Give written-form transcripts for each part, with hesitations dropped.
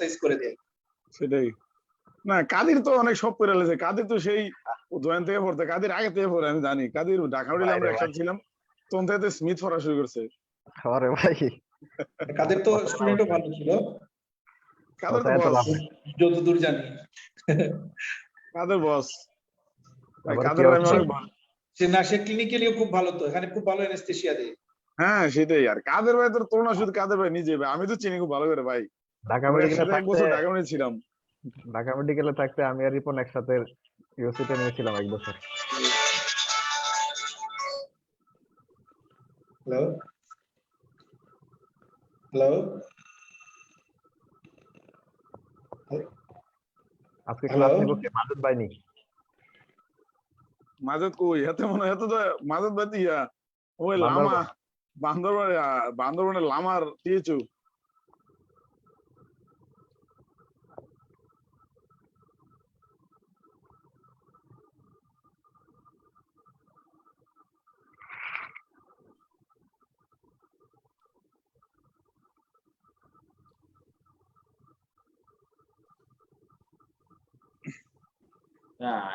Size করে দেয়। সেটাই না, কাদের তো অনেক সব করে লেছে, কাদের তো সেই জয়েন থেকে পড়তে, কাদের আগে থেকে পড়ে আমি জানি, কাদের ঢাকা উঠিলে আমরা একসাথে ছিলাম, তখন থেকে স্মিথ পড়া শুরু করছে। আরে ভাই কাদের তো স্টুডেন্টও ভালো ছিল, কাদের তো বস, যতদূর জানি কাদের বস, আবার কাদের কি আমি অনেক ভালো। সে ক্লিনিক্যালিও খুব ভালো, তো এখানে খুব ভালো অ্যানেস্থেসিয়া দেয়। হ্যাঁ সেটাই, আর কাদের ভাই তোর তুলনা শুধু কাদের ভাই নিজে ভাই, আমি তো চিনি খুব ভালো করে ভাই, ঢাকা আমরা মেডিকেলে একসাথে এক থাকতে, বছর ঢাকা মেডিকেলে ছিলাম। ঢাকা মেডিকেলে থাকতে আমি আর রিপন একসাথে ইউসিতে নিয়েছিলাম 1 বছর। হ্যালো হ্যালো আজকে ক্লাস নিব কে? মাজেদ ভাই নি? মাজেদ কই, এতে মনে হয় এত তো মাজেদ ভাই ইয়া ওই লামা বান্দরবানে, বান্দরবানের লামার টিএচও।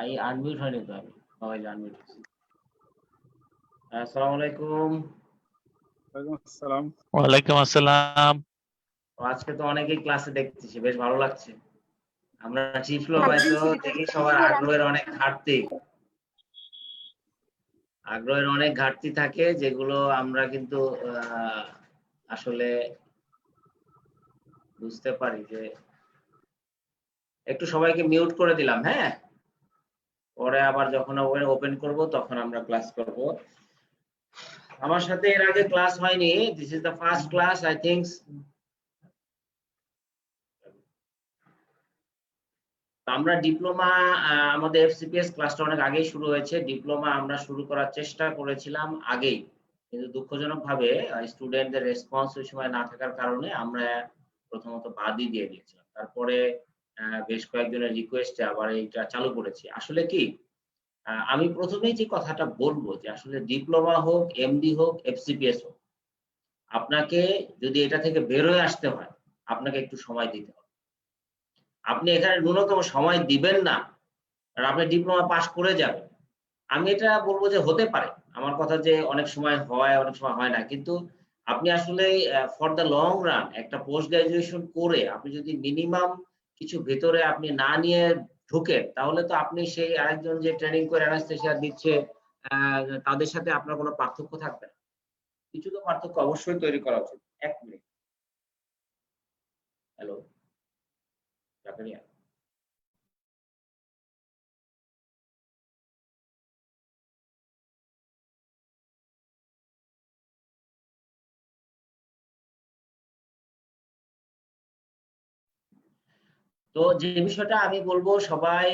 এই আনমিউট হয়নি তো আমি, সবাই আনমিউট হয়েছি। আসসালামু আলাইকুম। ওয়ালাইকুম আসসালাম। ওয়ালাইকুম আসসালাম। আজকে তো অনেকেই ক্লাসে দেখতেছি, বেশ ভালো লাগছে। আমরা ডিপ্লোমায় তো দেখি সবার আগ্রহের অনেক ঘাটতি থাকে, যেগুলো আমরা কিন্তু আসলে বুঝতে পারি। যে একটু সবাইকে মিউট করে দিলাম, হ্যাঁ, পরে আবার যখন ওপেন করব তখন আমরা ক্লাস করব। আমার সাথে এর আগে ক্লাস হয়নি, this is the first class I think. আমরা ডিপ্লোমা, আমাদের এফসিপিএস ক্লাসটা অনেক আগেই শুরু হয়েছে। ডিপ্লোমা আমরা শুরু করার চেষ্টা করেছিলাম আগেই, কিন্তু দুঃখজনকভাবে স্টুডেন্টদের রেসপন্স ওই সময় না থাকার কারণে আমরা প্রথমত বাদই দিয়ে দিয়েছিলাম। তারপরে বেশ কয়েকজনের রিকোয়েস্টে আবার এইটা চালু করেছি। আসলে কি, আমি প্রথমেই যে কথাটা বলবো যে আসলে ডিপ্লোমা হোক, এমডি হোক, এফসিপিএস হোক, আপনাকে যদি এটা থেকে বের হয়ে আসতে হয়, আপনাকে একটু সময় দিতে হবে। আপনি এখানে ন্যূনতম সময় দিবেন না আর আপনি ডিপ্লোমা পাস করে যাবেন, আমি এটা বলবো যে হতে পারে আমার কথা, যে অনেক সময় হয় অনেক সময় হয় না, কিন্তু আপনি আসলে ফর দ্য লং রান একটা পোস্ট গ্রাজুয়েশন করে আপনি যদি মিনিমাম কিছু ভেতরে আপনি না নিয়ে ঢুকেন, তাহলে তো আপনি সেই আরেকজন যে ট্রেনিং করে অ্যানাস্থেসিয়া দিচ্ছে তাদের সাথে আপনার কোনো পার্থক্য থাকবে না। কিছু তো পার্থক্য অবশ্যই তৈরি করা উচিত। 1 মিনিট। হ্যালো জাকারিয়া, তো যে বিষয়টা আমি বলবো, সবাই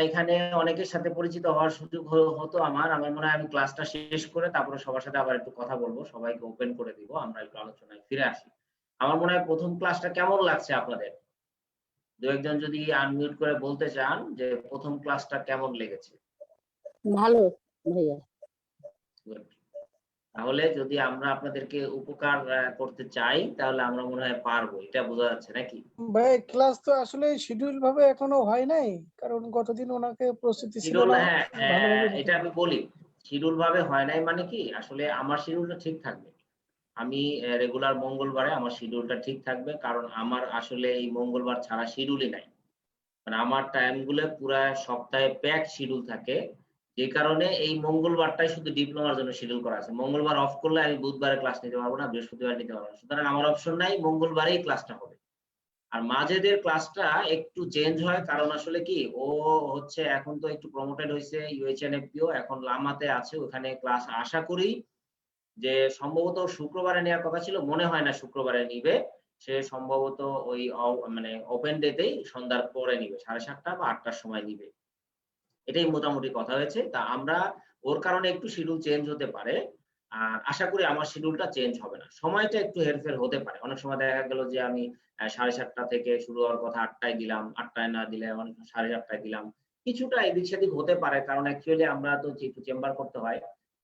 এখানে অনেকের সাথে পরিচিত হওয়ার সুযোগ হতো আমার মনে হয় আমি ক্লাসটা শেষ করে তারপরে সবার সাথে আবার একটু কথা বলবো, সবাইকে ওপেন করে দিব, আমরা একটু আলোচনায় ফিরে আসি। আমার মনে হয় প্রথম ক্লাসটা কেমন লাগছে আপনাদের? দু একজন যদি আনমিউট করে বলতে চান যে প্রথম ক্লাসটা কেমন লেগেছে। ভালো ভাইয়া। তাহলে যদি আমরা আপনাদেরকে উপকার করতে চাই তাহলে আমরা মনে হয় পারবো, এটা বোঝা যাচ্ছে নাকি? ভাই ক্লাস তো আসলে শিডিউল ভাবে এখনো হয় নাই, কারণ গতদিন ওনাকে প্রস্তুতি ছিল শিডিউল, না হ্যাঁ ভালোভাবে। এটা আমি বলি, শিডিউল ভাবে হয় নাই মানে কি, আসলে আমার শিডিউলটা ঠিক থাকবে। আমি রেগুলার মঙ্গলবারে আমার শিডিউলটা ঠিক থাকবে, কারণ আমার আসলে এই মঙ্গলবার ছাড়া শিডিউলই নাই। মানে আমার টাইমগুলো পুরা সপ্তাহে প্যাক শিডিউল থাকে, যে কারণে এই মঙ্গলবারটাই শুধু ডিপ্লোমার জন্য শিডিউল করা আছে। মঙ্গলবার অফ করলে আমি বুধবারে ক্লাস নিতে পারবো না, বৃহস্পতিবার নিতে পারবো না, সুতরাং আমার অপশন নাই, মঙ্গলবারেই ক্লাসটা হবে। আর মাঝেদের ক্লাসটা একটু চেঞ্জ হয়, কারণ আসলে কি, ও হচ্ছে এখন তো একটু প্রমোটেড হয়েছে ইউএইচএনএফপিও, এখন লামাতে আছে, ওখানে ক্লাস আশা করি যে সম্ভবত শুক্রবারে নেওয়ার কথা ছিল, মনে হয় না শুক্রবারে নিবে। সে সম্ভবত ওই মানে ওপেন ডেতেই সন্ধ্যার পরে নিবে, 7:30 বা 8টার সময় নিবে, এটাই মোটামুটি কথা হয়েছে। তা আমরা ওর কারণে একটু শিডিউল চেঞ্জ হতে পারে, আর আশা করি আমার শিডিউলটা চেঞ্জ হবে না। সময়টা একটু হেরফের হতে পারে, অনেক সময় দেখা গেল যে আমি 7:30 থেকে শুরু হওয়ার কথা 8টায় দিলাম, 8টায় না দিলে অনেক 8:30 দিলাম, কিছুটা এদিক সেদিক হতে পারে, কারণ অ্যাকচুয়ালি আমরা তো একটু চেম্বার করতে হয়,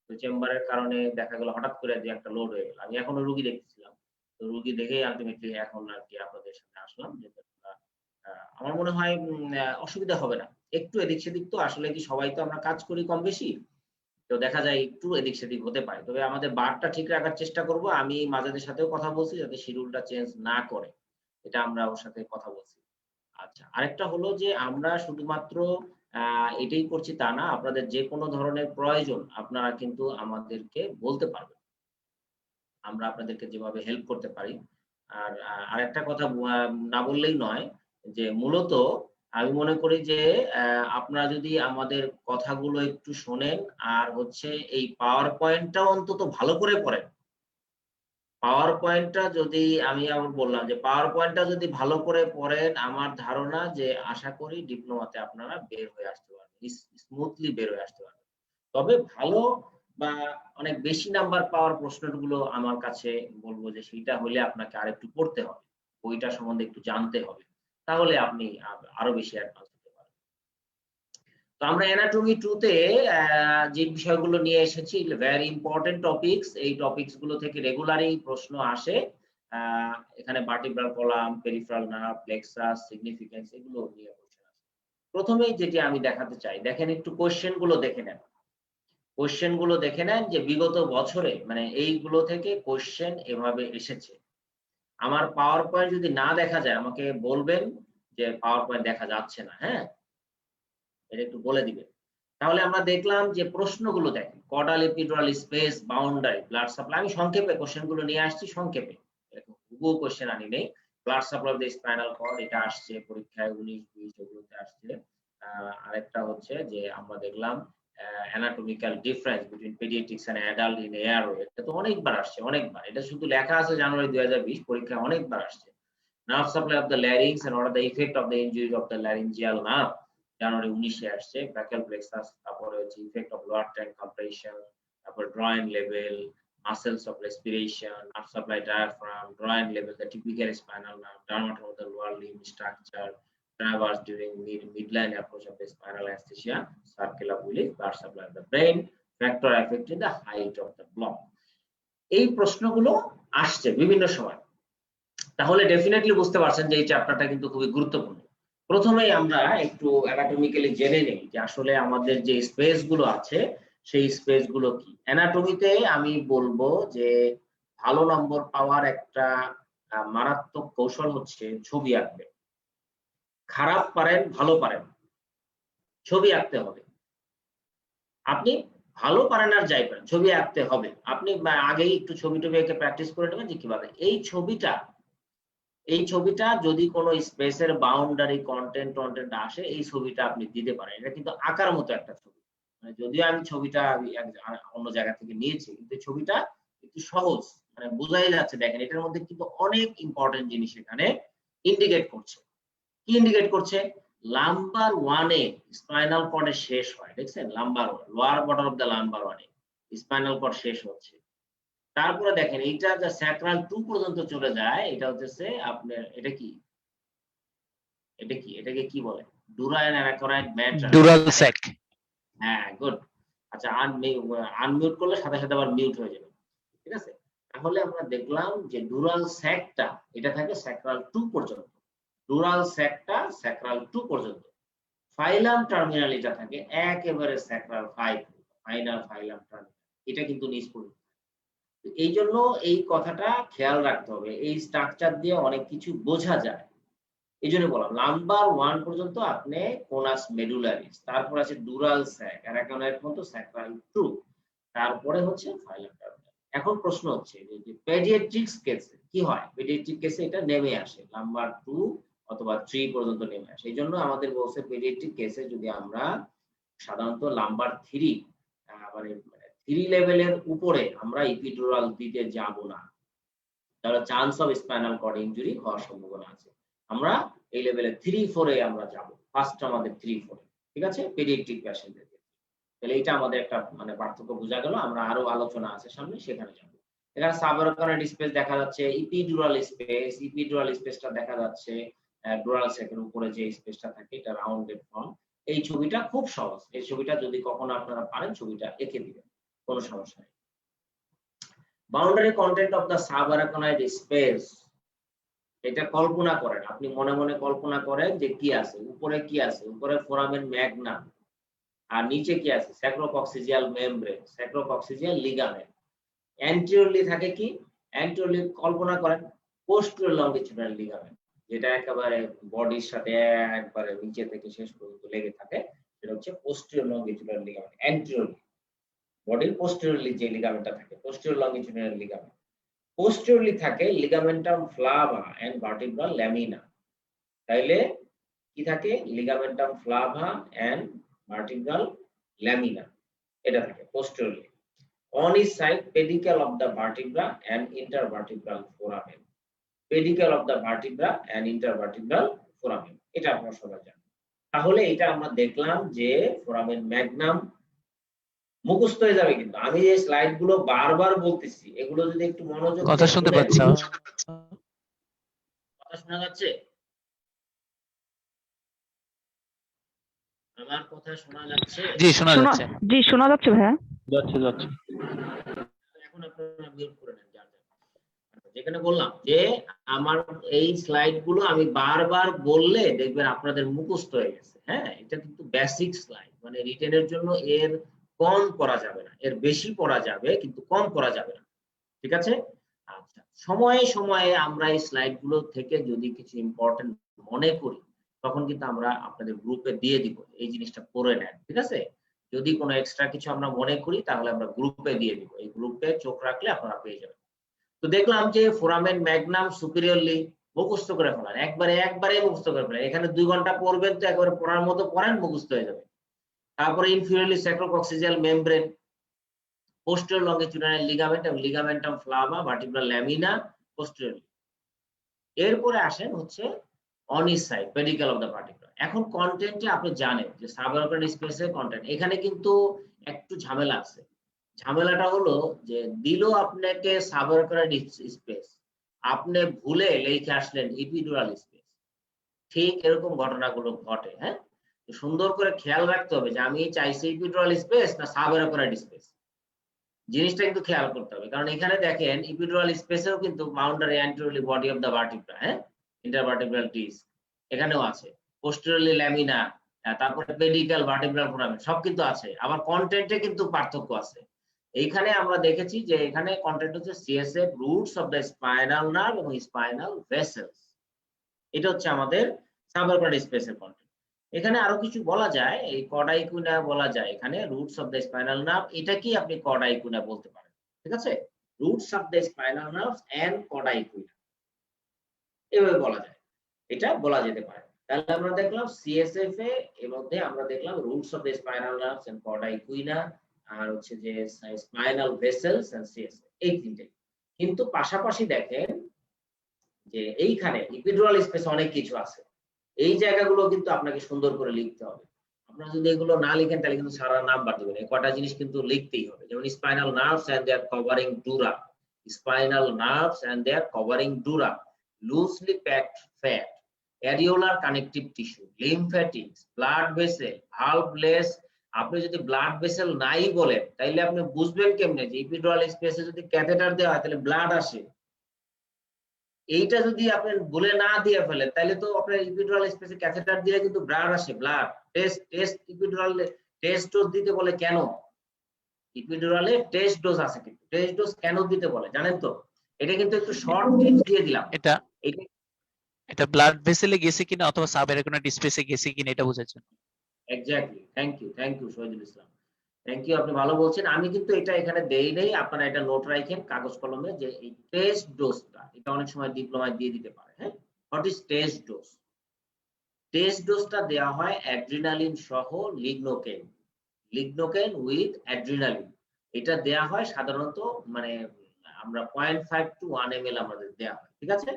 তো চেম্বারের কারণে দেখা গেল হঠাৎ করে যে একটা লোড হয়ে গেল। আমি এখনো রুগী দেখতেছিলাম, তো রুগী দেখেই আলটিমেটলি এখন আর কি আপনাদের সামনে আসলাম, যে আমার মনে হয় অসুবিধা হবে না। একটু এদিক সেদিক তো আসলে কি সবাই তো আমরা কাজ করি কম বেশি, তো দেখা যায় একটু এদিক সেদিক হতে পারে। তবে আমাদের বারটা ঠিক রাখার চেষ্টা করব। আমি মাজাদের সাথেও কথা বলছি যাতে শিডিউলটা চেঞ্জ না করে, এটা আমরা ওর সাথে কথা বলছি। আচ্ছা, আরেকটা হলো যে আমরা শুধুমাত্র এটাই করছি তা না, আপনাদের যে কোনো ধরনের প্রয়োজন আপনারা কিন্তু আমাদেরকে বলতে পারবেন, আমরা আপনাদেরকে যেভাবে হেল্প করতে পারি। আর আরেকটা কথা না বললেই নয়, যে মূলত আমি মনে করি যে আপনারা যদি আমাদের কথাগুলো একটু শোনেন আর হচ্ছে এই পাওয়ার পয়েন্টটাও অন্তত ভালো করে পড়েন। পাওয়ার পয়েন্টটা যদি আমি আবার বললাম যে পাওয়ার পয়েন্টটা যদি ভালো করে পড়েন, আমার ধারণা যে আশা করি ডিপ্লোমাতে আপনারা বের হয়ে আসতে পারবেন, স্মুথলি বের হয়ে আসতে পারবেন। তবে ভালো বা অনেক বেশি নাম্বার পাওয়ার প্রশ্নগুলো আমার কাছে বলবো যে সেইটা হলে আপনাকে আরেকটু পড়তে হবে, বইটা সম্বন্ধে একটু জানতে হবে, তাহলে আপনি আরো বেশি অ্যাডভান্স হতে পারবেন। তো আমরা অ্যানাটমি 2 তে যে বিষয়গুলো নিয়ে এসেছি ভেরি ইম্পর্টেন্ট টপিকস, এই টপিকস গুলো থেকে রেগুলারই প্রশ্ন আসে। এখানে vertebral column, peripheral nerve, plexus, significance, এগুলো নিয়ে কোশ্চেন আসে। প্রথমেই যেটি আমি দেখাতে চাই, দেখেন একটু কোশ্চেন গুলো দেখে নেন। কোশ্চেন গুলো দেখে নেন যে বিগত বছরে মানে এইগুলো থেকে কোশ্চেন এভাবে এসেছে। আমার পাওয়ার পয়েন্ট যদি না দেখা যায় আমাকে বলবেন যে পাওয়ার পয়েন্ট দেখা যাচ্ছে না, হ্যাঁ, এটা একটু বলে দিবেন। তাহলে আমরা দেখলাম যে প্রশ্নগুলো দেখেন, caudal, epidural, space, boundary, blood supply. আমি সংক্ষেপে কোশ্চেনগুলো নিয়ে আসছি, সংক্ষেপে, এরকম হুবহু কোশ্চেন আনি নেই। Blood supply of the spinal cord, এটা আসছে পরীক্ষায় 19-20 ওগুলোতে আসছে। আরেকটা হচ্ছে যে আমরা দেখলাম anatomical difference between paediatrics and adult in airway, এটা তো অনেকবার আসছে, অনেকবার। এটা শুধু লেখা আছে জানুয়ারি 2020, পরীক্ষায় অনেকবার আসছে। Nerve supply of the larynx and what are the effect of the injury of the laryngeal nerve, জানুয়ারি 19-এ আসছে। ব্রাকিয়াল প্লেক্সাস, তারপরে হচ্ছে effect of lower trunk compression, তারপর ড্রয়েন level, muscles of respiration, nerve supply diaphragm, ড্রয়েন level, the typical spinal nerve, dermatome of the lower limb structure, traverse during midline approach of the spinal anesthesia, circle of Willis, blood supply of the brain, factor affecting the height of the block. এই প্রশ্নগুলো আসছে বিভিন্ন সময়। তাহলে definitely বুঝতে পারছেন যে এই চ্যাপ্টারটা কিন্তু খুবই গুরুত্বপূর্ণ। প্রথমেই আমরা একটু অ্যানাটমিক্যালি জেনে নেই যে আসলে আমাদের যে স্পেস গুলো আছে সেই স্পেস গুলো কি। অ্যানাটমিতে আমি বলবো যে ভালো নম্বর পাওয়ার একটা মারাত্মক কৌশল হচ্ছে ছবি আঁকবে। খারাপ পারেন ভালো পারেন, ছবি আঁকতে হবে। আপনি ভালো পারেন আর যাই পারেন, ছবি আঁকতে হবে। আপনি আগেই একটু ছবি টবি এঁকে প্র্যাকটিস করে নেবেন যে কিভাবে এই ছবিটা যদি কোনো স্পেসের বাউন্ডারি কন্টেন্ট আসে, এই ছবিটা আপনি দিতে পারেন। এটা কিন্তু আঁকার মতো একটা ছবি, মানে যদিও আমি ছবিটা অন্য জায়গা থেকে নিয়েছি, কিন্তু ছবিটা একটু সহজ, মানে বোঝাই যাচ্ছে। দেখেন এটার মধ্যে কিন্তু অনেক ইম্পর্টেন্ট জিনিস এখানে ইন্ডিকেট করছে। কি ইন্ডিকেট করছে? লাম্বার 1-এ স্পাইনাল কর্ডে শেষ হয়, দেখছেন? Lumbar 1, lower border of the lumbar 1-এ স্পাইনাল কর্ড শেষ হচ্ছে। তারপরে দেখেন এইটা যে স্যাক্রাল 2 পর্যন্ত চলে যায়, এটা হচ্ছে আপনার এটাকে কি বলে? ডুরাল অ্যারাকোনাইড ম্যাটার, ডুরাল স্যাক। হ্যাঁ, গুড। আচ্ছা, আনমিউট করলে সাথে সাথে আবার মিউট হয়ে যাবে, ঠিক আছে? তাহলে আমরা দেখলাম যে ডুরাল স্যাকটা এটা থাকে স্যাক্রাল 2 পর্যন্ত, ডুরাল স্যাকটা স্যাক্রাল 2 পর্যন্ত। ফাইলাম টার্মিনাল এটা থাকে একেবারে স্যাক্রাল 5, ফাইনাল ফাইলাম টার্মিনাল, এটা কিন্তু নিচ পর্যন্ত। এই জন্য এই কথাটা খেয়াল রাখতে হবে, এই স্ট্রাকচার দিয়ে অনেক কিছু বোঝা যায়। এই জন্য বললাম লাম্বার 1 পর্যন্ত আপনি কোনাস মেডুলারিস, তারপর আছে ডুরাল স্যাক, অ্যারাকোনাইড পর্যন্ত স্যাক্রাল 2, তারপরে হচ্ছে ফাইলাম টার্মিনাল। এখন প্রশ্ন হচ্ছে যে পেডিয়াট্রিক্স কেসে কি হয়? পেডিয়াট্রিক কেসে এটা নেমে আসে লাম্বার 2 অথবা 3 পর্যন্ত নেমে আসে। এই জন্য আমাদের বলছে পেডিয়াট্রিক কেসে যদি আমরা সাধারণত লাম্বার 3 মানে 3 লেভেলের উপরে আমরা ইপিডুরাল দিতে যাব না, তাহলে chance of spinal cord injury হওয়ার সম্ভাবনা আছে। আমরা এই লেভেলে 3-4 এ আমরা যাব, ফার্স্ট আমাদের 3-4, ঠিক আছে, পেডিয়াট্রিক পেশেন্টদের। তাহলে এটা আমাদের একটা মানে পার্থক্য বোঝা গেল। আমরা আরো আলোচনা আছে সামনে, সেখানে যাব। এখানে সাবঅ্যারাকোনাইড স্পেস দেখা যাচ্ছে, ইপিডুরাল স্পেসটা দেখা যাচ্ছে ডুরাল স্যাকের উপরে যে স্পেসটা থাকে, এটা রাউন্ডেড ফর্ম। এই ছবিটা খুব সহজ, এই ছবিটা যদি কখনো আপনারা পারেন ছবিটা এঁকে দিবেন, কোনো সমস্যা নেই। Boundary content of the subarachnoid space, এটা কল্পনা করেন, আপনি মনে মনে কল্পনা করেন যে কি আছে, উপরে কি আছে, উপরে ফোরামেন ম্যাগনাম, আর নিচে কি আছে, স্যাক্রোকক্সিজিয়াল মেমব্রেন, স্যাক্রোকক্সিজিয়াল লিগামেন্ট। অ্যান্টিরিয়রলি থাকে কি, অ্যান্টিরিয়রলি কল্পনা করেন পোস্টেরিয়র লংগিটিউডিনাল লিগামেন্ট, যেটা একেবারে বডির সাথে একবারে নিচে থেকে শেষ পর্যন্ত লেগে থাকে, সেটা হচ্ছে পোস্টেরিয়র লংগিটিউডিনাল লিগামেন্ট। অ্যান্টিরিয়রলি বডির পোস্টেরিয়রলি যে লিগামেন্টটা থাকে, পোস্টেরিয়র লংগিটিউডিনাল লিগামেন্ট। পোস্টেরিয়রলি থাকে লিগামেন্টাম ফ্লাভা এন্ড ভার্টিব্রাল ল্যামিনা। তাইলে কি থাকে, লিগামেন্টাম ফ্লাভা এন্ড ভার্টিব্রাল ল্যামিনা, এটা থাকে posteriorly. On each side, pedicle of the vertebra and intervertebral foramen. Pedicle of the vertebra and intervertebral foramen. এটা আপনারা সবাই জানেন। তাহলে এটা আমরা দেখলাম যে ফোরামেন ম্যাগনাম মুখস্থ হয়ে যাবে, কিন্তু আমি যে স্লাইড গুলো বারবার বলতেছি এগুলো যদি একটু মনোযোগ কথা দিয়ে শুনতে শুনেন, পাচ্ছ? কথা শোনা যাচ্ছে? আমার কথা শোনা যাচ্ছে? জি শোনা যাচ্ছে। জি শোনা যাচ্ছে ভাইয়া। যাচ্ছে যাচ্ছে। এখন আপনারা মিউট করে নেন যার যার। যেখানে বললাম যে আমার এই স্লাইড গুলো আমি বারবার বললে দেখবেন আপনাদের মুখস্থ হয়ে গেছে। হ্যাঁ, এটা কিন্তু বেসিক স্লাইড, মানে রিটেনের জন্য এর কম পড়া যাবে না, এর বেশি পড়া যাবে কিন্তু কম পড়া যাবে না। ঠিক আছে? আচ্ছা, সময়ে সময়ে আমরা এই স্লাইড গুলো থেকে যদি কিছু ইম্পর্টেন্ট মনে করি তখন কিন্তু আমরা আপনাদের গ্রুপে দিয়ে দিব, এই জিনিসটা পড়ে নেন। ঠিক আছে? যদি কোনো এক্সট্রা কিছু আমরা মনে করি তাহলে আমরা গ্রুপে দিয়ে দিব, এই গ্রুপে চোখ রাখলে আপনারা পেয়ে যাবেন। তো দেখলাম যে ফোরামেন ম্যাগনাম সুপিরিয়রলি মুখস্থ করে ফেলেন, একবারে মুখস্থ করে ফেলেন। এখানে 2 ঘন্টা পড়বেন তো একবারে পড়ার মতো পড়েন, মুখস্থ হয়ে যাবে। তারপরে inferiorly sacrococcygeal membrane, posterior longitudinal ligament এবং ligamentum flava vertebral lamina posteriorly. এরপরে আসেন হচ্ছে on each side pedicle of the vertebra. এখন কন্টেন্টে আপনি জানেন যে সাবঅরবিটাল স্পেসের কন্টেন্ট, এখানে কিন্তু একটু ঝামেলা আছে। ঝামেলাটা হলো যে দিল আপনাকে সাবঅরবিটাল স্পেস, আপনি ভুলে লিখে আসলেন ইপিডুরাল স্পেস। ঠিক এরকম ঘটনাগুলো ঘটে। হ্যাঁ, সুন্দর করে খেয়াল রাখতে হবে যে আমি চাইছি ইপিডুরাল স্পেস না সাবঅরবিটাল স্পেস, জিনিসটা কিন্তু খেয়াল করতে হবে। কারণ এখানে দেখেন ইপিডুরাল স্পেসেও কিন্তু boundary anteriorly body of the vertebra, হ্যাঁ, ইন্টারভার্টিব্রাল ডিস্ক এখানেও আছে, পোস্টেরিয়রলি ল্যামিনা, তারপরে পেডিকেল ভার্টিব্রাল ফোরামেন সব কিন্তু আছে। আবার কন্টেন্টে কিন্তু পার্থক্য আছে। এইখানে আমরা দেখেছি যে এখানে কন্টেন্ট হচ্ছে CSF, roots of the spinal nerve এবং স্পাইনাল ভেসেলস। এটা হচ্ছে আমাদের সাবঅরবিটাল স্পেসের কন্টেন্ট। এখানে আরো কিছু বলা যায়, এই কড আইকুইনা বলা যায়, এখানে roots of the spinal nerve, এটা কি আপনি কড আইকুইনা বলতে পারেন। ঠিক আছে? Roots of the spinal nerves and cauda equina, এভাবে বলা যায়, এটা বলা যেতে পারে। তাহলে আমরা দেখলাম সিএসএফ এর মধ্যে আমরা দেখলাম roots of the spinal nerves and cauda equina, আর হচ্ছে যে স্পাইনাল ভেসেলস এন্ড সিএসএফ, এই তিনটে। কিন্তু পাশাপাশি দেখেন যে এইখানে ইপিডুরাল স্পেস অনেক কিছু আছে, এই জায়গাগুলো কিন্তু আপনাকে সুন্দর করে লিখতে হবে। আপনারা যদি এগুলো না লিখেন তাহলে কিন্তু সারা নাম্বার দিবেন। এই কটা জিনিস কিন্তু লিখতেই হবে, যেমন spinal nerves and their covering dura, spinal nerves and their covering dura, loosely packed fat, areolar connective tissue, lymphatics, blood vessel, valveless. আপনি যদি ব্লাড ভেসেল নাই বলেন তাইলে আপনি বুঝবেন কেমনে যে ইপিডুরাল স্পেসে যদি ক্যাথেটার দেওয়া হয় তাহলে ব্লাড আসে। এইটা যদি আপনি বলে না দিয়ে ফেলেন তাহলে তো আপনার ইপিডুরাল স্পেসে ক্যাথেটার দিলে কিন্তু ব্লাড আসে, blood test epidural test dose দিতে বলে। কেন? ইপিডুরালে টেস্ট ডোজ আছে, কিন্তু টেস্ট ডোজ কেন দিতে বলে জানেন তো? এটা কিন্তু একটু শর্ট টিপস দিয়ে দিলাম। এটা ব্লাড ভেসেলে গেছে কিনা অথবা সাবঅরবিটাল স্পেসে গেছে কিনা এটা বোঝাচ্ছেন। Exactly, thank you Shahidul Islam, thank you, আপনি ভালো বলছেন। আমি কিন্তু এটা এখানে দেই নেই, আপনারা এটা নোট রাখেন কাগজ কলমে যে এই টেস্ট ডোজটা, এটা অনেক সময় ডিপ্লোমায় দিয়ে দিতে পারে। হ্যাঁ, what is test dose? Test ডোজটা দেওয়া হয় অ্যাড্রিনালিন সহ লিগনোকেন উইথ অ্যাড্রিনালিন। এটা দেওয়া হয় সাধারণত মানে আমরা 0.5 to 1 ml আমাদের দেওয়া হয়। ঠিক আছে?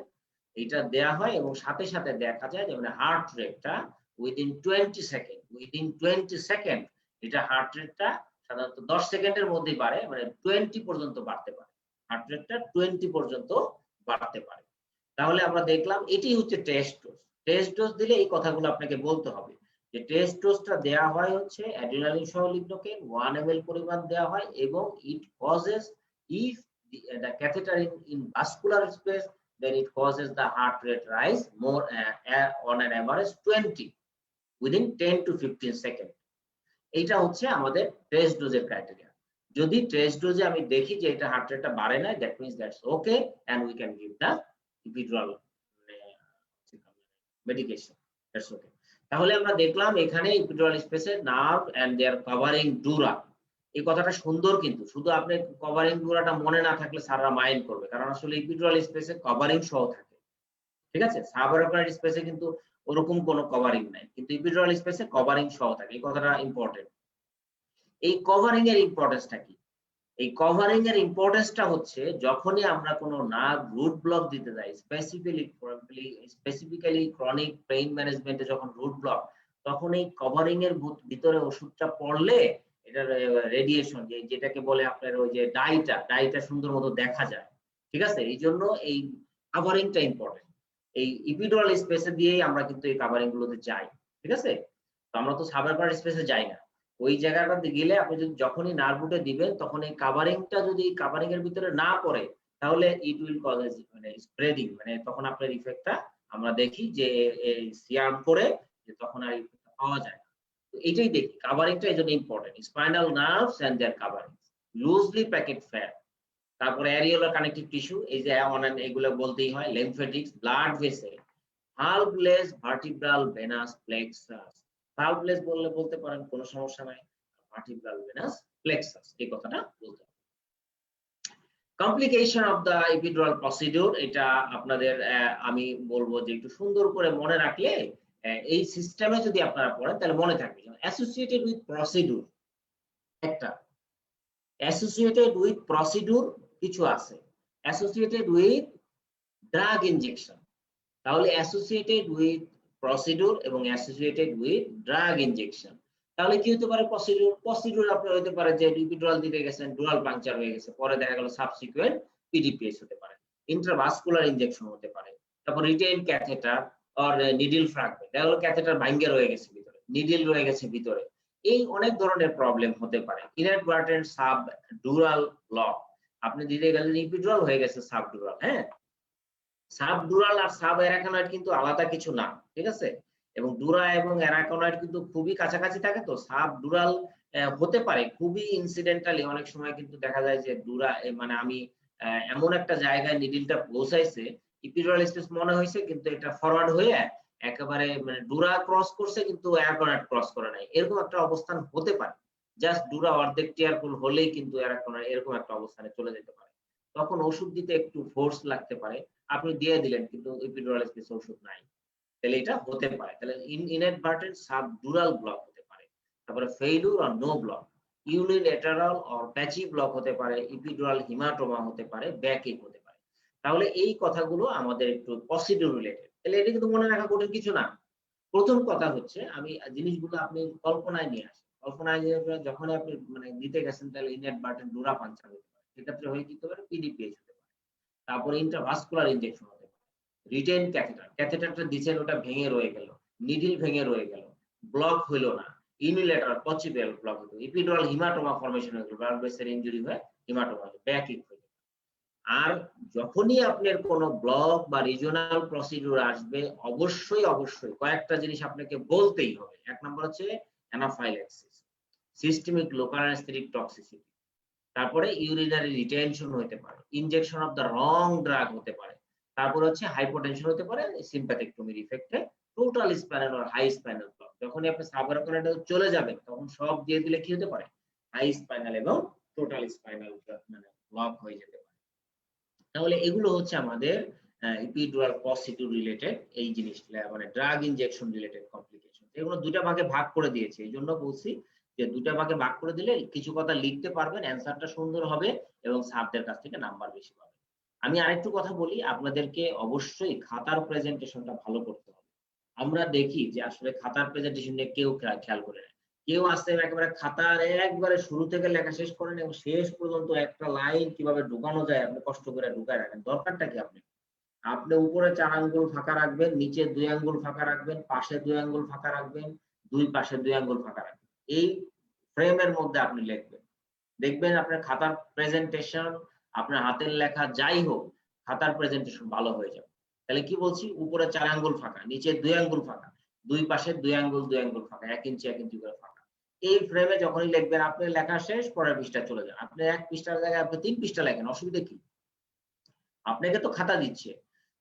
এটা দেওয়া হয় এবং সাথে সাথে দেখা যায় যে মানে হার্ট রেটটা উইদিন 20 সেকেন্ড এটা হার্ট রেটটা সাধারণত 10 সেকেন্ডের মধ্যেই বাড়ে, মানে 20 পর্যন্ত বাড়তে পারে, হার্ট রেটটা 20 পর্যন্ত বাড়তে পারে। তাহলে আমরা দেখলাম এটি হচ্ছে টেস্ট ডোজ। টেস্ট ডোজ দিলে এই কথাগুলো আপনাকে বলতে হবে যে টেস্ট ডোজটা দেওয়া হয় হচ্ছে অ্যাড্রিনালিন সহ লিগনোকেন 1 ml পরিমাণ দেওয়া হয় এবং it causes if the catheter in vascular space then it causes the heart rate rise more on an average 20 within 10 to 15 seconds. এটা হচ্ছে আমাদের টেস্ট ডোজের ক্রাইটেরিয়া। যদি টেস্ট ডোজে আমি দেখি যে এটা হার্ট রেটটা বাড়ে না, that means that's okay and we can give the epidural medication, that's okay. তাহলে আমরা দেখলাম এখানে epidural স্পেসে nerve and their covering dura, এই কথাটা সুন্দর, কিন্তু শুধু আপনি কভারিং ডুরাটা মনে না থাকলে স্যাররা মাইন্ড করবে, কারণ আসলে epidural স্পেসে কভারিং সহ থাকে, ঠিক আছে? সাবঅ্যারাকনাইড স্পেসে কিন্তু ওরকম কোনো কভারিং নাই, কিন্তু epidural স্পেসে কভারিং সহ থাকে, এই কথাটা ইম্পর্টেন্ট। এই কভারিং এর ইম্পর্টেন্সটা কি? এই কভারিং এর ইম্পর্টেন্সটা হচ্ছে যখনই আমরা কোনো নার্ভ রুট ব্লক দিতে যাই, স্পেসিফিক্যালি ক্রনিক পেইন ম্যানেজমেন্টে যখন রুট ব্লক, তখন এই কভারিং এর ভিতরে ওষুধটা পড়লে এটার রেডিয়েশন, যেটাকে বলে আপনার ওই যে ডাইটা সুন্দর মতো দেখা যায়, ঠিক আছে? এই জন্য এই কভারিংটা ইম্পর্টেন্ট। এই epidural স্পেসে দিয়েই আমরা কিন্তু এই কভারিং গুলোতে যাই, ঠিক আছে? তো আমরা তো সাবঅ্যারাকনাইড স্পেসে যাই না, ওই জায়গাটাতে গেলে আপনি যদি যখনই নার্ভ রুটে দিবেন তখন এই কভারিংটা যদি কভারিং এর ভিতরে না পড়ে, তাহলে ইট উইল কজ মানে স্প্রেডিং, মানে তখন আপনার ইফেক্টটা আমরা দেখি যে সিয়ার করে যে তখন আর ইফেক্টটা পাওয়া যায় না। তো এইটাই দেখি, কভারিংটা এই জন্য important. Spinal nerves and their covering, loosely packed fat, তারপরে অ্যারিওলার কানেকটিভ টিস্যু, এই যে এগুলো বলতেই হয়, lymphatics, blood vessel, valveless vertebral venous plexus. Valveless বলতে পারেন, কোনো সমস্যা নাই, ভার্টিব্রাল ভেনাস প্লেক্সাস এই কথাটা বলতে হবে। Complication of the epidural procedure, এটা আপনাদের আমি বলবো যে একটু সুন্দর করে মনে রাখলে, এই সিস্টেমে যদি আপনারা পড়েন তাহলে মনে থাকবে। অ্যাসোসিয়েটেড উইথ প্রসিডিউর, একটা অ্যাসোসিয়েটেড উইথ প্রসিডিউর কিছু আছে, অ্যাসোসিয়েটেড উইথ ড্রাগ ইনজেকশন। তাহলে অ্যাসোসিয়েটেড উইথ প্রসিডিউর এবং অ্যাসোসিয়েটেড উইথ ড্রাগ ইনজেকশন, তাহলে কি হতে পারে? প্রসিডিউর আপনার হতে পারে যে epidural দিতে গেছেন, ডুরাল পাংচার হয়ে গেছে, পরে দেখা গেল সাবসিকুয়েন্ট PDPS হতে পারে, ইন্ট্রাভাস্কুলার ইনজেকশন হতে পারে, তারপর retain catheter or needle fragment, দেখা গেল ক্যাথেটার ভাঙ্গে রয়ে গেছে ভিতরে, নিডল রয়ে গেছে ভিতরে, এই অনেক ধরনের প্রবলেম হতে পারে। ইনঅ্যাডভার্টেন্ট সাবডুরাল ব্লক, আপনি দিতে গেলেন epidural হয়ে গেছে সাবডুরাল, হ্যাঁ? সাবডুরাল আর সাবঅ্যারাকনয়েড কিন্তু আলাদা কিছু না, ঠিক আছে? এবং ডুরা এবং অ্যারাকনয়েড কিন্তু খুবই কাছাকাছি থাকে, তো সাবডুরাল হতে পারে খুবই ইনসিডেন্টালি, অনেক সময় কিন্তু দেখা যায় যে ডুরা মানে আমি এমন একটা জায়গায় নিডলটা পৌঁছাইছে, epidural স্পেস মনে হয়েছে, কিন্তু এটা ফরওয়ার্ড হয়ে একেবারে মানে ডুরা ক্রস করছে কিন্তু অ্যারাকনয়েড ক্রস করে নাই, এরকম একটা অবস্থান হতে পারে। জাস্ট ডুরা অর্ধেক টিয়ারফুল হলেই কিন্তু অ্যারাকনয়েড এরকম একটা অবস্থানে চলে যেতে পারে, তখন ওষুধ দিতে একটু ফোর্স লাগতে পারে, আপনি দিয়ে দিলেন কিন্তু epidural স্পেসে ওষুধ নাই, তাহলে এটা হতে পারে। তাহলে ইনঅ্যাডভার্টেন্ট সাবডুরাল ব্লক হতে পারে। তারপরে failure or no block, unilateral or patchy block হতে পারে, epidural হিমাটোমা হতে পারে, ব্যাকএক হতে পারে। তাহলে এই কথাগুলো আমাদের একটু প্রসিডিউর রিলেটেড, তাহলে এটা কিন্তু মনে রাখা কঠিন কিছু না। প্রথম কথা হচ্ছে আমি জিনিসগুলো আপনি কল্পনায় নিয়ে আসেন, কল্পনায় নিয়ে যখন আপনি মানে দিতে গেছেন, তাহলে ইনঅ্যাডভার্টেন্ট ডুরা পাংচার হতে পারে, সেক্ষেত্রে হয়ে কি হতে পারে? PDPS হতে পারে। তারপরে ইন্ট্রাভাস্কুলার ইনজেকশন হতে পারে, রিটেইন ক্যাথেটারটা দিচ্ছেন, ওটা ভেঙে রয়ে গেল, নিডল ভেঙে রয়ে গেল, ব্লক হইলো না, ইউনিল্যাটারাল পসিবল ব্লক হলো, epidural হিমাটোমা ফর্মেশন হলো, ব্লাড ভেসেল ইনজুরি হয়ে হিমাটোমা হলো, ব্যাকএক হয়ে গেল। আর যখনই আপনার কোনো ব্লক বা রিজিওনাল প্রসিডিউর আসবে, অবশ্যই কয়েকটা জিনিস আপনাকে বলতেই হবে। এক নম্বর হচ্ছে anaphylaxis, systemic local anaesthetic toxicity, তারপরে ইউরিনারি রিটেনশন হতে পারে, injection of the wrong drug হতে পারে, তারপর হচ্ছে হাইপোটেনশন হতে পারে সিম্প্যাথেক্টমির ইফেক্টে, total spinal or high spinal block. যখনই আপনি সাবঅ্যারাকনয়েডে চলে যাবেন তখন সব দিয়ে দিলে কি হতে পারে? হাই স্পাইনাল এবং টোটাল স্পাইনাল মানে ব্লক হয়ে যেতে পারে। তাহলে এগুলো হচ্ছে আমাদের epidural প্রসিডিউর রিলেটেড এই জিনিসগুলো, মানে ড্রাগ ইনজেকশন রিলেটেড কমপ্লিকেশন। এগুলো দুইটা ভাগে ভাগ করে দিয়েছি, এই জন্য বলছি যে দুইটা ভাগে ভাগ করে দিলে কিছু কথা লিখতে পারবেন, অ্যান্সারটা সুন্দর হবে এবং স্যারদের কাছ থেকে নাম্বার বেশি পাবেন। আমি আরেকটু কথা বলি, আপনাদেরকে অবশ্যই খাতার প্রেজেন্টেশনটা ভালো করতে হবে। আমরা দেখি যে আসলে খাতার প্রেজেন্টেশন নিয়ে কেউ খেয়াল করে না, কেউ আসতে একেবারে খাতার একবারে শুরু থেকে লেখা শেষ করেন এবং শেষ পর্যন্ত একটা লাইন কিভাবে ঢুকানো যায় আপনি কষ্ট করে ঢুকায় রাখেন। দরকারটা কি? আপনি উপরে 4 আঙ্গুল ফাঁকা রাখবেন, নিচে 2 আঙ্গুল ফাঁকা রাখবেন, পাশে 2 আঙ্গুল ফাঁকা রাখবেন, দুই পাশে 2 আঙ্গুল ফাঁকা রাখবেন, এই ফ্রেমের মধ্যে আপনি লিখবেন। দেখবেন আপনার খাতার প্রেজেন্টেশন, আপনার হাতের লেখা যাই হোক, খাতার প্রেজেন্টেশন ভালো হয়ে যাবে। তাহলে কি বলছি, উপরে 4 আঙ্গুল ফাঁকা, নিচে 2 আঙ্গুল ফাঁকা, দুই পাশে 2 আঙ্গুল ফাঁকা, 1 ইঞ্চি 1 ইঞ্চি করে ফাঁকা। এই ফ্রেমে যখনই লিখবেন, আপনি লেখা শেষ, পরের পৃষ্ঠা চলে যান। আপনি 1 পৃষ্ঠার জায়গায় আপনি 3 পৃষ্ঠা লেখেন, অসুবিধা কি? আপনাকে তো খাতা দিচ্ছে।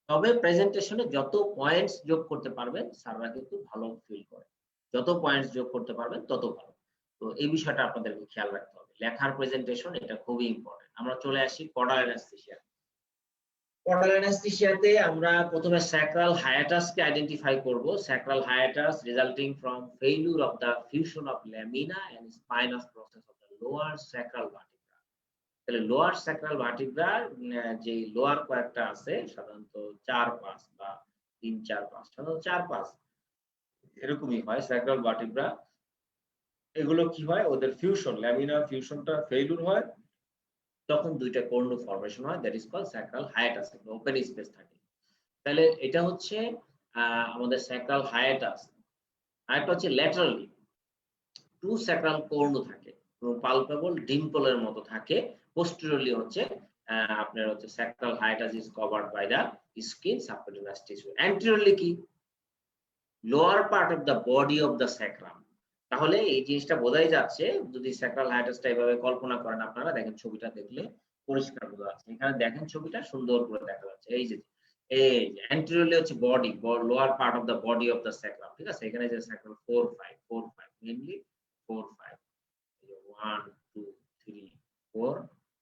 তবে প্রেজেন্টেশনে যত পয়েন্টস যোগ করতে পারবেন স্যাররা কিন্তু ভালো ফিল করে, যত পয়েন্টস যোগ করতে পারবেন তত ভালো। তো এই বিষয়টা আপনাদেরকে খেয়াল রাখতে হবে, লেখার প্রেজেন্টেশন এটা খুবই ইম্পর্টেন্ট। আমরা চলে আসি কর্ডাল অ্যানেস্থেসিয়া। কর্ডাল অ্যানেস্থেসিয়াতে আমরা প্রথমে স্যাক্রাল হায়াটাসকে আইডেন্টিফাই করব। Sacral hiatus resulting from failure of the fusion of lamina and spinous process of the lower sacral vertebra. তাহলে লোয়ার স্যাক্রাল ভার্টিব্রার যে লোয়ার কয়েকটা আছে, সাধারণত 4-5 বা 3-4-5, সাধারণত 4-5 এরকমই হয় স্যাক্রাল ভার্টিব্রা। এগুলো কি হয়, ওদের ফিউশন, ল্যামিনার ফিউশনটা ফেইলিউর হয়, তখন দুইটা কর্ণ ফরমেশন হয়, that is called sacral hiatus, open space থাকে। তাহলে এটা হচ্ছে আমাদের স্যাক্রাল হায়াটাস। আরেকটা হচ্ছে ল্যাটারালি 2 স্যাক্রাল কর্ণ থাকে, পালপেবল ডিম্পলের মতো থাকে। পোস্টেরিয়রলি হচ্ছে আপনার হচ্ছে sacral hiatus is covered by the skin subcutaneous tissue. Anteriorly কি, lower part of the body of the sacrum. তাহলে এই জিনিসটা বোঝাই যাচ্ছে, যদি স্যাক্রাল হায়াটাসটা এভাবে কল্পনা করেন আপনারা, দেখেন ছবিটা দেখলে পরিষ্কার বোঝা যাচ্ছে। এখানে দেখেন ছবিটা সুন্দর করে দেখা যাচ্ছে, এই যে অ্যান্টেরিয়রলি হচ্ছে body, lower part of the body of the sacrum, ঠিক আছে। এখানে যে স্যাক্রাল 4-5 মেইনলি 4-5, 1 2 3 4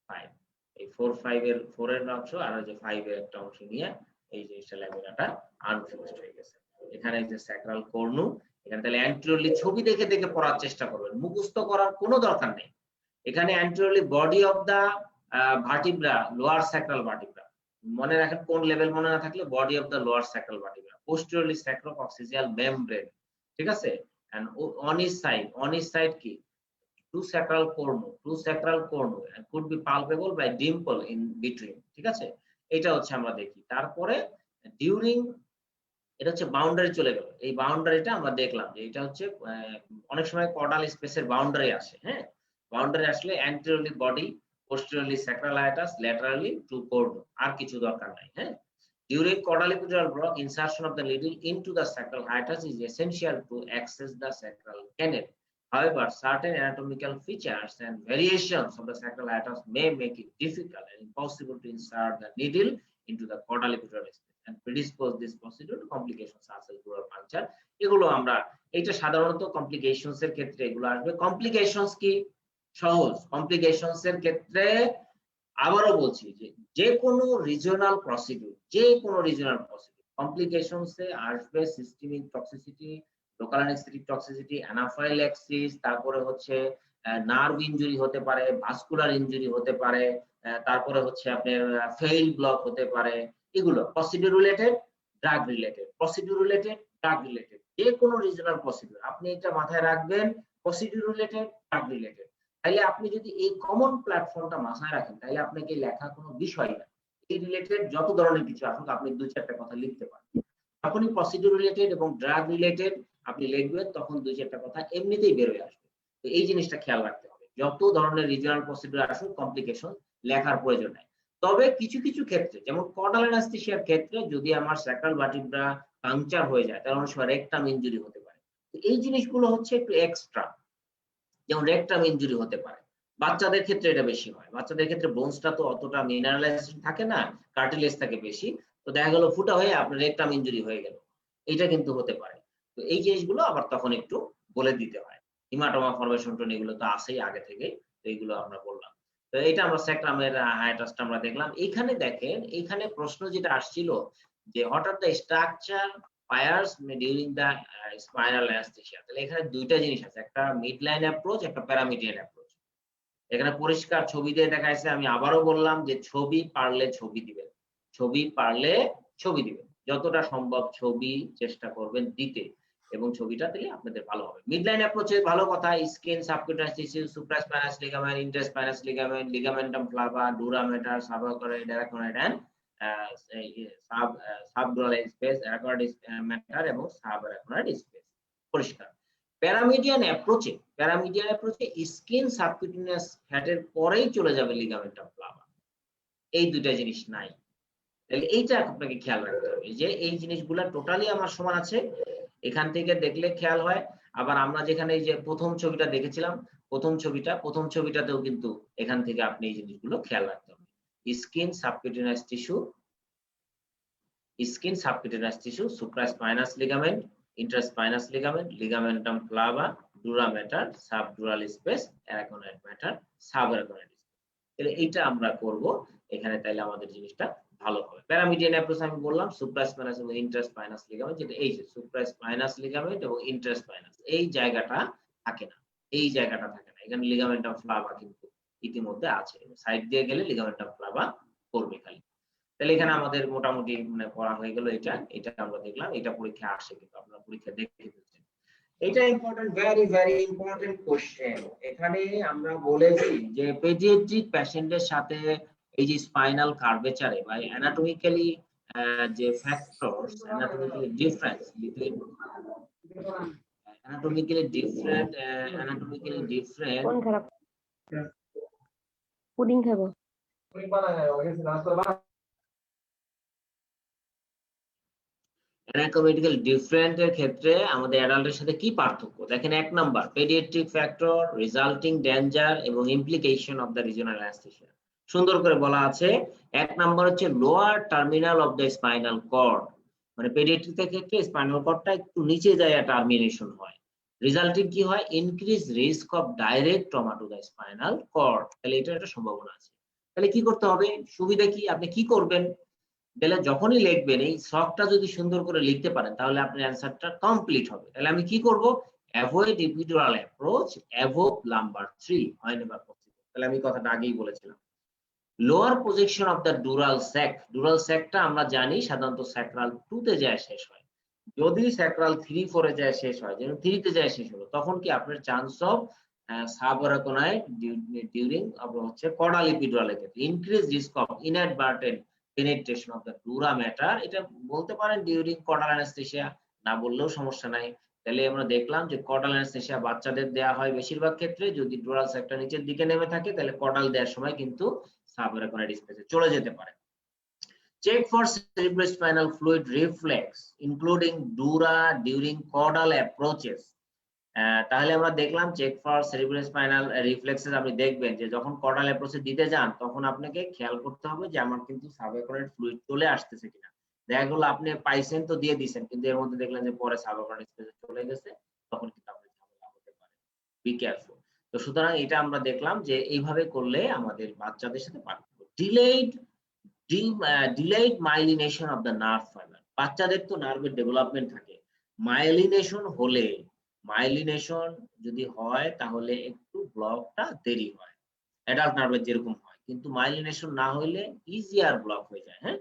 5, এই 4-5 এর 4 এর অংশ আর যে 5 এর একটা অংশ নিয়ে এই জিনিসটা ল্যামিনাটা আনফিউজড হয়ে গেছে। এখানে যে স্যাক্রাল কর্ণ, এখানে তাহলে অ্যান্টেরিয়রলি ছবি দেখে দেখে পড়ার চেষ্টা করবেন, মুখস্থ করার কোনো দরকার নেই। এখানে anteriorly body of the vertebra, lower sacral vertebra, মনে রাখেন, কোন লেভেল মনে না থাকলে, body of the lower sacral vertebra, posteriorly sacrococcygeal membrane, ঠিক আছে। এন্ড অন ইজ সাইড কি, 2 sacral cornu and could be palpable by dimple in between, ঠিক আছে। এটা হচ্ছে আমরা দেখি। তারপরে ডিউরিং, এটা হচ্ছে বাউন্ডারি চলে গেল, এই বাউন্ডারিটা আমরা দেখলাম যে এটা হচ্ছে অনেক সময় কর্ডাল স্পেসের বাউন্ডারি আসে, হ্যাঁ। বাউন্ডারি আসলে anteriorly body, posteriorly sacral hiatus, laterally 2 কর্ণ, আর কিছু দরকার নাই, হ্যাঁ। During caudal epidural block, insertion of the needle into the sacral hiatus is essential to access the sacral canal. However, certain anatomical features and variations of the sacral hiatus may make it difficult and impossible to insert the needle into the caudal epidural space and predispose this procedure to complications such as dural puncture. এগুলো আমরা, এটা সাধারণত complications এর ক্ষেত্রে এগুলো আসবে। Complications কি, সহজ। কমপ্লিকেশনস এর ক্ষেত্রে আবারও বলছি যে কোনো রিজিওনাল প্রসিডিউর, কমপ্লিকেশনস এ আসবে systemic toxicity, local anaesthetic toxicity, anaphylaxis, তারপরে হচ্ছে নার্ভ ইনজুরি হতে পারে, ভাস্কুলার ইনজুরি হতে পারে, তারপরে হচ্ছে আপনার ফেইল ব্লক হতে পারে। এগুলো প্রসিডিউর রিলেটেড, ড্রাগ রিলেটেড, যে কোনো রিজিওনাল প্রসিডিউর আপনি এটা মাথায় রাখবেন, প্রসিডিউর রিলেটেড, ড্রাগ রিলেটেড। তাহলে আপনি যদি এই কমন প্ল্যাটফর্মটা মাথায় রাখেন, তাহলে আপনাকে লেখা কোনো বিষয় না, এই রিলেটেড যত ধরনের কিছু আসুক আপনি 2-4টা কথা লিখতে পারেন। যখনই প্রসিডিউর রিলেটেড এবং ড্রাগ রিলেটেড আপনি লিখবেন, তখন 2-4টা কথা এমনিতেই বের হয়ে আসবে। তো এই জিনিসটা খেয়াল রাখতে হবে, যত ধরনের রিজিওনাল প্রসিডিউর আসুক কমপ্লিকেশন লেখার প্রয়োজন নাই। তবে কিছু কিছু ক্ষেত্রে, যেমন কর্ডাল অ্যানেস্থেসিয়ার ক্ষেত্রে, যদি আমার স্যাক্রাল ভার্টিব্রা পাংচার হয়ে যায়, তাহলে অনেক সময় রেকটাম ইনজুরি হতে পারে। তো এই জিনিসগুলো হচ্ছে একটু এক্সট্রা, যেমন রেকটাম ইনজুরি হতে পারে। বাচ্চাদের ক্ষেত্রে এটা বেশি হয়, বাচ্চাদের ক্ষেত্রে বোনসটা তো অতটা মিনারেলাইজেশন থাকে না, কার্টিলেজ থাকে বেশি, তো দেখা গেল ফুটা হয়ে আপনার রেকটাম ইনজুরি হয়ে গেল, এটা কিন্তু হতে পারে। তো এই জিনিসগুলো আবার তখন একটু বলে দিতে হয়। হিমাটোমা ফরমেশন এগুলো তো আসেই আগে থেকে, তো এইগুলো আমরা বললাম। তো এটা আমরা স্যাক্রামের হায়াটাসটা আমরা দেখলাম। এইখানে দেখেন, এইখানে প্রশ্ন যেটা আসছিল যে হঠাৎ the structure fires during the spinal anaesthesia, তাহলে এখানে দুইটা জিনিস আছে, একটা মিড লাইন অ্যাপ্রোচ, একটা প্যারামিডিয়ান অ্যাপ্রোচ। এখানে পরিষ্কার ছবি দিয়ে দেখাইছে, আমি আবারও বললাম যে ছবি পারলে ছবি দিবেন, যতটা সম্ভব ছবি চেষ্টা করবেন দিতে, এবং ছবিটা দিলে আপনাদের ভালো হবে। মিডলাইন অ্যাপ্রোচে ভালো কথা, skin, subcutaneous tissue, supraspinous ligament, interspinous ligament, ligamentum flava, dura mater, subarachnoid, arachnoid and subdural space, arachnoid mater এবং সাবঅ্যারাকনোইড স্পেস। পরিষ্কার। প্যারামিডিয়ান অ্যাপ্রোচে স্কিন, সাবকিউটানিয়াস ফ্যাটের পরেই চলে যাবে লিগামেন্টাম ফ্লাভা। এই দুইটা জিনিস নাই। তাহলে এইটা আপনাকে খেয়াল রাখতে হবে যে এই জিনিসগুলা টোটালি আমার সমান আছে, এখান থেকে দেখলে খেয়াল হয়। আবার আমরা যেখানে এই যে প্রথম ছবিটা দেখেছিলাম, প্রথম ছবিটাতেও কিন্তু এখান থেকে আপনি এই জিনিসগুলো খেয়াল রাখতে হবে। Skin subcutaneous tissue, supraspinous ligament, interspinous ligament, ligamentum flava, dura mater, subdural space, arachnoid mater, subarachnoid space. তাহলে এইটা আমরা করব এখানে, তাইলে আমাদের জিনিসটা ভালো হবে। প্যারামিডিয়ান অ্যাপ্রোচ আমি বললাম, সুপ্রাস্পাইনাস এবং ইন্টারস্পাইনাস লিগামেন্ট, যেটা এই যে সুপ্রাস্পাইনাস লিগামেন্ট এবং ইন্টারস্পাইনাস, এই জায়গাটা থাকে না, এখানে লিগামেন্টাম ফ্লাভা কিন্তু ইতিমধ্যে আছে, সাইড দিয়ে গেলে লিগামেন্টাম ফ্লাভা করবে খালি। তাহলে এখানে আমাদের মোটামুটি মানে পড়া হয়ে গেল। এটা আমরা দেখলাম, এটা পরীক্ষা আসে, কিন্তু আপনারা পরীক্ষা দেখে ফেলছেন। এটা important, very very important question. এখানে আমরা বলেছি যে পেডিয়াট্রিক পেশেন্টের সাথে এই যে স্পাইনাল কার্ভেচারে বা অ্যানাটমিক্যালি যে factors, anatomically difference between anatomically different কোন খারাপ পুডিং খাবো অ্যানাটমিক্যাল ডিফারেন্টের ক্ষেত্রে আমাদের অ্যাডাল্টের সাথে কি পার্থক্য দেখেন। 1 number, paediatric factor, resulting danger এবং implication of the regional anaesthesia. সুন্দর করে বলা আছে। 1 নাম্বার হচ্ছে lower terminal of the spinal cord, মানে পেডিয়াট্রিকের ক্ষেত্রে স্পাইনাল কর্ডটা একটু নিচে যায়, টার্মিনেশন হয়। রিজাল্টিং কি হয়, increase risk of direct trauma to the spinal cord. তাহলে এটা একটা সম্ভাবনা আছে। তাহলে কি করতে হবে, সুবিধা কি, আপনি কি করবেন, তাহলে যখনই লিখবেন এই শখটা যদি সুন্দর করে লিখতে পারেন তাহলে আপনার অ্যানসারটা কমপ্লিট হবে। তাহলে আমি কি করব, avoid epidural approach, above lumber 3 হয় নেভার পসিবল। তাহলে আমি কথাটা আগেই বলেছিলাম। লোয়ার প্রজেকশন অফ দ্য ডুরাল স্যাকটা আমরা জানি সাধারণত স্যাক্রাল 2 তে যায় শেষ হয়। যদি স্যাক্রাল 3, 4 এ যায় শেষ হয়, যেমন 3 তে যায় শেষ হলো, তখন কি আপনার চান্স অফ সাবঅ্যারাকোনয়েড ডিউরিং হচ্ছে কর্ডাল ইপিডুরালের ক্ষেত্রে increase risk of inadvertent penetration of the dura matter, এটা বলতে পারেন ডিউরিং কর্ডাল অ্যানেস্থেসিয়া, না বললেও সমস্যা নাই। তাহলে আমরা দেখলাম যে কর্ডাল অ্যানেস্থেসিয়া বাচ্চাদের দেয়া হয় বেশিরভাগ ক্ষেত্রে, যদি ডুরাল স্যাকটা নিচের দিকে নেমে থাকে তাহলে কর্ডাল দেওয়ার সময় কিন্তু সাবঅ্যারাকোনয়েড স্পেসে চলে যেতে পারে। Check for cerebrospinal fluid reflex including dura during caudal approaches। তাহলে আমরা দেখলাম চেক ফর সেরিব্রোস্পাইনাল রিফ্লেক্সেস, আপনি দেখবেন যে যখন কর্ডাল অ্যাপ্রোচে দিতে যান তখন আপনাকে খেয়াল করতে হবে যে আমার কিন্তু সাবঅ্যারাকোনয়েড ফ্লুইড চলে আসতেছে কিনা। দেখা গেল আপনি পাইছেন তো দিয়ে দিয়েছেন, কিন্তু এর মধ্যে দেখলেন যে পরে সাবঅ্যারাকোনয়েড স্পেসে চলে গেছে, তখন কিন্তু আপনার ঝামেলা হতে পারে। Be careful. তো সুতরাং এটা আমরা দেখলাম যে এইভাবে করলে আমাদের বাচ্চাদের সাথে পার্থক্য। Delayed myelination of the nerve fibre, বাচ্চাদের তো নার্ভের ডেভেলপমেন্ট থাকে, মাইলিনেশন যদি হয় তাহলে একটু ব্লকটা দেরি হয়, অ্যাডাল্ট নার্ভের যেরকম হয়, কিন্তু মাইলিনেশন না হইলে ইজিয়ার ব্লক হয়ে যায়। হ্যাঁ,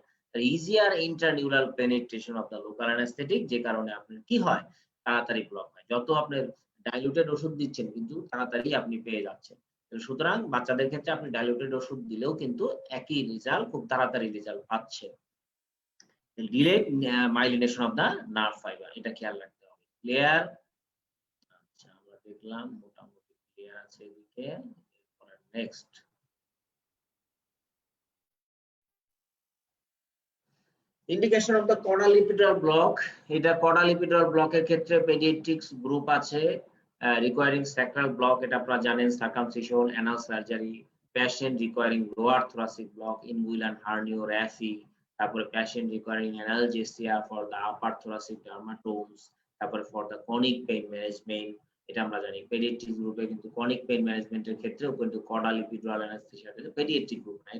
easier interneural penetration of the local anaesthetic, যে কারণে আপনার কি হয়, তাড়াতাড়ি ব্লক হয়। যত আপনার ডাইলুটেড ওষুধ দিচ্ছেন কিন্তু তাড়াতাড়ি আপনি পেয়ে যাচ্ছেন। সুতরাং বাচ্চাদের ক্ষেত্রে আপনি ডাইলুটেড ওষুধ দিলেও কিন্তু একই রেজাল্ট, খুব তাড়াতাড়ি রেজাল্ট পাচ্ছে। Delayed myelination of the nerve fibre, এটা খেয়াল রাখতে হবে। ক্লিয়ার? আচ্ছা, আমরা দেখলাম মোটামুটি ক্লিয়ার আছে এদিকে। Next, indication of the caudal epidural block. এটা কর্ডাল ইপিডুরাল ব্লকের ক্ষেত্রে পেডিয়াট্রিক্স গ্রুপ আছে। রিকোয়ারিং স্যাক্রাল ব্লক, এটা আপনারা জানেন, circumcision, anal surgery, patient requiring lower thoracic block, inguinal herniorrhaphy, তারপরে patient requiring analgesia for the upper thoracic dermatomes, তারপরে for the chronic pain management, এটা আমরা জানি। পেডিয়াট্রিক গ্রুপে কিন্তু ক্রনিক পেইন ম্যানেজমেন্টের ক্ষেত্রেও কিন্তু caudal epidural anaesthesia paediatric group না,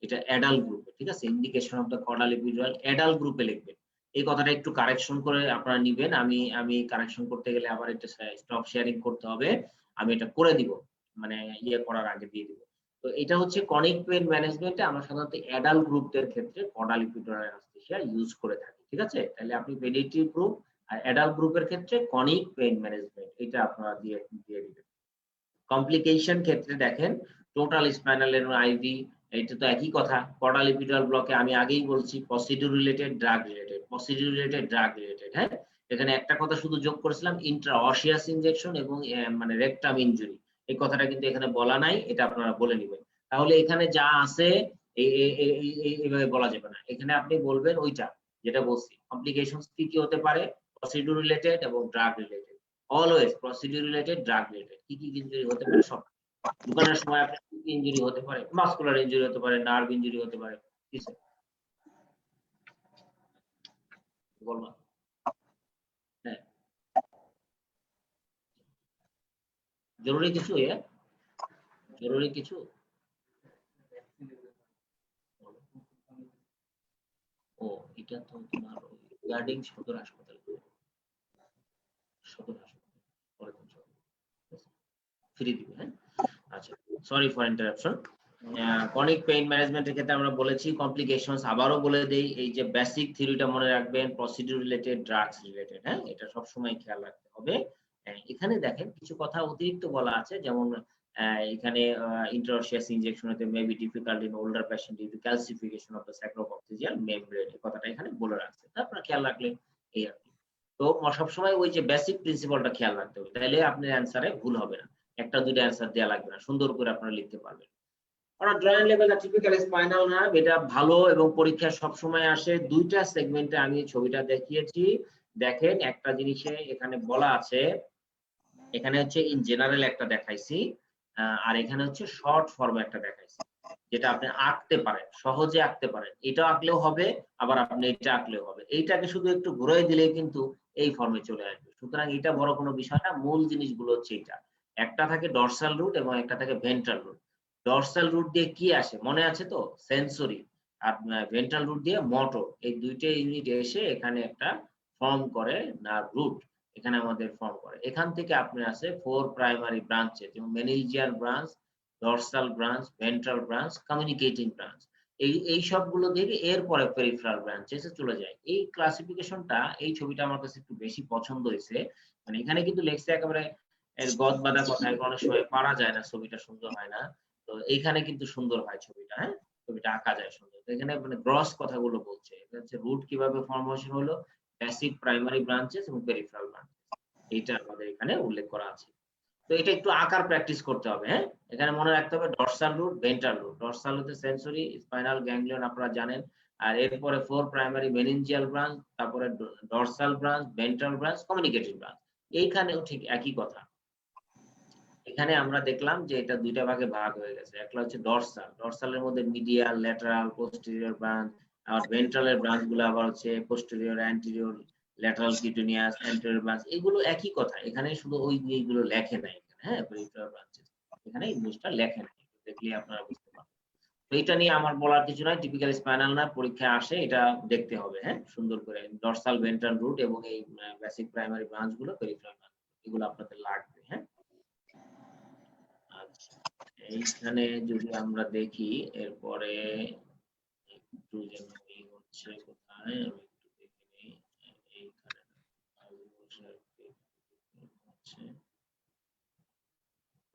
এটা অ্যাডাল্ট গ্রুপে। ঠিক আছে, indication of the caudal epidural adult গ্রুপে লিখবেন। এই কথাটা একটু কারেকশন করে আপনারা নিবেন। আমি কারেকশন করতে গেলে আবার এটা স্টপ শেয়ারিং করতে হবে, আমি এটা করে দিব, মানে করার আগে দিয়ে দিব। তো এটা হচ্ছে ক্রনিক পেইন ম্যানেজমেন্টে আমরা সাধারণত অ্যাডাল্ট গ্রুপের ক্ষেত্রে কর্ডাল ইপিডুরাল অ্যানেস্থেসিয়া ইউজ করে থাকি। ঠিক আছে, তাহলে আপনি পেডিয়াট্রিক গ্রুপ আর অ্যাডাল্ট গ্রুপের ক্ষেত্রে ক্রনিক পেইন ম্যানেজমেন্ট এটা আপনারা দিয়ে দিবেন। কমপ্লিকেশন ক্ষেত্রে দেখেন টোটাল স্পাইনাল আইভি, এটা তো একই কথা। কর্ডাল ইপিডুরাল ব্লকে আমি আগেই বলছি প্রসিডিউর রিলেটেড, ড্রাগ রিলেটেড। হ্যাঁ, এখানে একটা কথা শুধু যোগ করেছিলাম, ইন্ট্রাঅসিয়াস ইনজেকশন এবং মানে রেকটাম ইনজুরি, এই কথাটা কিন্তু এখানে বলা নাই, এটা আপনারা বলে নেবেন। তাহলে এখানে যা আছে এইভাবে বলা যাবে না, এখানে আপনি বলবেন ওইটা যেটা বলছি। কমপ্লিকেশনস কি কি হতে পারে? প্রসিডিউর রিলেটেড এবং drug related. Always procedure related, drug related. কি কি ইনজুরি হতে পারে সব। দোকানের সময় আপনার কি কি ইনজুরি হতে পারে? মাসকুলার ইনজুরি হতে পারে, নার্ভ ইনজুরি হতে পারে, কিছু বলবা? হ্যাঁ, জরুরি কিছু, জরুরি কিছু। ও এটা তো তোমার গার্ডিং সদর হাসপাতাল, সদর হাসপাতাল ফ্রি দিবে। হ্যাঁ, আচ্ছা, sorry for interruption. Chronic pain ম্যানেজমেন্টের ক্ষেত্রে আমরা বলেছি কমপ্লিকেশনস, আবারও বলে দেই, এই যে বেসিক থিওরিটা মনে রাখবেন, প্রসিডিউর রিলেটেড, ড্রাগস রিলেটেড। হ্যাঁ, এটা সব সময় খেয়াল রাখতে হবে। এখানে দেখেন কিছু কথা অতিরিক্ত বলা আছে, যেমন এখানে ইন্ট্রাওসিয়াস ইনজেকশন হতে may be difficult in older patient due to calcification of the sacrococcygeal membrane, এই কথাটা এখানে বলে রাখছে। আপনারা খেয়াল রাখলেন এই আর কি। তো সবসময় ওই যে বেসিক প্রিন্সিপালটা খেয়াল রাখতে হবে, তাহলে আপনার অ্যান্সারে ভুল হবে না। একটা দুটো অ্যান্সার দেওয়া লাগবে না, সুন্দর করে আপনারা লিখতে পারবেন। Joint level typical spinal nerve, এটা ভালো এবং পরীক্ষায় সবসময় আসে। দুইটা সেগমেন্টে আমি ছবিটা দেখিয়েছি, দেখেন একটা জিনিসে এখানে বলা আছে, এখানে হচ্ছে ইন জেনারেল একটা দেখাইছি, আর এখানে হচ্ছে শর্ট ফর্মে একটা দেখাইছি, যেটা আপনি আঁকতে পারেন, সহজে আঁকতে পারেন। এটা আঁকলেও হবে, আবার আপনি এটা আঁকলেও হবে। এইটাকে শুধু একটু ঘুরিয়ে দিলেই কিন্তু এই ফর্মে চলে আসবে। সুতরাং এটা বড় কোনো বিষয় না, মূল জিনিসগুলো হচ্ছে এটা। একটা থাকে ডরসাল রুট এবং একটা থাকে ভেন্ট্রাল রুট। ডরসাল রুট দিয়ে কি আসে মনে আছে তো? সেন্সরি। আর ভেন্ট্রাল রুট দিয়ে মোটর। এই দুইটা ইউনিট এসে এখানে একটা ফর্ম করে নার্ভ রুট, এখানে আমাদের ফর্ম করে। এখান থেকে আপনার আছে 4 প্রাইমারি ব্রাঞ্চেস, যেমন meningeal branch, dorsal branch, ventral branch, communicating branch. এই সবগুলো থেকে এরপরে পেরিফেরাল ব্রাঞ্চেসে চলে যায়। এই ক্লাসিফিকেশনটা, এই ছবিটা আমার কাছে একটু বেশি পছন্দ হয়েছে। মানে এখানে কিন্তু লেখছে একেবারে এর গদ বাঁধা কথা, অনেক সময় পারা যায় না, ছবিটা সুন্দর হয় না। তো এইখানে কিন্তু সুন্দর হয় ছবিটা। হ্যাঁ, ছবিটা আঁকা যায় সুন্দর। তো এখানে মানে গ্রস কথাগুলো বলছে, এটা হচ্ছে রুট কিভাবে ফর্মেশন হলো, বেসিক প্রাইমারি ব্রাঞ্চেস এবং পেরিফেরাল ব্রাঞ্চ, এইটা আমাদের এখানে উল্লেখ করা আছে। তো এটা একটু আকার প্র্যাকটিস করতে হবে। হ্যাঁ, এখানে মনে রাখতে হবে dorsal root, ventral root. Dorsal হতে সেন্সরি স্পাইনাল গ্যাংলিয়ন আপনারা জানেন, আর এরপরে 4 প্রাইমারি মেনিনজিয়াল ব্রাঞ্চ, তারপরে dorsal branch, ventral branch, communicating branch. এইখানেও ঠিক একই কথা। এখানে আমরা দেখলাম যে এটা দুইটা ভাগে ভাগ হয়ে গেছে। একটা হচ্ছে ডরসাল, ডরসালের মধ্যে মিডিয়াল, ল্যাটারাল, পোস্টেরিয়র ব্রাঞ্চ। আর ভেন্ট্রালের ব্রাঞ্চ গুলো আবার হচ্ছে posterior, anterior, lateral cutaneous, anterior branch. এগুলো একই কথা, এখানে শুধু ওই এইগুলো লেখে নাই। হ্যাঁ, পেরিফেরাল ব্রাঞ্চেস এখানে এই জিনিসটা লেখে নাই, দেখলে আপনারা বুঝতে পারবেন। তো এটা নিয়ে আমার বলার কিছু নাই, টিপিক্যাল স্পাইনাল না পরীক্ষায় আসে, এটা দেখতে হবে। হ্যাঁ, সুন্দর করে ডরসাল, ভেন্ট্রাল রুট এবং এই বেসিক প্রাইমারি ব্রাঞ্চ গুলো, পেরিফেরাল ব্রাঞ্চ, এগুলো আপনাদের লাগবে। হ্যাঁ, আচ্ছা, এইখানে যদি আমরা দেখি এরপরে একটু যেন এই হচ্ছে কোথায়, আমি একটু দেখে নিই। এইখানে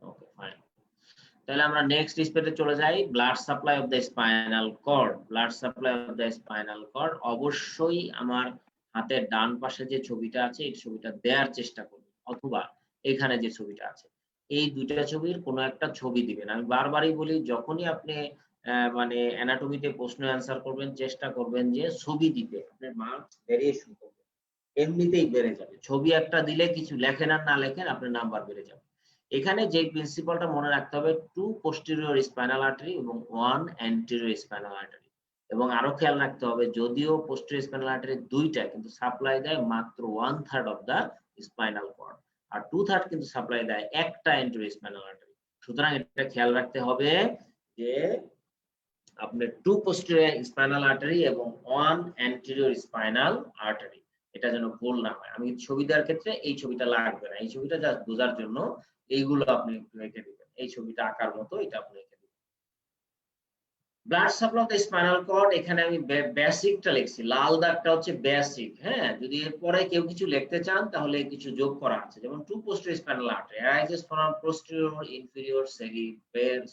ওকে, ফাইন। তাহলে আমরা নেক্সট স্টেপে চলে যাই, blood supply of the spinal cord. Blood supply of the spinal cord অবশ্যই আমার হাতের ডান পাশে যে ছবিটা আছে এই ছবিটা দেওয়ার চেষ্টা করবেন, অথবা এখানে যে ছবিটা আছে এই দুইটা ছবির কোনো একটা ছবি দিবেন। আমি বারবারই বলি, যখনই আপনি মানে অ্যানাটমিতে প্রশ্ন অ্যান্সার করবেন, চেষ্টা করবেন যে ছবি দিতে, আপনার মার্কস ভেরিয়েশন করবে, এমনিতেই বেড়ে যাবে। ছবি একটা দিলে কিছু লেখেন আর না লেখেন আপনার নাম্বার বেড়ে যাবে। এখানে যে প্রিন্সিপালটা মনে রাখতে হবে, 2 পোস্টেরিয়র স্পাইনাল আর্টারি এবং 1 অ্যান্টেরিয়র স্পাইনাল আর্টারি। এবং আরো খেয়াল রাখতে হবে, যদিও পোস্টেরিয়র স্পাইনাল আর্টারি দুইটা, কিন্তু সাপ্লাই দেয় মাত্র 1/3 অফ দা স্পাইনাল কর্ড, আর 2/3 কিন্তু সাপ্লাই দেয় একটা অ্যান্টেরিয়র স্পাইনাল আর্টারি। সুতরাং এটা খেয়াল রাখতে হবে যে আপনার 2 পোস্টেরিয়র স্পাইনাল আর্টারি এবং 1 অ্যান্টেরিয়র স্পাইনাল আর্টারি, এটা যেন ভুল না হয়। আমি ছবি দেওয়ার ক্ষেত্রে এই ছবিটা লাগবে না, এই ছবিটা জাস্ট বোঝার জন্য এইগুলো আপনি একটু এঁকে দিবেন, এই ছবিটা আঁকার মতো এটা আপনি এঁকে দিবেন। Blood supply of the spinal cord, এখানে আমি বেসিকটা লিখছি, লাল দাগটা হচ্ছে বেসিক। হ্যাঁ, যদি এরপরে কেউ কিছু লিখতে চান তাহলে কিছু যোগ করা আছে, যেমন 2 posterior spinal artery arises from posterior inferior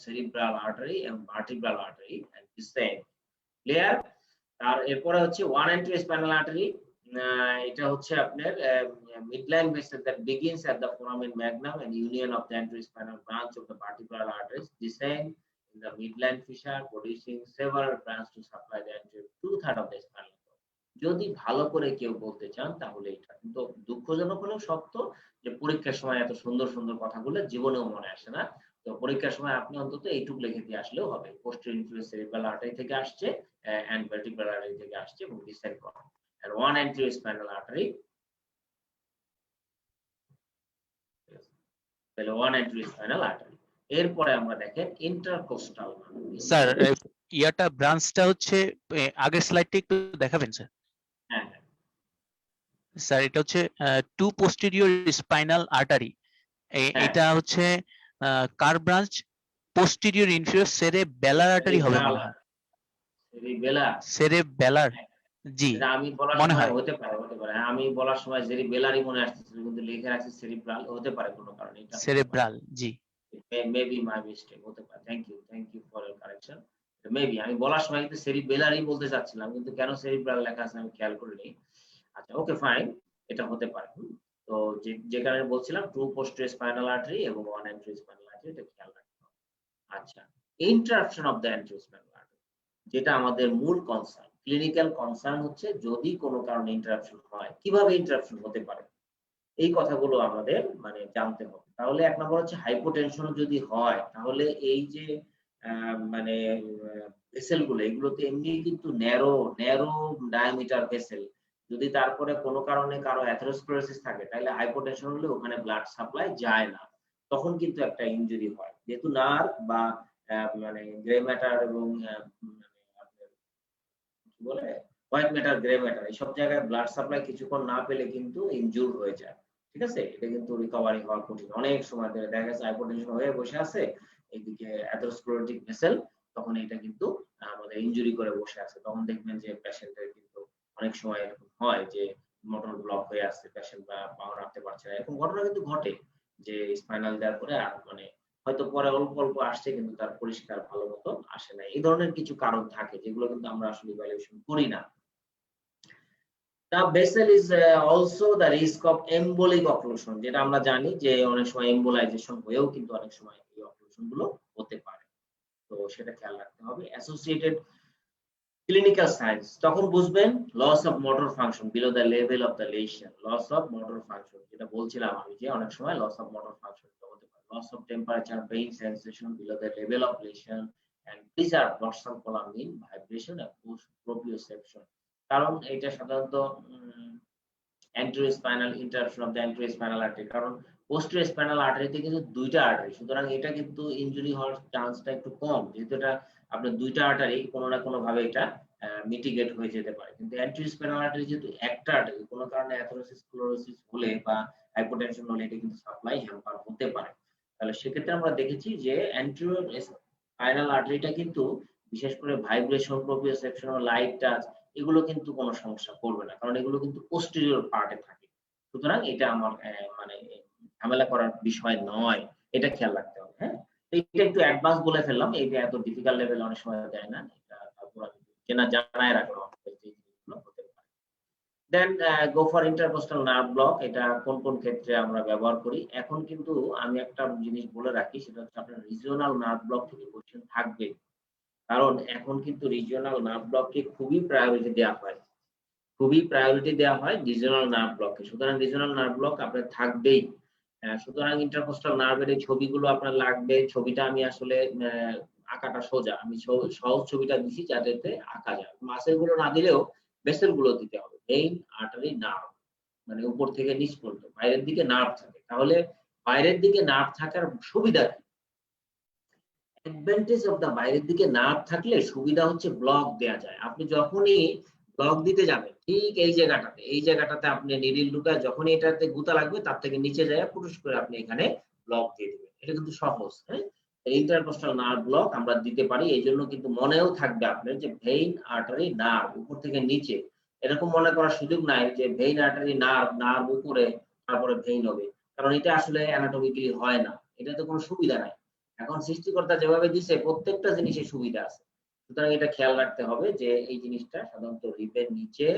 cerebral artery and vertebral artery and the same clear। আর এরপরে হচ্ছে 1 anterior spinal artery, এটা হচ্ছে আপনার midline vessel that begins at the foramen magnum and union of the anterior spinal branch of the vertebral arteries, the same in the midline fissure producing several branches to supply the anterior 2/3 of the spinal cord. যদি ভালো করে কেউ বলতে চান তাহলে এটা, কিন্তু দুঃখজনক হলেও সত্য যে পরীক্ষার সময় এত সুন্দর সুন্দর কথাগুলো জীবনেও মনে আসে না। তো পরীক্ষার সময় আপনি অন্তত এইটুকু লিখে দিয়ে আসলেও হবে, posterior inferior cerebral artery থেকে আসছে and vertebral artery থেকে আসছে এবং descend করে, and one anterior spinal artery, তাহলে one anterior spinal artery। এরপরে আমরা দেখেন ইন্টারকোস্টাল। স্যার ইয়াটা ব্রাঞ্চটা হচ্ছে আগের স্লাইডটা একটু দেখাবেন স্যার। হ্যাঁ স্যার এটা হচ্ছে টু পোস্টেরিয়র স্পাইনাল আর্টারি, এটা হচ্ছে কার ব্রাঞ্চ? পোস্টেরিয়র ইনফিরিয়র সেরেবেলার আর্টারি হবে মনে হয়। সেরিবেলার, সেরেবেলার, জি এটা আমি বলার মনে সময় হয়। হতে পারে, হ্যাঁ, আমি বলার সময় সেরিবেলারই মনে আসতেছিল, কিন্তু লিখে রাখছি সেরিব্রাল, হতে পারে কোনো কারণে এটা সেরেব্রাল, জি মেবি মাই মিস্টেক, হতে পারে। Thank you for your correction. Maybe আমি বলার সময় কিন্তু সেরিবেলারই বলতে চাচ্ছিলাম, কিন্তু কেন সেরিব্রাল লেখা আছে আমি খেয়াল করিনি। আচ্ছা, ওকে ফাইন, এটা হতে পারে। তো যে কারণে বলছিলাম টু পোস্টেরিয়র স্পাইনাল আর্টারি এবং ওয়ান অ্যান্টেরিয়র স্পাইনাল আর্টারি, এটা খেয়াল রাখতে হবে। আচ্ছা, interruption of the anterior spinal artery, যেটা আমাদের মূল কনসার্ন, ক্লিনিক্যাল কনসার্ন হচ্ছে যদি কোনো কারণে ইন্টারাপশন হয়, কিভাবে ইন্টারাপশন হতে পারে, এই কথাগুলো আমাদের মানে জানতে হবে। তাহলে এক নম্বর হচ্ছে হাইপোটেনশন যদি হয়, তাহলে এই যে মানে ভেসেল গুলো, এগুলোতে এমনি কিন্তু ন্যারো ডায়ামিটার ভেসেল, যদি তারপরে কোনো কারণে কারো অ্যাথেরোস্ক্লেরোসিস থাকে, তাহলে হাইপোটেনশন হলে ওখানে ব্লাড সাপ্লাই যায় না, তখন কিন্তু একটা ইনজুরি হয়। যেহেতু নার্ভ বা মানে গ্রে ম্যাটার এবং আপনার কি বলে হোয়াইট ম্যাটার, গ্রে ম্যাটার, এইসব জায়গায় ব্লাড সাপ্লাই কিছুক্ষণ না পেলে কিন্তু ইনজুর হয়ে যায়। ঠিক আছে, এটা কিন্তু রিকভারি হওয়া কঠিন, অনেক সময় ধরে দেখা গেছে হাইপোটেনশন হয়ে বসে আছে, এইদিকে অ্যাথেরোস্ক্লেরোটিক ভেসেল, তখন এটা কিন্তু আমাদের ইনজুরি করে বসে আছে। তখন দেখবেন যে পেশেন্টের কিন্তু অনেক সময় এরকম হয় যে মোটর ব্লক হয়ে আসছে, পেশেন্ট বা পাওয়ার রাখতে পারছে না, এরকম ঘটনা কিন্তু ঘটে, যে স্পাইনাল দেওয়ার পরে আর মানে হয়তো পরে অল্প অল্প আসছে কিন্তু তার পরিষ্কার ভালো মতো আসে না। এই ধরনের কিছু কারণ থাকে যেগুলো কিন্তু আমরা আসলে ইভ্যালুয়েশন করি না। The vessel is also the risk of embolic occlusion, যেটা আমরা জানি যে অনেক সময় এম্বোলাইজেশন হয়েও কিন্তু অনেক সময় এই অক্লুশন গুলো হতে পারে, তো সেটা খেয়াল রাখতে হবে। অ্যাসোসিয়েটেড ক্লিনিক্যাল সাইন্স, তখন বুঝবেন loss of motor function below the level of the lesion, loss of motor function, যেটা বলছিলাম আমি যে অনেক সময় লস অফ মোটর ফাংশন হতে পারে, loss of temperature, pain sensation below the level of lesion, and preserve dorsal column in vibration and proprioception. কারণ এটা সাধারণত anterior spinal interruption of the anterior spinal artery, কারণ posterior spinal artery তে কিন্তু দুইটা artery, সুতরাং এটা কিন্তু ইনজুরি হওয়ার চান্সটা একটু কম, যেহেতু এটা আপনার দুইটা আর্টারি কোনো না কোনো ভাবে এটা মিটিগেট হয়ে যেতে পারে। কিন্তু anterior spinal artery যেহেতু একটা আর্টারি, কোনো কারণে অ্যাথেরোস্ক্লেরোসিস হলে বা হাইপোটেনশন হলে এটা কিন্তু সাপ্লাই হ্যাম্পার হতে পারে। তাহলে সেক্ষেত্রে আমরা দেখেছি যে anterior spinal arteryটা কিন্তু বিশেষ করে ভাইব্রেশন, প্রোপ্রিওসেপশন ও লাইট টাচ, এগুলো কিন্তু কোনো সমস্যা করবে না, কারণ এগুলো কিন্তু পোস্টেরিয়র পার্টে থাকে। সুতরাং এটা আমার মানে ঝামেলা করার বিষয় নয়, এটা খেয়াল রাখতে হবে। হ্যাঁ, এটা একটু অ্যাডভান্স বলে ফেললাম, এইটা এত ডিফিকাল্ট লেভেল অনেক সময় দেয় না, এটা তারপর আমি কেনা জানায় রাখলাম যে জিনিসগুলো হতে পারে। Then go for intercostal nerve block, এটা কোন কোন ক্ষেত্রে আমরা ব্যবহার করি। এখন কিন্তু আমি একটা জিনিস বলে রাখি, সেটা হচ্ছে আপনার রিজিওনাল নার্ভ ব্লক থেকে কোশ্চেন থাকবে, কারণ এখন কিন্তু রিজিওনাল নার্ভ ব্লককে খুবই প্রায়োরিটি দেওয়া হয়, রিজিওনাল নার্ভ ব্লককে। সুতরাং রিজিওনাল নার্ভ ব্লক আপনার থাকবেই। সুতরাং ইন্টারকোস্টাল নার্ভের এই ছবিগুলো আপনার লাগবে। ছবিটা আমি আসলে আঁকাটা সোজা, আমি সহজ ছবিটা দিছি যাতে আঁকা যায়। মাসেল গুলো না দিলেও ভেসেল গুলো দিতে হবে। ভেইন, আর্টারি, নার্ভ, মানে উপর থেকে নিচ পর্যন্ত বাইরের দিকে নার্ভ থাকে। তাহলে বাইরের দিকে নার্ভ থাকার সুবিধা কি? অ্যাডভান্টেজ অফ দা বাইরের দিকে নার্ভ থাকলে সুবিধা হচ্ছে ব্লক দেয়া যায়। আপনি যখনই ব্লক দিতে যাবেন, ঠিক এই জায়গাটাতে আপনি নিডিল ঢুকায় যখনই এটাতে গুতা লাগবে, তার থেকে নিচে যায় পুরুষ করে আপনি এখানে ব্লক দিয়ে দিবেন। এটা কিন্তু সহজ। হ্যাঁ, ইন্টারকোস্টাল নার্ভ ব্লক আমরা দিতে পারি, এই জন্য কিন্তু মনেও থাকবে আপনার যে ভেইন, আর্টারি, নার্ভ উপর থেকে নিচে, এরকম মনে করার সুযোগ নাই যে ভেইন, আর্টারি, নার্ভ উপরে তারপরে ভেইন হবে, কারণ এটা আসলে অ্যানাটমিক্যালি হয় না, এটাতে কোনো সুবিধা নাই। এখন সৃষ্টিকর্তা যেভাবে দিছে প্রত্যেকটা জিনিসের সুবিধা আছে, সুতরাং এটা খেয়াল রাখতে হবে যে এই জিনিসটা সাধারণত রিপের নিচে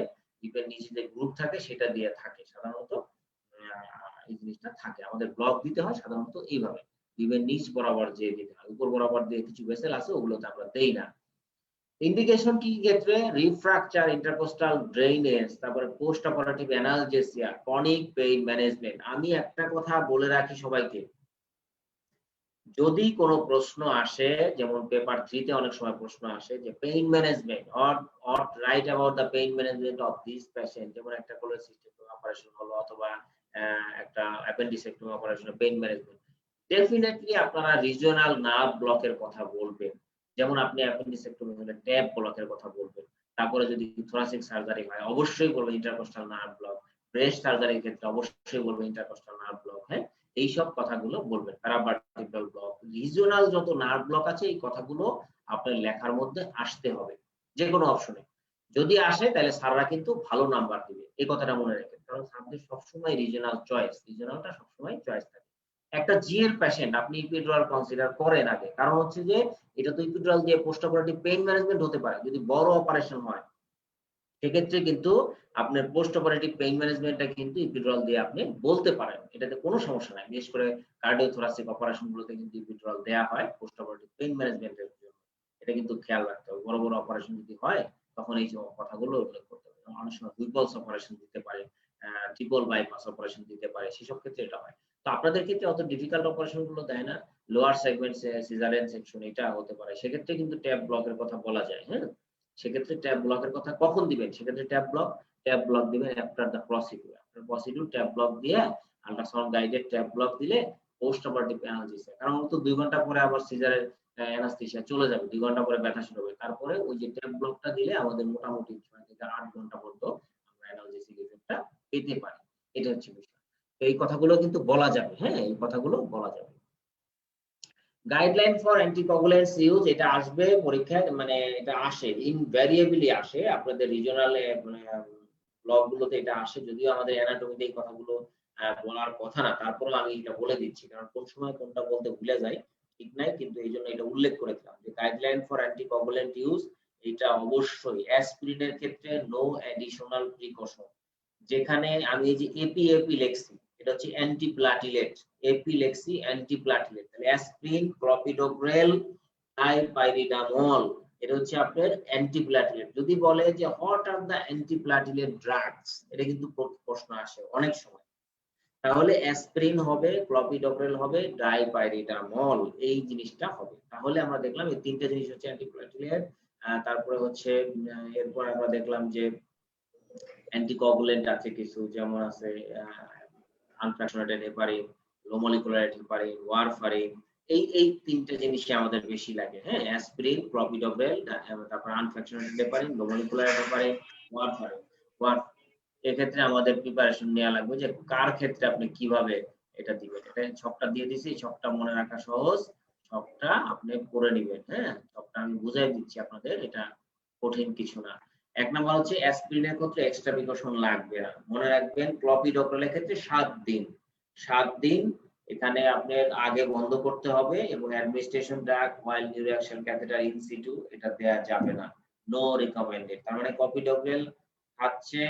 যে গ্রুপ থাকে সেটা দিয়ে থাকে সাধারণত, এই জিনিসটা থাকে। আমাদের ব্লক দিতে হয় সাধারণত এইভাবে, দিবেন নিচ বরাবর যে দিতে হয়, উপর বরাবর দিয়ে কিছু ভেসেল আছে ওগুলোতে আমরা দেই না। ইন্ডিকেশন কি ক্ষেত্রে? রিফ্র্যাকচার, ইন্টারকোস্টাল ড্রেনেজ, তারপরে post operative analgesia, chronic pain management. আমি একটা কথা বলে রাখি সবাইকে, যদি কোনো প্রশ্ন আসে, যেমন পেপার 3 তে অনেক সময় প্রশ্ন আসে যে pain management or right about the pain management of this patient, যেমন একটা কোলেসিস্টেক্টমি অপারেশন হলো অথবা একটা appendicectomy operation, pain management. Definitely আপনারা রিজিওনাল নার্ভ ব্লকের কথা বলবেন, যেমন আপনি অ্যাপেন্ডিসেক্টমি হলে ট্যাব ব্লকের কথা বলবেন। তারপরে যদি থোরাসিক সার্জারি হয় অবশ্যই বলবেন ইন্টারকোস্টাল নার্ভ ব্লক। ব্রেস্ট সার্জারির ক্ষেত্রে অবশ্যই বলবেন ইন্টারকোস্টাল নার্ভ ব্লক। হ্যাঁ, এইসব কথাগুলো বলবেন। প্যারাভার্টিব্রাল ব্লক, রিজিওনাল যত নার্ভ ব্লক আছে এই কথাগুলো আপনার লেখার মধ্যে আসতে হবে যে কোনো অপশনে। যদি আসে তাহলে স্যাররা কিন্তু ভালো নাম্বার দিবে, এই কথাটা মনে রাখবেন, কারণ স্যারদের সবসময় রিজিওনাল চয়েস, রিজিওনালটা সবসময় চয়েস থাকে। একটা জিএল পেশেন্ট আপনি ইপিডুরাল কনসিডার করেন আগে, কারণ হচ্ছে যে এটা তো ইপিডুরাল দিয়ে পোস্ট অপারেটিভ পেইন ম্যানেজমেন্ট হতে পারে। যদি বড় অপারেশন হয় সেক্ষেত্রে কিন্তু আপনার পোস্ট অপারেটিভ পেইন ম্যানেজমেন্টটা কিন্তু ইপিডুরাল দিয়ে আপনি বলতে পারেন, এটাতে কোনো সমস্যা নাই। বিশেষ করে কার্ডিওথোরাসিক অপারেশন গুলোতে কিন্তু ইপিডুরাল দেয়া হয় পোস্ট অপারেটিভ পেইন ম্যানেজমেন্টের জন্য। এটা কিন্তু খেয়াল রাখতে হবে। বড় বড় অপারেশন যদি হয় তখন এই যে কথাগুলো উল্লেখ করতে হবে। অনেক সময় হুইপলস অপারেশন দিতে পারে, ট্রিপল বাইপাস অপারেশন দিতে পারে, সেসব ক্ষেত্রে এটা হয়। তো আপনাদের ক্ষেত্রে অত ডিফিকাল্ট অপারেশন গুলো দেয় না, লোয়ার সেগমেন্ট সিজারিয়ান সেকশন এটা হতে পারে, সেক্ষেত্রে কিন্তু ট্যাব ব্লকের কথা বলা যায়। হ্যাঁ, সেক্ষেত্রে ট্যাব ব্লকের কথা কখন দিবেন? সেক্ষেত্রে ট্যাব ব্লক দিবেন after the procedure. After procedure tab block দিয়ে আল্ট্রাসাউন্ড গাইডেড ট্যাব ব্লক দিলে পোস্ট অপারেটিভ অ্যানালজেসিয়া, কারণ তো 2 ঘন্টা পরে আবার সিজারের অ্যানাস্থেসিয়া চলে যাবে, 2 ঘন্টা পরে ব্যথা শুরু হবে। তারপরে ওই যে ট্যাব ব্লকটা দিলে আমাদের মোটামুটি 6 থেকে 8 ঘন্টা পর্যন্ত আমরা অ্যানালজেসিক ইফেক্টটা পেতে পারি। এটা হচ্ছে বিষয়। তো এই কথাগুলো কিন্তু বলা যাবে। হ্যাঁ, এই কথাগুলো বলা যাবে। গাইডলাইন ফর অ্যান্টিকোগুলেন্টস ইউজ, এটা আসবে পরীক্ষায়, মানে এটা আসে, ইনভ্যারিয়েবলি আসে আপনাদের রিজিওনাল ব্লক গুলোতে এটা আসে। যদিও আমাদের অ্যানাটমিতে এই কথাগুলো বলার কথা না, তারপরেও আমি এটা বলে দিচ্ছি, কারণ কোন সময় কোনটা বলতে ভুলে যাই, ঠিক নাই, কিন্তু এই জন্য এটা উল্লেখ করে দিলাম যে গাইডলাইন ফর অ্যান্টিকোগুলেন্ট ইউজ, এটা অবশ্যই অ্যাসপিরিনের ক্ষেত্রে নো অ্যাডিশনাল প্রিকশন। যেখানে আমি এই যে এপি লেখছি, এটা হচ্ছে অ্যান্টিপ্লাটিলেট, এপি লেখছি অ্যান্টিপ্লাটিলেট, তাহলে অ্যাসপিরিন, ক্লপিডোগ্রেল, ডাইপাইরিডামল, এটা হচ্ছে আপনার অ্যান্টিপ্লাটিলেট। যদি বলে যে what are the antiplatelet drugs, এটা কিন্তু প্রশ্ন আসে অনেক সময়, তাহলে অ্যাসপিরিন হবে, ক্লপিডোগ্রেল হবে, ডাইপাইরিডামল, এই জিনিসটা হবে। তাহলে আমরা দেখলাম এই তিনটা জিনিস হচ্ছে অ্যান্টিপ্লাটিলেট। তারপরে হচ্ছে এরপর আমরা দেখলাম যে অ্যান্টিকোগুলেন্ট আছে কিছু, যেমন আছে আনফ্র্যাকশনেটেড হেপারিন, লো মলিকুলার হেপারিন, ওয়ারফারিন, এই তিনটা জিনিসই আমাদের বেশি লাগে। হ্যাঁ, অ্যাসপিরিন, ক্লপিডোগ্রেল, তারপর আনফ্র্যাকশনেটেড হেপারিন, লো মলিকুলার হেপারিন, ওয়ারফারিন। এক্ষেত্রে আমাদের প্রিপারেশন নেওয়া লাগবে যে কার ক্ষেত্রে আপনি কিভাবে এটা দিবেন। এটা ছকটা দিয়ে দিছি, ছকটা মনে রাখা সহজ, ছকটা আপনি পড়ে নেবেন। হ্যাঁ, ছকটা আমি বুঝাই দিচ্ছি আপনাদের, এটা কঠিন কিছু না। 1 নাম্বার হচ্ছে অ্যাসপিরিনের ক্ষেত্রে এক্সট্রা প্রিকশন লাগবে না, মনে রাখবেন। ক্লপিডোগ্রেলের ক্ষেত্রে 7 দিন, 7 দিন এখানে আপনার আগে বন্ধ করতে হবে, এবং administration drug while neuraxial catheter in situ এটা দেয়া যাবে না, নো রিকমেন্ডেড। তার মানে ক্লপিডোগ্রেল খাচ্ছে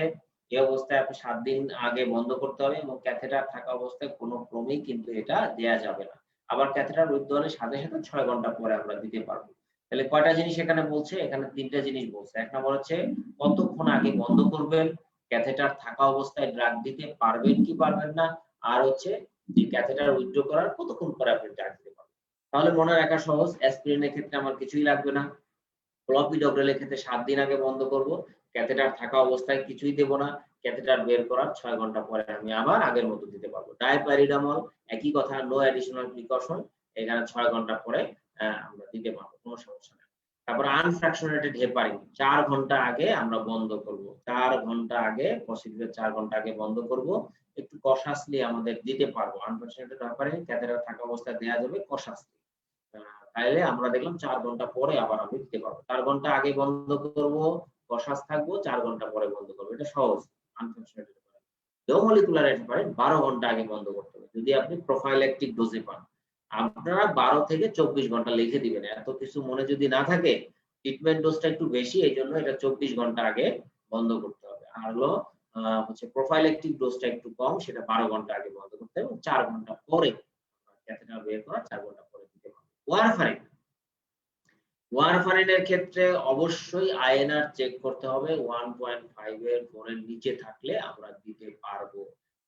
এই অবস্থায় আপনি 7 দিন আগে বন্ধ করতে হবে, এবং ক্যাথেটার থাকা অবস্থায় কোনো ক্রমেই কিন্তু এটা দেয়া যাবে না। আবার ক্যাথেটার উইথড্রয়ালের সাথে সাথে 6 ঘন্টা পরে আমরা দিতে পারবো। তাহলে কয়টা জিনিস এখানে বলছে? এখানে 3টা জিনিস বলছে। 1 নম্বর হচ্ছে কতক্ষণ আগে বন্ধ করবেন, ক্যাথেটার থাকা অবস্থায় ড্রাগ দিতে পারবেন কি পারবেন না, আর হচ্ছে যে ক্যাথেটার উইথড্র করার কতক্ষণ পরে আপনি ড্রাগ দিতে পারবেন। তাহলে মনে রাখা সহজ, অ্যাসপিরিনের ক্ষেত্রে আমার কিছুই লাগবে না, ক্লপিডোগ্রেলের ক্ষেত্রে 7 দিন আগে বন্ধ করব, ক্যাথেটার থাকা অবস্থায় কিছুই দেব না, ক্যাথেটার বের করার 6 ঘন্টা পরে আমি আবার আগের মতো দিতে পারবো। ডাইপাইরিডামল একই কথা, নো অ্যাডিশনাল প্রিকশন, এখানে 6 ঘন্টা পরে আমরা দিতে পারবো, কোনো সমস্যা নেই। তারপর আনফ্র্যাকশনেটেড হেপারিন 4 ঘন্টা আগে আমরা বন্ধ করব, 4 ঘন্টা আগে, প্রসিডিউরের 4 ঘন্টা আগে বন্ধ করব, একটু কশাসলি আমাদের দিতে পারবো। আনফ্র্যাকশনেটেড হেপারিন ক্যাথেটার থাকা অবস্থায় দেয়া যাবে কশাসলি, তাইলে আমরা দেখলাম 4 ঘন্টা পরে আবার আমি দিতে পারবো। 4 ঘন্টা আগে বন্ধ করব, কশাস থাকবো, 4 ঘন্টা পরে বন্ধ করবো, এটা সহজ। আনফ্র্যাকশনেটেড হেপারিন। লো মলিকুলার হেপারিন 12 ঘন্টা আগে বন্ধ করতে হবে যদি আপনি প্রোফাইল্যাকটিক ডোজে পান। আপনারা 12 থেকে 24 ঘন্টা লিখে দিবেন, এত কিছু মনে যদি না থাকে, ট্রিটমেন্ট ডোজটা একটু বেশি, এইজন্য এটা 24 ঘন্টা আগে বন্ধ করতে হবে। আর হলো হচ্ছে প্রোফাইল্যাকটিক ডোজটা একটু কম, সেটা 12 ঘন্টা আগে বন্ধ করতে হবে, এবং 4 ঘন্টা পরে ক্যাথেটার বের করা 4 ঘন্টা পরে দিতে হবে। ওয়ারফারিনের ক্ষেত্রে অবশ্যই আইএনআর চেক করতে হবে 1.5 এর 4 এর নিচে থাকলে আমরা দিতে পারবো।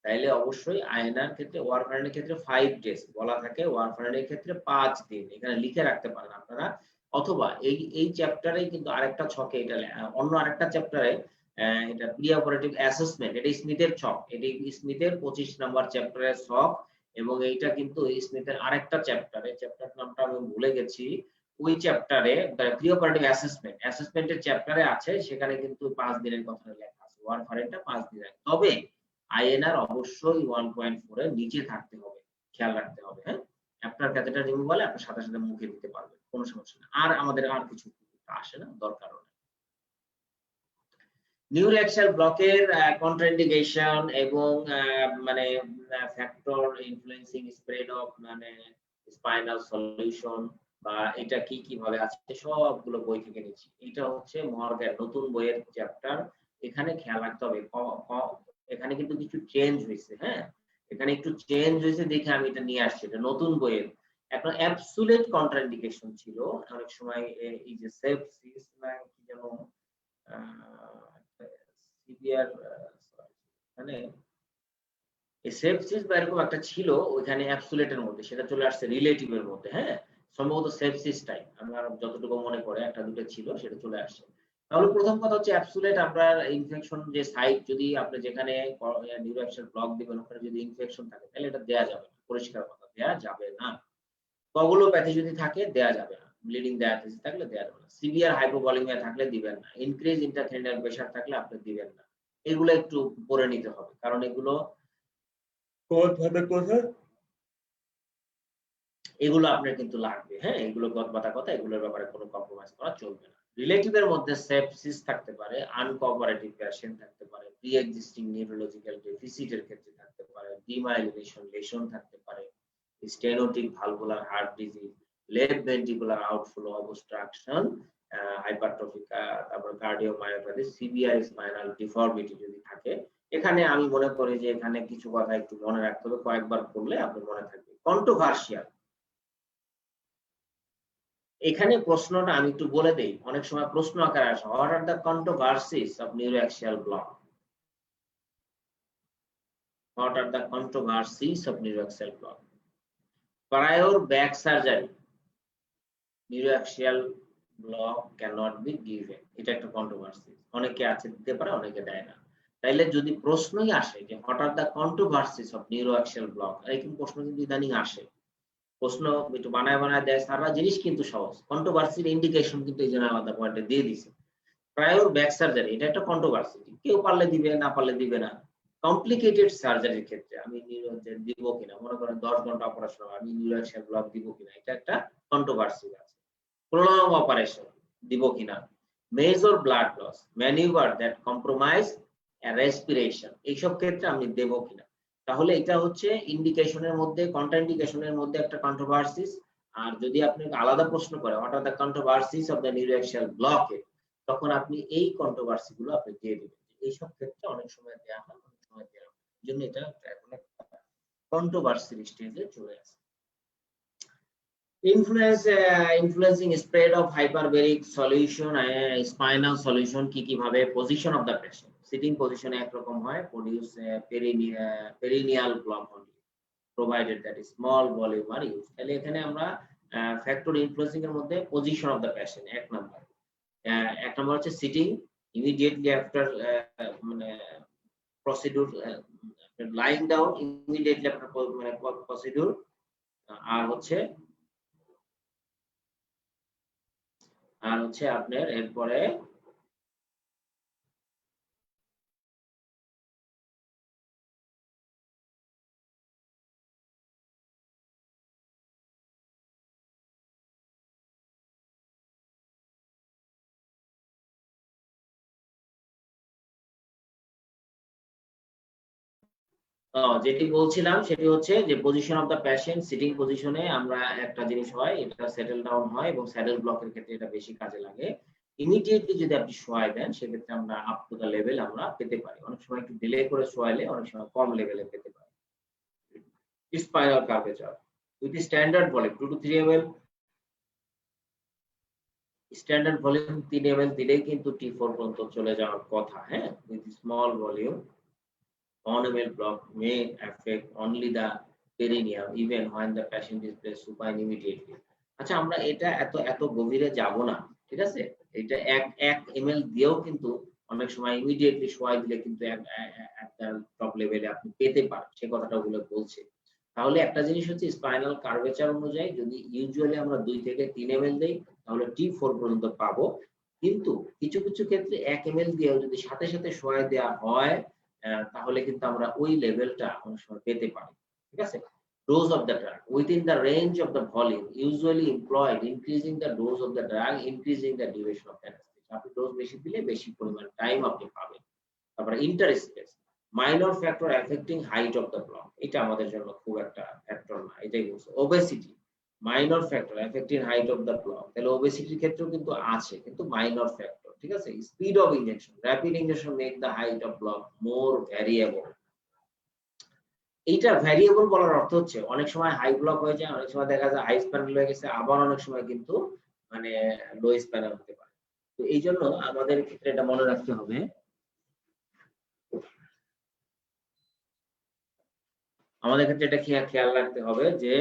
তাইলে অবশ্যই আইএনআর ক্ষেত্রে ওয়ারফারিনের ক্ষেত্রে 5 ডেজ বলা থাকে, ওয়ারফারিনের ক্ষেত্রে 5 দিন এখানে লিখে রাখতে পারেন আপনারা। অথবা এই চ্যাপ্টারে কিন্তু আরেকটা ছকে এটা অন্য আরেকটা চ্যাপ্টারে এটা প্রি অপারেটিভ অ্যাসেসমেন্ট, এটা স্মিথের ছক, এটি স্মিথের 25 নাম্বার চ্যাপ্টারের ছক এবং এইটা কিন্তু স্মিথের আরেকটা চ্যাপ্টারে, চ্যাপ্টার নামটা আমি ভুলে গেছি, ওই চ্যাপ্টারে প্রি অপারেটিভ অ্যাসেসমেন্টের চ্যাপ্টারে আছে, সেখানে কিন্তু 5 দিনের কথা লেখা আছে, ওয়ারফারিনটা 5 দিনের। তবে আইএনআর অবশ্যই 1.4 এর নিচে থাকতে হবে, খেয়াল রাখতে হবে। হ্যাঁ, আপনার ক্যাথেটার রিমুভালে আপনি সাথে সাথে মুখে দিতে পারবেন, কোনো সমস্যা না। আর আমাদের আর কিছু আসে না, দরকারও নেই। নিউরোঅ্যাক্সিয়াল ব্লকের কন্ট্রাইন্ডিকেশন এবং মানে ফ্যাক্টর ইনফ্লুয়েন্সিং স্প্রেড অফ মানে স্পাইনাল সলিউশন বা এটা কি কিভাবে আছে সবগুলো বই থেকে নিচ্ছি। এটা হচ্ছে মর্গ্যান নতুন বইয়ের চ্যাপ্টার। এখানে খেয়াল রাখতে হবে এখানে কিন্তু কিছু চেঞ্জ হয়েছে। হ্যাঁ, এখানে একটু চেঞ্জ হয়েছে দেখে আমি এটা নিয়ে আসছি, এটা নতুন বইয়ের। একটা অ্যাবসুলেট কন্ট্রাইন্ডিকেশন ছিল অনেক সময়, এই যে সেপসিস না কি যেন সিভিয়ার মানে সেপসিস বা এরকম একটা ছিল ওইখানে অ্যাবসুলেটের মধ্যে, সেটা চলে আসছে রিলেটিভের মধ্যে। হ্যাঁ, সম্ভবত সেপসিসটাই আমার যতটুকু মনে পড়ে, একটা দুটো ছিল, সেটা চলে আসছে। তাহলে প্রথম কথা হচ্ছে অ্যাবসুলেট, আমরা ইনফেকশন যে সাইট যদি আপনি যেখানে নিউরোঅ্যাক্সিয়াল ব্লক দিবেন ওখানে যদি ইনফেকশন থাকে তাহলে এটা দেয়া যাবে না, পরিষ্কার কথা দেয়া যাবে না। কগুলোপ্যাথি যদি থাকে দেয়া যাবে না, ব্লিডিং ডায়াথিসিস থাকলে দেয়া যাবে না, সিভিয়ার হাইপোভলিমিয়া থাকলে দিবেন না, ইনক্রিজ ইন্ট্রাক্রেনিয়াল প্রেসার থাকলে আপনি দিবেন না। এগুলো একটু পড়ে নিতে হবে, কারণ এগুলো এগুলো আপনার কিন্তু লাগবে। হ্যাঁ, এগুলো গদবাতা কথা, এগুলোর ব্যাপারে কোনো কম্প্রোমাইজ করা চলবে না। রিলেটিভের মধ্যে সেপসিস থাকতে পারে, আনকোঅপারেটিভ পেশেন্ট থাকতে পারে, প্রি এক্সিস্টিং নিউরোলজিক্যাল ডেফিসিটের ক্ষেত্রে থাকতে পারে, ডিমাইলিনেশন লেশন থাকতে পারে, stenotic valvular heart disease, left ventricular outflow obstruction, hypertrophic, তারপর কার্ডিওমায়োপ্যাথি, সিভিয়ার স্পাইনাল ডিফর্মিটি যদি থাকে। এখানে আমি মনে করি যে এখানে কিছু কথা একটু মনে রাখতে হবে, কয়েকবার পড়লে আপনি মনে থাকবে। কন্ট্রোভার্সিয়াল, এখানে প্রশ্নটা আমি একটু বলে দেই, অনেক সময় প্রশ্ন আকারে আসে, what are the controversies of neuraxial block? What are the controversies of neuraxial block? Prior back surgery neuraxial block cannot be given, এটা একটা কন্ট্রোভার্সি। অনেকে আছে দিতে পারে, অনেকে দেয় না। তাইলে যদি প্রশ্নই আসে যে what are the controversies of neuraxial block, এরকম প্রশ্ন কিন্তু ইদানিং আসে, প্রশ্ন একটু বানায় দেয়, সারা জিনিস কিন্তু সহজ। কন্ট্রোভার্সির ইন্ডিকেশন কিন্তু এই জন্য আলাদা পয়েন্টে দিয়ে দিছে। প্রায়র ব্যাক সার্জারি এটা একটা কন্ট্রোভার্সি, কেউ পারলে দিবে, না পারলে দিবে না। কমপ্লিকেটেড সার্জারির ক্ষেত্রে আমি দিব কিনা, মনে করেন 10 ঘন্টা অপারেশন, আমি নিউরোঅ্যাক্সিয়াল ব্লক দিব কিনা, এটা একটা কন্ট্রোভার্সি আছে। প্রলং অপারেশন দিব কিনা, major blood loss, manoeuvre that compromise respiration, এইসব ক্ষেত্রে আমি দেব কিনা। তাহলে এটা হচ্ছে ইন্ডিকেশনের মধ্যে, কন্ট্রাইন্ডিকেশনের মধ্যে একটা কন্ট্রোভার্সিস। আর যদি আপনি আলাদা প্রশ্ন করে what are the controversies of the neuraxial ব্লকে, তখন আপনি এই কন্ট্রোভার্সি গুলো আপনি দিয়ে দিবেন। এইসব ক্ষেত্রে অনেক সময় দেওয়া হয়, অনেক সময় দেওয়া হয়, এই জন্য এটা এখন একটা কন্ট্রোভার্সির স্টেজে চলে আসে। Influencing spread of hyperbaric solution, spinal solution কি ভাবে, position of the patient, sitting position একরকম হয়, produce perineal block only provided that small volume are used। তাহলে এখানে আমরা ফ্যাক্টর ইনফ্লুয়েন্সিং এর মধ্যে পজিশন অফ দ্য পেশেন্ট এক নাম্বার হচ্ছে সিটিং ইমিডিয়েটলি আফটার মানে procedure, lying down immediately after মানে প্রসিডিউর, আর হচ্ছে আপনার এরপরে যেটি বলছিলাম সেটি হচ্ছে যে position of the patient, sitting পজিশনে আমরা একটা জিনিস হয়, এটা সেটেল ডাউন হয় এবং স্যাডেল ব্লকের ক্ষেত্রে এটা বেশি কাজে লাগে। ইমিডিয়েটলি যদি আপনি শোয়াই দেন সেক্ষেত্রে আমরা আপ টু দ্য লেভেল আমরা পেতে পারি, অনেক সময় একটু ডিলে করে শোয়াইলে অনেক সময় কম লেভেলে পেতে পারি। Spinal curvature, with standard volume 2 to 3 ml, standard volume 3 ml দিলেই কিন্তু T4 পর্যন্ত চলে যাওয়ার কথা। হ্যাঁ, with small volume 1 ml block may affect only the perineum even when the patient is placed supine immediately. আচ্ছা, আমরা এটা এত গভীরে যাব না, ঠিক আছে? এটা 1 ml দিয়েও কিন্তু অনেক সময় ইমিডিয়েটলি শোয়াই দিলে কিন্তু একটা টপ লেভেলে আপনি পেতে পারেন, সে কথাটা ওগুলো বলছে। তাহলে একটা জিনিস হচ্ছে স্পাইনাল কার্ভেচার অনুযায়ী যদি ইউজুয়ালি আমরা 2 থেকে 3 ml দেই তাহলে T4 পর্যন্ত পাবো, কিন্তু কিছু কিছু ক্ষেত্রে 1 ml দিয়েও যদি সাথে সাথে শোয়াই দেওয়া হয় তাহলে কিন্তু আমরা ওই লেভেলটা অনেক সময় পেতে পারি, ঠিক আছে? Dose of the drug within the range of the volume usually employed, increasing the dose of the drug, increasing the duration of anesthesia. আপনি ডোজ বেশি দিলে বেশি পরিমাণ টাইম আপনি পাবেন। তারপরে interspace, minor factor affecting height of the block, এটা আমাদের জন্য খুব একটা ফ্যাক্টর না, এটাই বলছে। Obesity, minor factor affecting height of the block, তাহলে ওবেসিটির ক্ষেত্রেও কিন্তু আছে, কিন্তু মাইনর ফ্যাক্টর, ঠিক আছে? Speed of injection, rapid injection make the height of block more variable. এইটা ভ্যারিয়েবল বলার অর্থ হচ্ছে অনেক সময় হাই ব্লক হয়ে যায়, অনেক সময় দেখা যায় হাই স্প্যানাল হয়ে গেছে, আবার অনেক সময় কিন্তু মানে লো স্প্যানাল হতে পারে। তো এই জন্য আমাদের ক্ষেত্রে এটা মনে রাখতে হবে, আমাদের ক্ষেত্রে এটা খেয়াল রাখতে হবে যে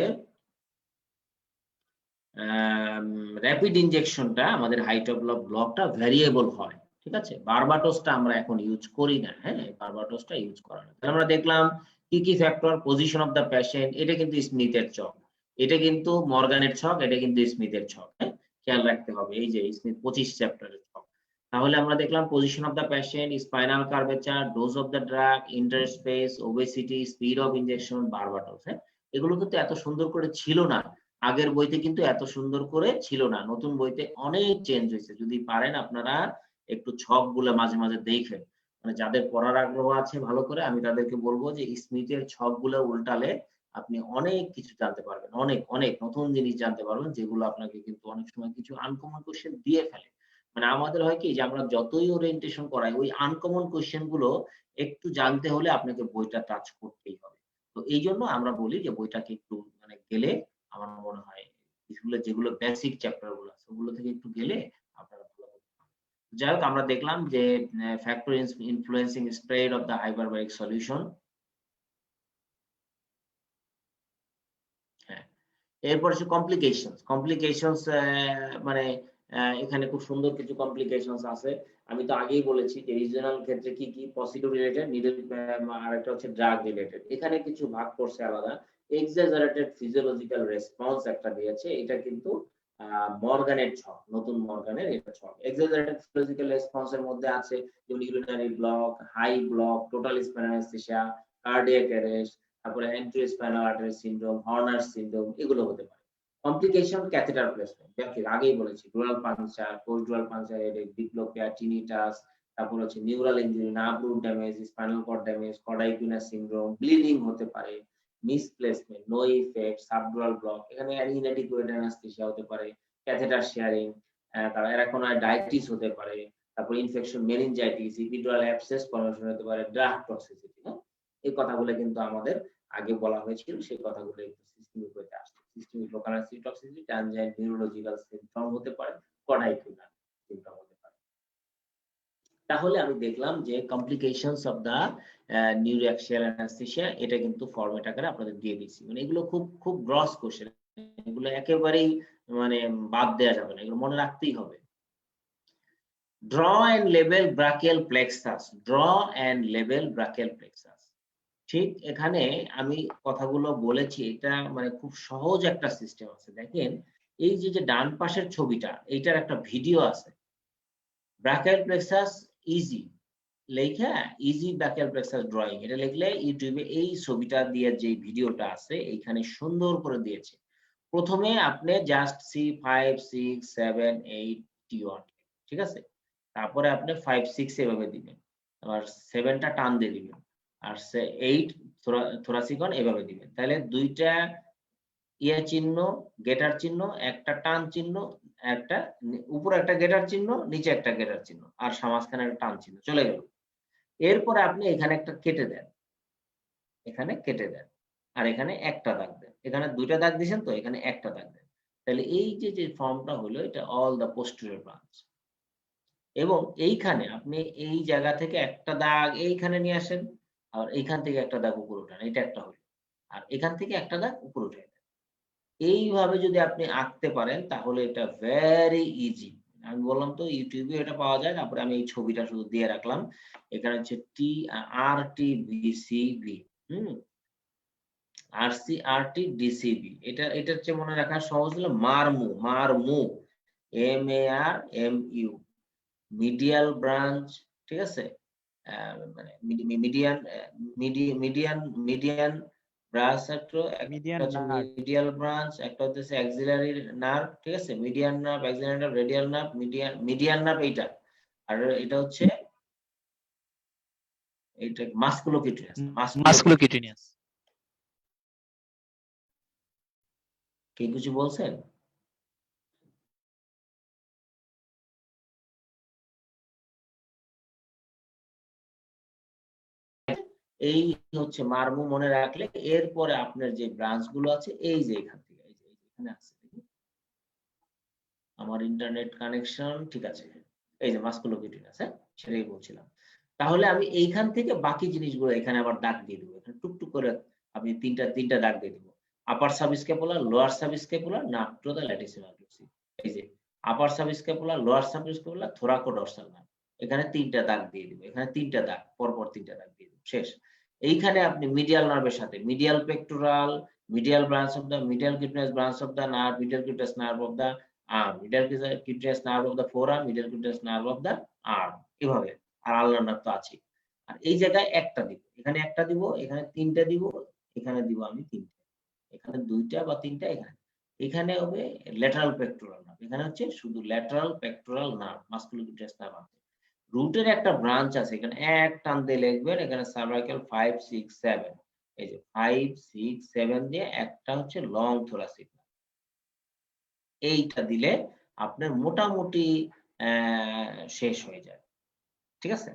র‍্যাপিড ইনজেকশনটা আমাদের হাইট অফ ব্লকটা ভ্যারিয়েবল হয়, ঠিক আছে? বারবাটোসটা আমরা এখন ইউজ করি না, হ্যাঁ, বারবাটোসটা ইউজ করা না। তাহলে আমরা দেখলাম কি factor, position of the patient, এটা কিন্তু স্মিথের ছক, এটা কিন্তু মর্গানের ছক, এটা কিন্তু স্মিথের ছক, হ্যাঁ, খেয়াল রাখতে হবে। এই যে স্মিথ 25 চ্যাপ্টারের ছক। তাহলে আমরা দেখলাম position of the patient, spinal curvature, dose of the drug, interspace, obesity, speed of injection, barbotage. হ্যাঁ, এগুলো কিন্তু এত সুন্দর করে ছিল না আগের বইতে, কিন্তু এত সুন্দর করে ছিল না, নতুন বইতে অনেক চেঞ্জ হয়েছে। যদি পারেন আপনারা একটু ছকগুলো মাঝে মাঝে দেখেন, মানে যাদের পড়ার আগ্রহ আছে ভালো করে, আমি তাদেরকে বলবো যে স্মিথের ছকগুলো উল্টালে আপনি অনেক কিছু জানতে পারবেন, অনেক অনেক নতুন জিনিস জানতে পারবেন, যেগুলো আপনাকে কিন্তু অনেক সময় কিছু আনকমন কোশ্চেন দিয়ে ফেলে। মানে আমাদের হয় কি যে আমরা যতই ওরিয়েন্টেশন করাই, ওই আনকমন কোশ্চেন গুলো একটু জানতে হলে আপনাকে বইটা টাচ করতেই হবে। তো এই জন্য আমরা বলি যে বইটাকে একটু মানে গেলে, আমার মনে হয় যেগুলো বেসিক চ্যাপ্টার গুলো আছে ওগুলো থেকে একটু গেলে আপনারা ভালো হবে। যাই হোক, আমরা দেখলাম যে factor influencing spread of the hyperbaric solution. হ্যাঁ, এরপর হচ্ছে কমপ্লিকেশনস, মানে এখানে খুব সুন্দর কিছু কমপ্লিকেশনস আছে। আমি তো আগেই বলেছি যে রিজিওনাল ক্ষেত্রে কি পজিটিভ রিলেটেড, নিডল, আর একটা হচ্ছে ড্রাগ রিলেটেড। এখানে কিছু ভাগ করছে আলাদা। এক্সাজারেটেড ফিজিওলজিক্যাল রেসপন্স একটা দিয়েছে, এটা কিন্তু মর্গানের ছক, নতুন মর্গানের এটা ছক। এক্সাজারেটেড ফিজিওলজিক্যাল রেসপন্সের মধ্যে আছে যেমন urinary block, high block, total spinal anaesthesia, cardiac arrest, তারপরে anterior spinal artery syndrome, Horner syndrome, এগুলো হতে পারে। কমপ্লিকেশন, ক্যাথেটার প্লেসমেন্ট, আগেই বলেছি, dural puncture, post dural puncture headache, diplopia, tinnitus, তারপর হচ্ছে neural injury, nerve root damage, spinal cord damage, cauda equina syndrome, bleeding হতে পারে, misplacement, no effect, subdural block, এখানে ইনঅ্যাডিকুয়েট অ্যানেস্থেসিয়া হতে পারে, ক্যাথেটার শেয়ারিং, তারপর অ্যারাকোনয়েডাইটিস হতে পারে, তারপর infection, meningitis, epidural abscess formation হতে পারে, ড্রাগ টক্সিসিটি। এই কথাগুলো কিন্তু আমাদের আগে বলা হয়েছিল, সেই কথাগুলো একটু সিস্টেমিক হতে আসছে। Systemic local toxicity, transient neurological symptom হতে পারে, কর্ডাইকুইনাল সিম্পটম হতে পারে। তাহলে আমি দেখলাম যে কমপ্লিকেশনস অফ দা নিউরোঅ্যাক্সিয়াল অ্যানেস্থেসিয়া, এটা কিন্তু ফরম্যাট আকারে আপনাদের দিয়ে দিয়েছি। মানে এগুলো খুব গ্রস কোশ্চেন, এগুলো একেবারেই মানে বাদ দেওয়া যাবে না, এগুলো মনে রাখতেই হবে। Draw and label brachial plexus, draw and label brachial plexus. ঠিক এখানে আমি কথাগুলো বলেছি, এটা মানে খুব সহজ একটা সিস্টেম আছে। দেখেন এই যে ডান পাশের ছবিটা, এইটার একটা ভিডিও আছে, ব্রাকিয়াল প্লেক্সাস ইজি লেখা, ইজি ব্রাকিয়াল প্লেক্সাস ড্রয়িং, এটা লিখলে ইউটিউবে এই ছবিটা দিয়ে যে ভিডিওটা আছে এইখানে সুন্দর করে দিয়েছে। প্রথমে আপনি জাস্ট সি 5, 6, 7, 8, T1, ঠিক আছে? তারপরে আপনি 5, 6 এভাবে দিবেন, আবার 7টা টান দিয়ে দিবেন, আর 8 থোরাসিকন এভাবে দিবেন। তাহলে দুইটা ইয়া চিহ্ন, গেটার চিহ্ন, একটা টান চিহ্ন, একটা উপরে একটা গেটার চিহ্ন, নিচে একটা গেটার চিহ্ন, আর মাঝখানে একটা টান চিহ্ন, চলে গেল। এরপরে আপনি এখানে একটা কেটে দেন, এখানে কেটে দেন, আর এখানে একটা দাগ দেন। এখানে দুইটা দাগ দিয়েছেন তো, এখানে একটা দাগ দেন। তাহলে এই যে ফর্মটা হলো এটা অল দ্য পোস্টেরিয়র ব্রাঞ্চ। এবং এইখানে আপনি এই জায়গা থেকে একটা দাগ এইখানে নিয়ে আসেন, আর এইখান থেকে একটা দাগ উপরে উঠান, এটা একটা হলো। আর এখান থেকে একটা দাগ উপরে উঠে দেন। এইভাবে যদি আপনি আঁকতে পারেন তাহলে এটা ভেরি ইজি। আমি বললাম তো ইউটিউবে এটা পাওয়া যায়। তারপরে আমি এই ছবিটা শুধু দিয়ে রাখলাম। এখানে হচ্ছে RTBCB, RCRTDCB। এটার চেয়ে মনে রাখা সহজ হলো মারমু, MARMU, মিডিয়াল ব্রাঞ্চ, ঠিক আছে? মানে মিডিয়ান ব্রাঞ্চ, মিডিয়াল ব্রাঞ্চ, একটা হচ্ছে অ্যাক্সিলারি নার্ভ, ঠিক আছে? Median nerve, axillary nerve, radial nerve, median nerve এইটা। আর এটা হচ্ছে এইটা মাস্কুলোকিউটেনিয়াস। কে কিছু বলছেন? এই হচ্ছে মারমু মনে রাখলে এরপরে আপনার যে ব্রাঞ্চ গুলো আছে এই যে এখান থেকে এখানে আছে। আমার ইন্টারনেট কানেকশন ঠিক আছে। এই যে মাস্কুলোকিউটেনিয়াস, হ্যাঁ সেটাই বলছিলাম। তাহলে আমি এইখান থেকে বাকি জিনিসগুলো এখানে আবার দাগ দিয়ে দেবো। এখানে টুকটুক করে আমি তিনটা দাগ দিয়ে দেবো। Upper subscapular, lower subscapular, nerve to the latissimus dorsi. এই যে upper subscapular, lower subscapular, thoracodorsal nerve. এখানে তিনটা দাগ দিয়ে দিব। এখানে তিনটা দাগ পরপর তিনটা দাগ দিয়ে দিব, শেষ। এইখানে আপনি মিডিয়াল নার্ভের সাথে medial pectoral, medial branch of the medial cutaneous branch of the nerve, medial cutaneous nerve of the arm, medial cutaneous nerve of the forearm, medial cutaneous nerve of the arm, এভাবে। আর আল্নার nerve তো আছে। আর এই জায়গায় একটা দিব, এখানে একটা দিব, এখানে তিনটা দিব, এখানে দিব আমি তিনটা, এখানে দুইটা বা তিনটা, এখানে হবে ল্যাটারাল পেক্টোরাল নার্ভ। এখানে হচ্ছে শুধু ল্যাটারাল পেক্টোরাল নার্ভ, মাস্কুলোকিউটেনিয়াস নার্ভ আছে। রুটের একটা ব্রাঞ্চ আছে, এখানে এক টান দিয়ে লিখবেন, এখানে সার্ভাইকাল 5, 6, 7। এই যে 5, 6, 7 দিয়ে একটা হচ্ছে লং থোরাসিক। এইটা দিলে আপনার মোটামুটি শেষ হয়ে যায়, ঠিক আছে?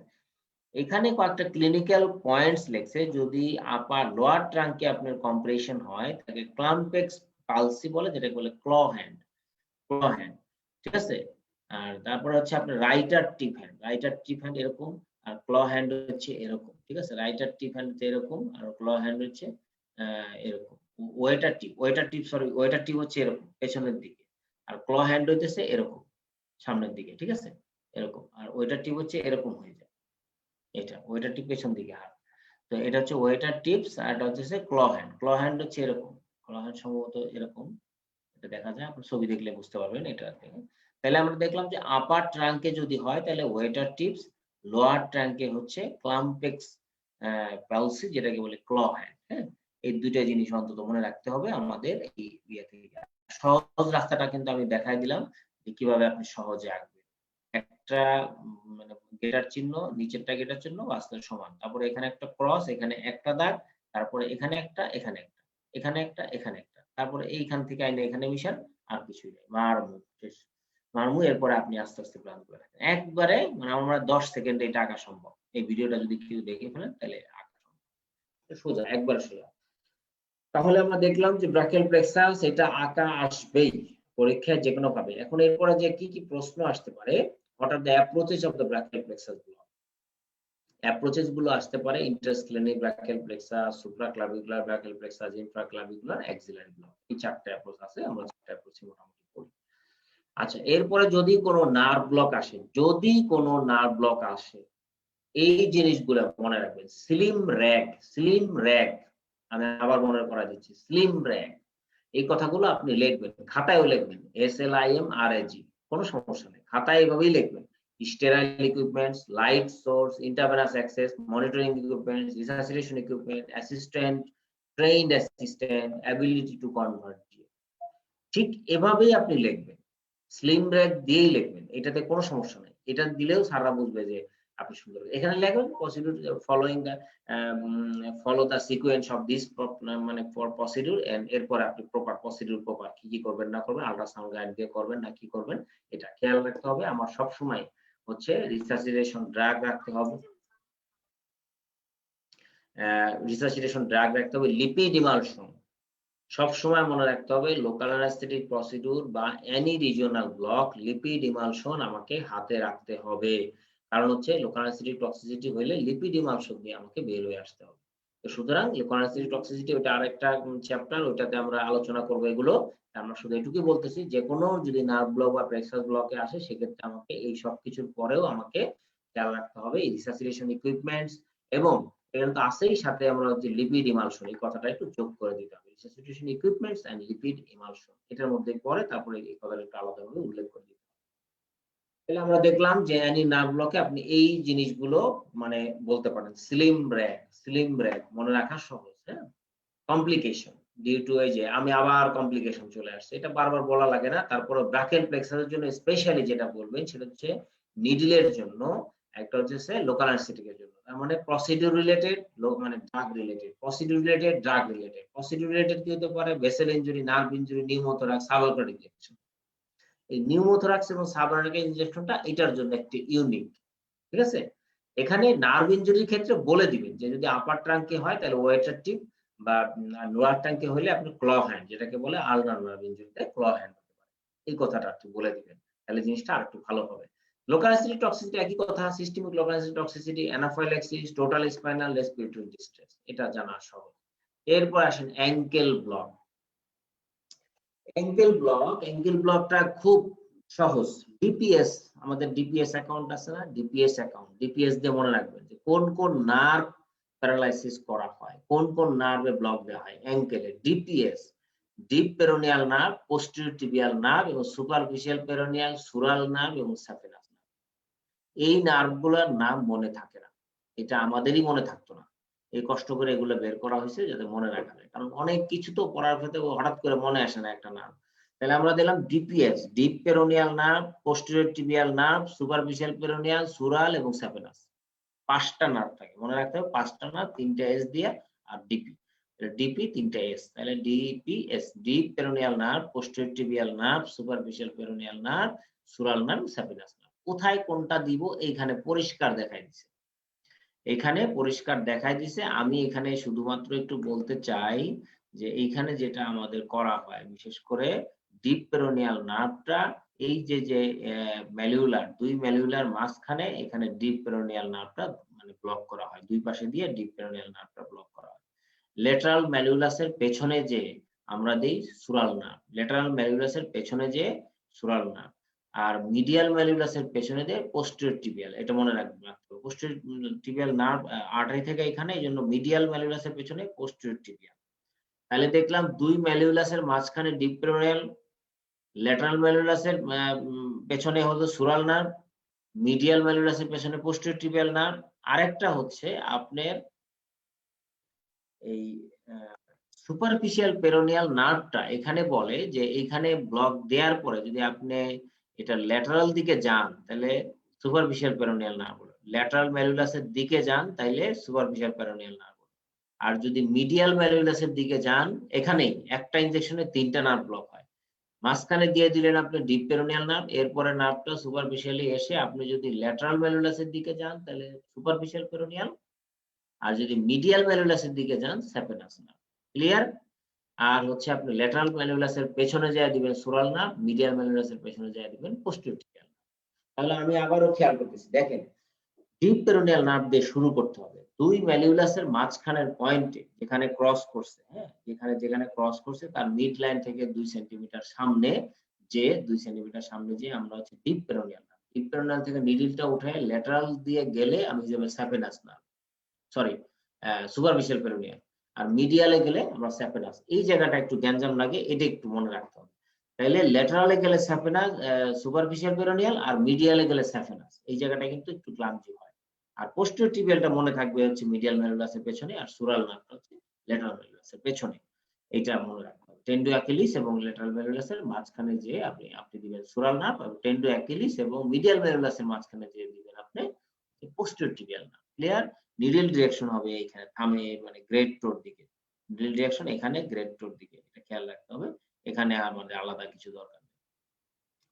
এখানে কয়েকটা ক্লিনিক্যাল পয়েন্টস লেখছে। যদি আপার লোয়ার ট্রাঙ্কে আপনার কম্প্রেশন হয় তাকে ক্লাম্পেক্স পালসি বলে, যেটা বলে ক্ল হ্যান্ড, ঠিক আছে? আর তারপরে হচ্ছে আপনার রাইটার টিপ হ্যান্ড এরকম, আর ক্ল হ্যান্ড হচ্ছে এরকম, ঠিক আছে? রাইটার টিপ হ্যান্ড এরকম, আর ক্ল হ্যান্ড হচ্ছে এরকম। ওয়েটার টিপ হচ্ছে এরকম পেছনের দিকে, আর ক্ল হ্যান্ড হইতেছে এরকম সামনের দিকে, ঠিক আছে? এরকম। আর ওয়েটার টিপ হচ্ছে এরকম হয়ে যায়, এটা ওয়েটার টিপ পেছন দিকে হাত। তো এটা হচ্ছে ওয়েটার টিপস, আর এটা হচ্ছে ক্ল হ্যান্ড হচ্ছে এরকম, ক্ল হ্যান্ড সম্ভবত এরকম, এটা দেখা যায়, আপনি ছবি দেখলে বুঝতে পারবেন এটা থেকে। তাহলে আমরা দেখলাম যে আপার ট্রাঙ্কে যদি হয় তাহলে ওয়েটার টিপস, লোয়ার ট্রাঙ্কে হচ্ছে ক্লাম্পেক্স পালসি, যেটাকে বলে ক্ল হ্যান্ড। হ্যাঁ, এই দুইটা জিনিস অন্তত মনে রাখতে হবে আমাদের এই ইয়ে থেকে। সহজ রাস্তাটা কিন্তু আমি দেখাই দিলাম যে কিভাবে আপনি সহজে আঁকবেন। একটা মানে গেটার চিহ্ন, নিচেরটা গেটার চিহ্ন, বাস্তবের সমান। তারপরে এখানে একটা ক্রস, এখানে একটা দাগ, তারপরে এখানে একটা, এখানে একটা, এখানে একটা, এখানে একটা, তারপরে এইখান থেকে আইনে এখানে মিশান, আর কিছুই নেই। মারমু, শেষ। মারমু। এরপরে আপনি আস্তে আস্তে প্ল্যান করে রাখেন একবারে, মানে আমার 10 সেকেন্ডে এটা আঁকা সম্ভব। এই ভিডিওটা যদি কেউ দেখে ফেলেন তাহলে আঁকা সম্ভব, সোজা, একবার সোজা। তাহলে আমরা দেখলাম যে ব্রাকিয়াল প্লেক্সাস এটা আঁকা আসবেই পরীক্ষায় যে কোনো ভাবে। এখন এরপরে যে কি কি প্রশ্ন আসতে পারে, what are the approaches of the brachial plexus block? Approaches গুলো আসতে পারে interscalene brachial plexus, supraclavicular brachial plexus, infraclavicular, axillary block. এই চারটি অ্যাপ্রোচ আছে, আমরা চারটি অ্যাপ্রোচই মোটামুটি করি। আচ্ছা, এরপরে যদি কোনো নার্ভ ব্লক আসে, এই জিনিসগুলো মনে রাখবেন। স্লিম র্যাগ, আমি আবার মনে করা দিচ্ছি, স্লিম র্যাগ, এই কথাগুলো আপনি লিখবেন, খাতায়ও লিখবেন, SLIMRAG, কোনো সমস্যা নেই, খাতায় এভাবেই লিখবেন। Sterile equipments, light source, intravenous access, monitoring equipments, resuscitation equipment, trained assistant, ability to convert. ঠিক এভাবেই আপনি লিখবেন, স্লিম র্যাগ দিয়েই লিখবেন, এটাতে কোনো সমস্যা নেই। এটা দিলেও স্যাররা বুঝবে যে আপনি সুন্দর। এখানে লিখবেন procedure follow the sequence of this, মানে ফর প্রসিডিউর, এন্ড এরপর আপনি প্রপার কি কি করবেন না করবেন, আল্ট্রাসাউন্ড গাইড দিয়ে করবেন না কি করবেন, এটা খেয়াল রাখতে হবে। আমার সব সময় হচ্ছে রিসার্সিটেশন ড্রাগ রাখতে হবে, রিসাসিটেশন ড্রাগ রাখতে হবে, লিপিড ইমালশন সবসময় মনে রাখতে হবে। লোকাল অ্যানেস্থেটিক প্রসিডিউর বা any regional block, lipid emulsion আমাকে হাতে রাখতে হবে। কারণ হচ্ছে লোকাল অ্যানেস্থেটিক টক্সিসিটি হইলে লিপিড ইমালশন দিয়ে আমাকে বের হয়ে আসতে হবে। তো সুতরাং লোকাল অ্যানেস্থেটিক টক্সিসিটি ওটা আরেকটা চ্যাপ্টার, ওইটাতে আমরা আলোচনা করবো এগুলো। আমরা শুধু এটুকুই বলতেছি, যে কোনো যদি নার্ভ ব্লক বা প্লেক্সাস ব্লকে আসে সেক্ষেত্রে আমাকে এই সব কিছুর পরেও আমাকে খেয়াল রাখতে হবে এই রিসাসিটেশন ইকুইপমেন্টস, এবং এখানে তো আছেই সাথে আমরা যে লিপিড ইমালশন এই কথাটা একটু যোগ করে দিতে হবে। Resuscitation equipments and lipid emulsion এটার মধ্যে পরে তারপরে এই কথাটা একটু আলাদাভাবে উল্লেখ করে দিতে হবে। তাহলে আমরা দেখলাম যে অ্যানি নার্ভ ব্লকে আপনি এই জিনিসগুলো মানে বলতে পারেন। স্লিম ব্রেক মনে রাখা সহজ, হ্যাঁ। কমপ্লিকেশন ডিউ টু এই যে আমি আবার কমপ্লিকেশন চলে আসছে, এটা বারবার বলা লাগে না। তারপরে ব্রাকেল প্লেক্সাসের জন্য স্পেশালি যেটা বলবেন সেটা হচ্ছে নিডলের জন্য, একটা হচ্ছে লোকাল অ্যানেস্থেটিকের জন্য। তার মানে প্রসিডিউর রিলেটেড মানে drug related, procedure related drug related. Procedure related কি হতে পারে? Vessel injury, nerve injury, pneumothorax, subaquatic injection. এই নিউমোথোরাক্স এবং সাবঅ্যাকুয়াটিক ইনজেকশনটা এটার জন্য একটি ইউনিক, ঠিক আছে। এখানে নার্ভ ইনজুরির ক্ষেত্রে বলে দিবেন যে যদি আপার ট্রাঙ্কে হয় তাহলে ওয়েটার টিপ, বা লোয়ার ট্যাঙ্কে হলে আপনি ক্ল হ্যান্ড, যেটাকে বলে আলনার নার্ভ ইনজুরিতে ক্ল হ্যান্ড হতে পারে। এই কথাটা একটু বলে দিবেন, তাহলে জিনিসটা আরেকটু ভালো হবে। লোকাল অ্যানেস্থেটিক টক্সিসিটি একই কথা, systemic local anaesthetic toxicity, anaphylaxis, total spinal respiratory distress, এটা জানা সহজ। এরপর আসেন অ্যাঙ্কেল ব্লক। অ্যাঙ্কেল ব্লকটা খুব সহজ। ডিপিএস, আমাদের ডিপিএস অ্যাকাউন্ট আছে না, ডিপিএস অ্যাকাউন্ট, ডিপিএস দিয়ে মনে রাখবেন যে কোন কোন নার্ভ প্যারালাইসিস করা হয়, কোন কোন নার্ভে ব্লক দেওয়া হয়। অ্যাঙ্কেলে DPS, deep peroneal nerve, posterior tibial nerve এবং সুপারফিশিয়াল পেরোনিয়াল, সুরাল নার্ভ এবং স্যাফেনাস নার্ভ। এই নার্ভগুলোর নাম মনে থাকে না, এটা আমাদেরই মনে থাকতো না। এই কষ্ট করে এগুলো বের করা হয়েছে যাতে মনে রাখা যায়, কারণ অনেক কিছু তো পড়ার ক্ষেত্রে হঠাৎ করে মনে আসে না একটা নার্ভ। তাহলে আমরা দিলাম DPS, deep peroneal nerve, posterior tibial nerve, superficial peroneal, সুরাল এবং স্যাফেনাস। 5টা নার্ভ থাকে, মনে রাখতে হবে 5টা নার্ভ, 3টা এস দিয়ে আর ডিপি, ডিপি 3টা এস, তাহলে DPS, deep peroneal nerve, posterior tibial nerve, superficial peroneal nerve, সুরাল নার্ভ, স্যাফেনাস নার্ভ। কোথায় কোনটা দিব এইখানে পরিষ্কার দেখাই দিছে, এখানে পরিষ্কার দেখাই দিছে। আমি এখানে শুধুমাত্র একটু বলতে চাই যে এইখানে যেটা আমাদের করা হয়, বিশেষ করে ডিপ পেরোনিয়াল নার্ভটা, এই যে ম্যালিউলার, দুই ম্যালিউলার মাঝখানে এখানে ডিপ পেরোনিয়াল নার্ভটা মানে ব্লক করা হয়, দুই পাশে দিয়ে ডিপ পেরোনিয়াল নার্ভটা ব্লক করা হয়। লেটারাল ম্যালিউলাসের পেছনে যে আমরা দেই সুরাল নার্ভ, লেটারাল ম্যালিউলাসের পেছনে যে সুরাল নার্ভ, আর মিডিয়াল ম্যালিউলাসের পেছনে দেয় পোস্টেরিয়র টিবিয়াল, এটা মনে রাখবেন। পোস্টেরিয়র টিবিয়াল নার্ভ আর্টারি থেকে এখানে, এই জন্য মিডিয়াল ম্যালিউলাসের পেছনে পোস্টেরিয়র টিবিয়াল। তাহলে দেখলাম দুই ম্যালিউলাসের মাঝখানে ডিপ পেরোনিয়াল, ল্যাটারাল ম্যালিউলাসের পেছনে হলো সুরাল নার্ভ, মিডিয়াল ম্যালিউলাসের পেছনে পোস্টেরিয়র টিবিয়াল নার্ভ। আরেকটা হচ্ছে আপনার এই সুপারফিশিয়াল পেরোনিয়াল নার্ভটা, এখানে বলে যে এখানে ব্লক দেওয়ার পরে যদি আপনি এটা ল্যাটারাল দিকে যান তাহলে সুপারফিশিয়াল পেরোনিয়াল নার্ভ হলো, ল্যাটারাল ম্যালিউলাসের দিকে যান তাইলে সুপারফিশিয়াল পেরোনিয়াল নার্ভ হলো। আর যদি মিডিয়াল ম্যালিউলাসের দিকে যান, এখানেই একটা ইনজেকশনে 3টা নার্ভ ব্লক হয়। মাঝখানে দিয়ে দিলেন আপনি ডিপ পেরোনিয়াল নার্ভ, এরপরে নার্ভটা সুপারফিশিয়ালি এসে আপনি যদি ল্যাটারাল ম্যালিউলাসের দিকে যান তাহলে সুপারফিশিয়াল পেরোনিয়াল, আর যদি মিডিয়াল ম্যালিউলাসের দিকে যান স্যাফেনাস নার্ভ। ক্লিয়ার? আর হচ্ছে আপনি ল্যাটারাল ম্যালিউলাসের পেছনে যায় দিবেন সুরাল নার্ভ, মিডিয়াল ম্যালিউলাসের পেছনে যায় দিবেন পোস্টেরিয়র টিবিয়াল। তাহলে আমি আবারও খেয়াল করতেছি, দেখেন ডিপ পেরোনিয়াল নার্ভ দিয়ে শুরু করতে হবে। দুই ম্যালিউলাসের মাঝখানের পয়েন্টে যেখানে ক্রস করছে, হ্যাঁ, যেখানে ক্রস করছে তার মিড লাইন থেকে 2 সেন্টিমিটার সামনে যে 2 সেন্টিমিটার সামনে যে আমরা হচ্ছে deep peroneal nerve. Deep peroneal থেকে নিডলটা উঠে ল্যাটারাল দিয়ে গেলে আমি যাবে saphenous nerve, sorry superficial peroneal, আর মিডিয়ালে গেলে আমরা স্যাফেনাস। এই জায়গাটা একটু গ্যাঞ্জাম লাগে, এটা একটু মনে রাখতে হবে। তাহলে ল্যাটারালে গেলে স্যাফেনাস, সুপারফিশিয়াল পেরোনিয়াল, আর মিডিয়ালে গেলে স্যাফেনাস। এই জায়গাটা কিন্তু একটু ক্লামজি হয়। আর পোস্টেরিয়র টিবিয়ালটা মনে থাকবে হচ্ছে মিডিয়াল ম্যালিউলাসের পেছনে, আর সুরাল নার্ভটা হচ্ছে ল্যাটারাল ম্যালিউলাসের পেছনে। এটা মনে রাখতে হবে। টেন্ডো অ্যাকিলিস এবং ল্যাটারাল ম্যালিউলাসের মাঝখানে যে আপনি দিবেন সুরাল নার্ভ, এবং টেন্ডো অ্যাকিলিস এবং মিডিয়াল ম্যালিউলাসের মাঝখানে যে দিবেন আপনি posterior tibial nerve. Clear? Needle direction হবে এখানে থামে মানে গ্রেড টোর দিকে, নিডল ডিরেকশন এখানে গ্রেড টোর দিকে, এটা খেয়াল রাখতে হবে। এখানে আমাদের আলাদা কিছু দরকার নেই।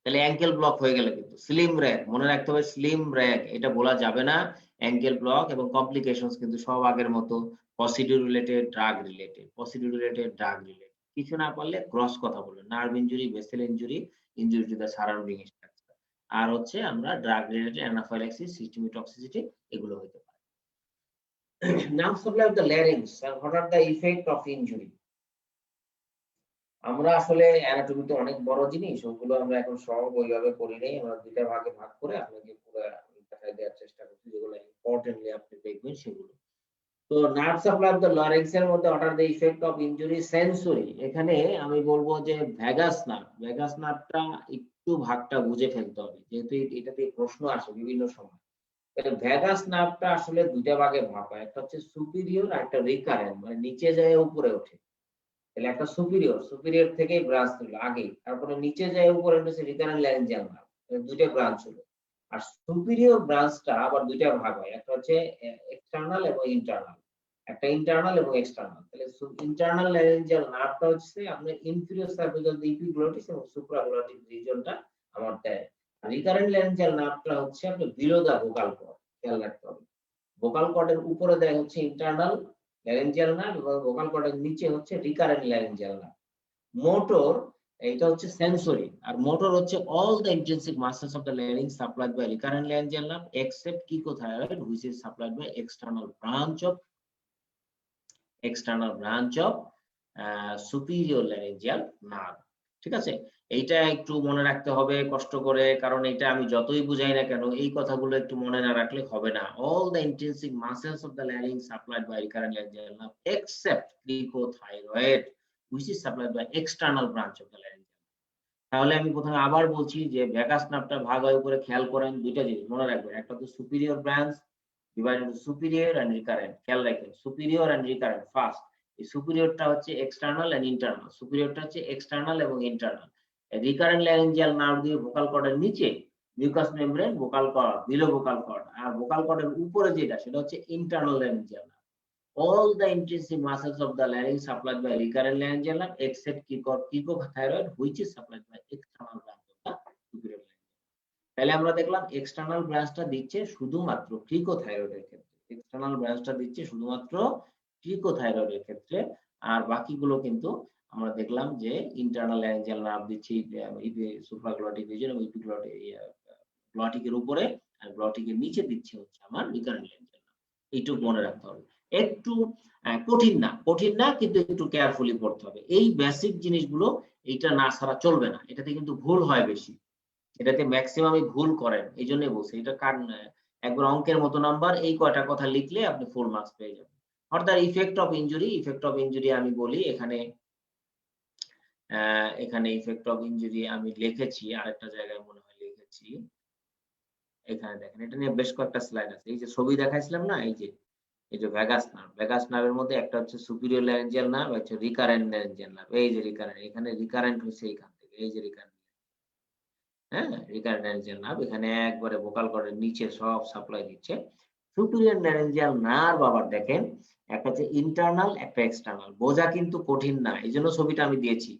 তাহলে অ্যাঙ্কেল ব্লক হয়ে গেল। কিন্তু স্লিম র্যাগ মনে রাখতে হবে, স্লিম র্যাগ এটা বলা যাবে না। অ্যাঙ্কেল ব্লক এবং কমপ্লিকেশনস কিন্তু সব আগের মতো, procedure related, drug related, procedure related, drug related. কিছু না পারলে ক্রস কথা বলবেন, nerve injury, vessel injury, injury to the surrounding structure. আর হচ্ছে আমরা drug related anaphylaxis, systemic toxicity এগুলো হতে পারে। Nerve supply of the larynx, what are the effect of injury. আমরা আসলে অ্যানাটমিতে অনেক বড় জিনিস, ওগুলো আমরা এখন সব ওইভাবে করি নাই, আমরা দুইটা ভাগে ভাগ করে আপনাকে পুরো দেখাই দেওয়ার চেষ্টা করছি, যেগুলো ইম্পর্টেন্টলি আপনি দেখবেন সেগুলো। তো nerve supply of the larynx এর মধ্যে what are the effect of injury sensory, এখানে আমি বলবো যে ভ্যাগাস নার্ভটা একটু ভাগটা বুঝে ফেলতে হবে, যেহেতু এটাতে প্রশ্ন আসে বিভিন্ন সময়। তাহলে ভ্যাগাস নার্ভটা আসলে দুইটা ভাগে ভাগ হয়, একটা হচ্ছে সুপিরিয়র আর একটা রিকারেন্ট, মানে নিচে যায় উপরে ওঠে। তাহলে একটা সুপিরিয়র থেকে ব্রাঞ্চ হলো আগে, তারপরে নিচে যায় উপরে হচ্ছে রিকারেন্ট ল্যারিঞ্জিয়াল নার্ভ, দুইটা ব্রাঞ্চ হলো। আর সুপিরিয়র ব্রাঞ্চটা আবার দুইটা ভাগ হয়, একটা হচ্ছে এক্সটার্নাল এবং ইন্টারনাল, একটা ইন্টারনাল এবং এক্সটার্নাল। তাহলে ইন্টারনাল ল্যারিঞ্জিয়াল নার্ভটা হচ্ছে আপনার ইনফিরিয়র সার্ফেস অফ দ্য ইপিগ্লটিস এবং সুপ্রাগ্লটিক রিজিয়নটা আমার দেয়। রিকারেন্ট ল্যারিঞ্জিয়াল নার্ভটা হচ্ছে আপনার বিলো দা ভোকাল কর্ড, খেয়াল রাখতে হবে। ভোকাল কর্ডের উপরে দেয় হচ্ছে ইন্টারনাল ল্যারিঞ্জিয়াল নার্ভ এবং ভোকাল কর্ডের নিচে হচ্ছে রিকারেন্ট ল্যারিঞ্জিয়াল নার্ভ। মোটর এটা হচ্ছে সেন্সরি, আর মোটর হচ্ছে all the intensive muscles of the larynx supplied by recurrent laryngeal nerve except cricothyroid which is supplied by external branch of superior laryngeal nerve. ঠিক আছে, এইটা একটু মনে রাখতে হবে কষ্ট করে, কারণ এটা আমি যতই বুঝাই না কেন এই কথাগুলো একটু মনে না রাখলে হবে না। All the intensive muscles of the larynx supplied by recurrent laryngeal nerve except cricothyroid which is supplied by external branch of the laryngeal. তাহলে আমি প্রথমে আবার বলছি যে ভ্যাগাস নার্ভটা ভাগ হয় উপরে, খেয়াল করেন দুইটা জিনিস মনে রাখবেন, একটা তো superior branch divided into superior and recurrent, খেয়াল রাখবেন superior and recurrent ফার্স্ট। এই সুপিরিয়রটা হচ্ছে এক্সটার্নাল এন্ড ইন্টারনাল, সুপিরিয়রটা হচ্ছে এক্সটার্নাল এবং ইন্টারনাল। রিকারেন্ট ল্যারিঞ্জিয়াল নার্ভ দিয়ে ভোকাল কর্ডের নিচে mucous membrane, vocal cord, below vocal cord, আর ভোকাল কর্ডের উপরে যেটা সেটা হচ্ছে internal laryngeal nerve. All the intrinsic muscles of the larynx supplied by recurrent laryngeal nerve except cricothyroid which is supplied by external branch of the superior laryngeal. তাহলে আমরা দেখলাম external ব্রাঞ্চটা দিচ্ছে শুধুমাত্র ক্রিকোথাইরয়েডের ক্ষেত্রে, এক্সটার্নাল ব্রাঞ্চটা দিচ্ছে শুধুমাত্র ক্রিকোথাইরয়েডের ক্ষেত্রে, আর বাকিগুলো কিন্তু আমরা দেখলাম যে ইন্টারনাল ল্যারিঞ্জিয়াল নার্ভ দিচ্ছে সুপ্রাগ্লটিক রিজিয়ন এবং গ্লটিকের উপরে, আর গ্লটিকের নিচে দিচ্ছে হচ্ছে আমার রিকারেন্ট ল্যারিঞ্জিয়াল নার্ভ। এইটুকু মনে রাখতে হবে। একটু কঠিন না কিন্তু একটু কেয়ারফুলি পড়তে হবে এই বেসিক জিনিসগুলো, এইটা না ছাড়া চলবে না। এটাতে কিন্তু ভুল হয় বেশি, এটাতে ম্যাক্সিমামই ভুল করেন, এই জন্যই বলছি এটা একবার অঙ্কের মতো নাম্বার, এই কয়টা কথা লিখলে আপনি ফুল মার্কস পেয়ে যাবেন। অর্থাৎ ইফেক্ট অফ ইনজুরি আমি বলি এখানে ইফেক্ট অফ ইনজুরি আমি লিখেছি, আরেকটা জায়গায় মনে হয় লিখেছি, এখানে দেখেন এটা নিয়ে বেশ কয়েকটা স্লাইড আছে। এই যে ছবি দেখাইছিলাম না, এই যে ভ্যাগাস নার্ভের মধ্যে একটা হচ্ছে সুপিরিয়র ল্যারিঞ্জিয়াল নার্ভ, হচ্ছে রিকারেন্ট ল্যারিঞ্জিয়াল নার্ভ। এই যে রিকারেন্ট, এখানে রিকারেন্ট হচ্ছে এইখান থেকে, এই যে রিকারেন্ট, হ্যাঁ রিকারেন্ট ল্যারিঞ্জিয়াল নার্ভ এখানে একবারে ভোকাল কর্ডের নিচে সব সাপ্লাই দিচ্ছে। সুপিরিয়র ল্যারিঞ্জিয়াল নার্ভ আবার দেখেন একটা হচ্ছে ইন্টারনাল, একটা এক্সটার্নাল। বোঝা কিন্তু কঠিন না, এই জন্য ছবিটা আমি দিয়েছি।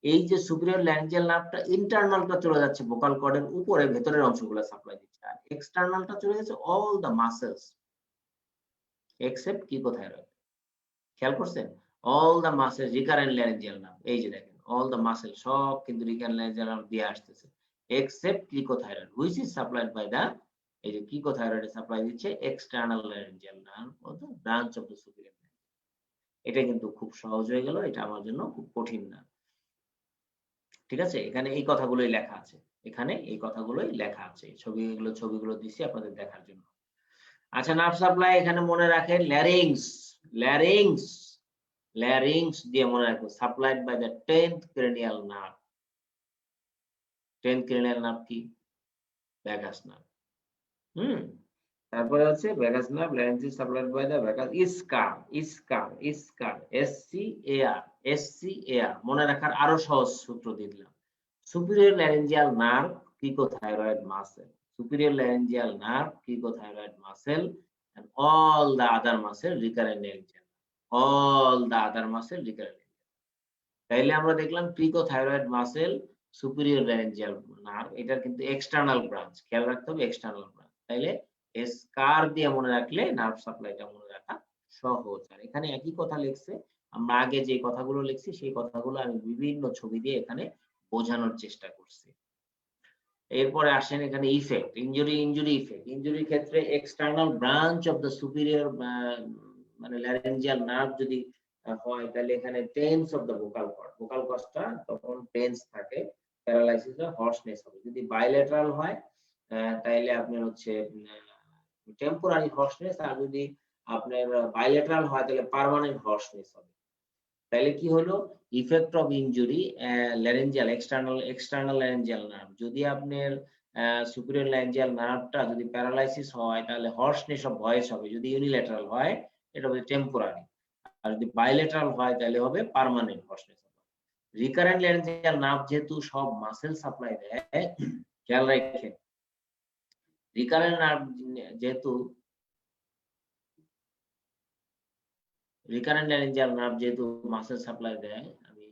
এই যে সুপিরিয়র ল্যারিঞ্জিয়াল নার্ভটা ইন্টারনালটা চলে যাচ্ছে ভোকাল কর্ডের উপরে, ভেতরের অংশগুলো সাপ্লাই দিচ্ছে, আর এক্সটার্নালটা চলে যাচ্ছে অল দ্য মাসেলস এক্সেপ্ট ক্রিকোথাইরয়েড। খেয়াল করছেন? All the muscles recurrent laryngeal nerve, এই যে দেখেন অল দ্য মাসেল সব কিন্তু রিকারেন্ট ল্যারিঞ্জিয়াল নার্ভ দিয়ে আসতেছে except cricothyroid which is supplied by the, এই যে ক্রিকোথাইরয়েড সাপ্লাই দিচ্ছে এক্সটার্নাল ল্যারিঞ্জিয়াল নার্ভ অর্থাৎ ব্রাঞ্চ অফ দ্য সুপিরিয়র। এটা কিন্তু খুব সহজ হয়ে গেল, এটা আমার জন্য খুব কঠিন না। ঠিক আছে, এখানে এই কথাগুলোই লেখা আছে, ছবিগুলো দিচ্ছি আপনাদের দেখার জন্য। আচ্ছা, নার্ভ সাপ্লাই এখানে মনে রাখেন ল্যারিংস দিয়ে মনে রাখবো supplied by the 10th cranial nerve। 10th cranial nerve কি? Vagus nerve. তারপরে হচ্ছে vagus nerve larynx supplied by the vagus scar SCAR। মনে রাখার আরো সহজ সূত্র দিলাম। Superior laryngeal nerve cricothyroid muscle, and all the other muscle recurrent laryngeal, তাইলে আমরা দেখলাম ক্রিকোথাইরয়েড মাসেল, সুপিরিয়র ল্যারিঞ্জিয়াল নার্ভ, এটার কিন্তু এক্সটার্নাল ব্রাঞ্চ, খেয়াল রাখতে হবে এক্সটার্নাল ব্রাঞ্চ। তাইলে স্কার দিয়ে মনে রাখলে নার্ভ সাপ্লাইটা মনে রাখা সহজ। আর এখানে একই কথা লিখছে, আমরা আগে যে কথাগুলো লিখছি সেই কথাগুলো আমি বিভিন্ন ছবি দিয়ে এখানে বোঝানোর চেষ্টা করছি। এরপরে আসেন এখানে ইফেক্ট, ইনজুরি ইফেক্ট। ইনজুরির ক্ষেত্রে external branch of the superior মানে ল্যারেঞ্জিয়াল নার্ভ যদি হয়, তাহলে এখানে টেন্স অফ দ্য ভোকাল কর্ডটা তখন টেন্স থাকে, প্যারালাইসিস বা হর্সনেস হবে। যদি বাইলেটারাল হয় তাইলে আপনার হচ্ছে টেম্পোরারি হর্সনেস, আর যদি আপনার বাইলেটারাল হয় তাহলে পার্মানেন্ট হর্সনেস হবে। তাহলে কি হলো, effect of injury laryngeal external laryngeal nerve, যদি আপনার সুপিরিয়র ল্যারেঞ্জিয়াল নার্ভটা যদি প্যারালাইসিস হয় তাহলে হর্সনেস অফ ভয়েস হবে। যদি ইউনিল্যাটারাল হয় এটা হবে টেম্পোরারি, আর যদি বাইলেটারাল হয় তাহলে হবে permanent hoarseness. Recurrent laryngeal nerve যেহেতু সব মাসেল সাপ্লাই দেয়, খেয়াল রাখেন রিকারেন্ট নার্ভ যেহেতু রিকারেন্ট ল্যারেঞ্জিয়াল নার্ভ যেহেতু মাসেল সাপ্লাই দেয়, আমি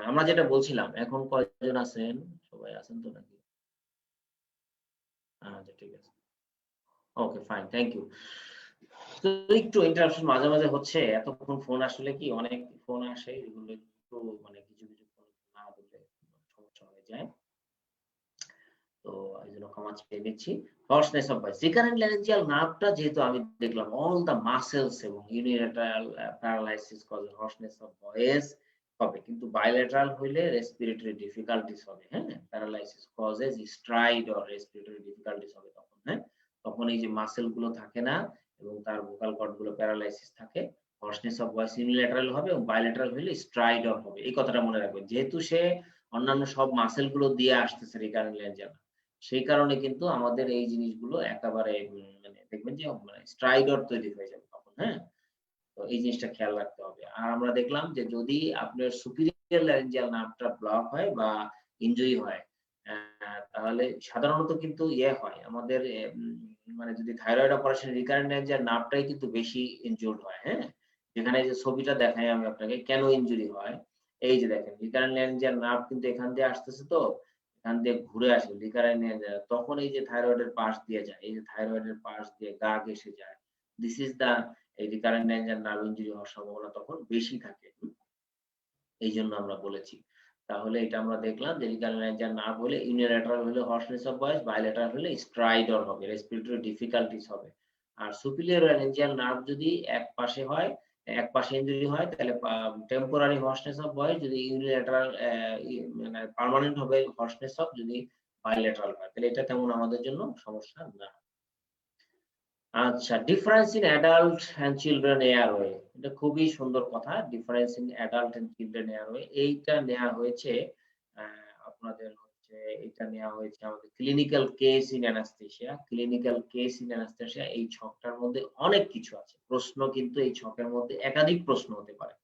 আমরা যেটা বলছিলাম, এখন কয়জন আছেন, সবাই আছেন তো নাকি? আচ্ছা ঠিক আছে, ওকে ফাইন, থ্যাংক ইউ। তো একটু ইন্টারাপশন মাঝে মাঝে হচ্ছে, এতক্ষণ ফোন আসলে কি অনেক ফোন আসে, এগুলো একটু মানে কিছু ফোন না দিলে সমস্যা হয়ে যায়, তো এই জন্য ক্ষমা চেয়ে নিচ্ছি। Hoarseness of voice, recurrent laryngeal নার্ভটা যেহেতু আমি দেখলাম অল দ্য মাসেলস এবং unilateral paralysis cause hoarseness of voice হবে, কিন্তু বাইল্যাটারাল হইলে রেসপিরেটরি ডিফিকাল্টিস হবে। হ্যাঁ, paralysis causes stridor or respiratory difficulties হবে তখন। হ্যাঁ, তখন এই যে মাসেল গুলো থাকে না এবং তার ভোকাল কর্ড গুলো প্যারালাইসিস থাকে, হর্সনেস অফ ভয়েস ইউনিল্যাটারাল হবে এবং বাইল্যাটারাল হইলে স্ট্রাইড অর হবে। এই কথাটা মনে রাখবেন, যেহেতু সে অন্যান্য সব মাসেল গুলো দিয়ে আসতেছে রিকারেন্ট ল্যারেঞ্জিয়াল, সেই কারণে কিন্তু আমাদের এই জিনিসগুলো একেবারে মানে দেখবেন যে মানে স্ট্রাইডর তৈরি হয়ে যাবে তখন। হ্যাঁ, তো এই জিনিসটা খেয়াল রাখতে হবে। আর আমরা দেখলাম যে যদি আপনার সুপিরিয়র ল্যারেঞ্জিয়াল নার্ভটা ব্লক হয় বা ইনজুরি হয়, তাহলে সাধারণত কিন্তু হয় আমাদের মানে যদি থাইরয়েড অপারেশন রিকারেন্ট ল্যারেঞ্জিয়াল নার্ভটাই কিন্তু বেশি ইনজুরড হয়। হ্যাঁ, যেখানে যে ছবিটা দেখাই আমি আপনাকে কেন ইনজুরি হয়, এই যে দেখেন রিকারেন্ট ল্যারেঞ্জিয়াল নার্ভ কিন্তু এখান দিয়ে আসতেছে, তো এখান দিয়ে ঘুরে আসে রিকারেন্ট, তখন এই যে থাইরয়েডের পাশ দিয়ে যায়, এই যে থাইরয়েডের পাশ দিয়ে গা ঘেঁষে যায়, দিস ইজ দা এই রিকারেন্ট ল্যারেঞ্জিয়াল নার্ভ ইনজুরি হওয়ার সম্ভাবনা তখন বেশি থাকে। এই জন্য আমরা বলেছি। তাহলে এটা আমরা দেখলাম যে রিকারেন্ট ল্যারেঞ্জিয়াল নার্ভ হলে ইউনিল্যাটারাল হলে হর্সনেস অফ ভয়েস, বাইল্যাটারাল হলে স্ট্রাইডর হবে, রেসপিরেটরি ডিফিকাল্টিস হবে। আর সুপিরিয়র ল্যারেঞ্জিয়াল নার্ভ যদি এক পাশে হয়, এক পাশে ইনজুরি হয়, তাহলে টেম্পোরারি হর্সনেস অফ ভয়েস, যদি ইউনিল্যাটারাল মানে পার্মানেন্ট হবে হর্সনেস অফ যদি বাইল্যাটারাল হয়, তাহলে এটা তেমন আমাদের জন্য সমস্যা না। আচ্ছা, difference in adult and children airway, এটা খুবই সুন্দর কথা। Difference in adult and children airway, এইটা নেওয়া হয়েছে আপনাদের হচ্ছে, এটা নেওয়া হয়েছে আমাদের clinical case in anaesthesia. Clinical case in anaesthesia, এই ছকটার মধ্যে অনেক কিছু আছে, প্রশ্ন কিন্তু এই ছকের মধ্যে একাধিক প্রশ্ন হতে পারে।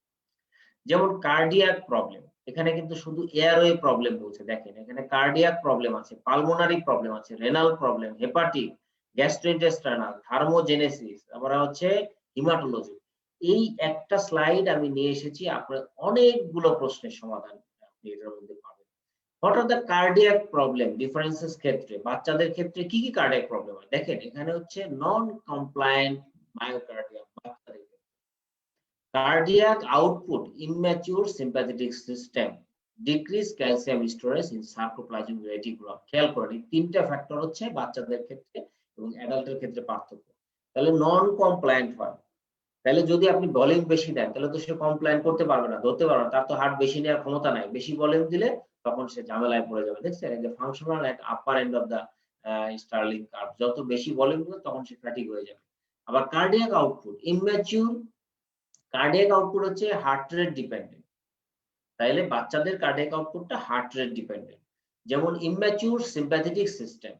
যেমন কার্ডিয়াক প্রবলেম, এখানে কিন্তু শুধু এয়ারওয়ে প্রবলেম বলছে, দেখেন এখানে কার্ডিয়াক প্রবলেম আছে, পালমোনারি প্রবলেম আছে, renal problem, hepatic, gastrointestinal, thermogenesis, আবার হচ্ছে হিমাটোলজি। এই একটা স্লাইড আমি নিয়ে এসেছি, আপনার অনেকগুলো প্রশ্নের সমাধান আপনি এটার মধ্যে পাবেন। What are the cardiac problem differences ক্ষেত্রে, বাচ্চাদের ক্ষেত্রে কি কি কার্ডিয়াক প্রবলেম হয়, দেখেন এখানে হচ্ছে নন কমপ্লায়েন্ট মায়োকার্ডিয়াম, বাচ্চাদের cardiac output, immature sympathetic system, decreased calcium storage in sarcoplasmic reticulum। খেয়াল করেন এই তিনটা ফ্যাক্টর হচ্ছে বাচ্চাদের ক্ষেত্রে এবং অ্যাডাল্টের ক্ষেত্রে পার্থক্য। তাহলে নন কমপ্লায়েন্ট হয়, তাহলে যদি আপনি ভলিউম বেশি দেন তাহলে তো সে কমপ্লায়েন্ট করতে পারবে না, ধরতে পারবে না, তার তো হার্ট বেশি নেওয়ার ক্ষমতা নাই। বেশি ভলিউম দিলে তখন সে ঝামেলায় পড়ে যাবে। দেখছেন এই যে functional at upper end of the Starling curve, যত বেশি ভলিউম দিবে তখন সে ফ্যাটিক হয়ে যাবে। আবার কার্ডিয়াক আউটপুট ইমম্যাচিউর, কার্ডিয়াক আউটপুট হচ্ছে হার্ট রেট ডিপেন্ডেন্ট, তাইলে বাচ্চাদের কার্ডিয়াক আউটপুটটা হার্ট রেট ডিপেন্ডেন্ট। যেমন ইমম্যাচিউর সিম্প্যাথেটিক সিস্টেম,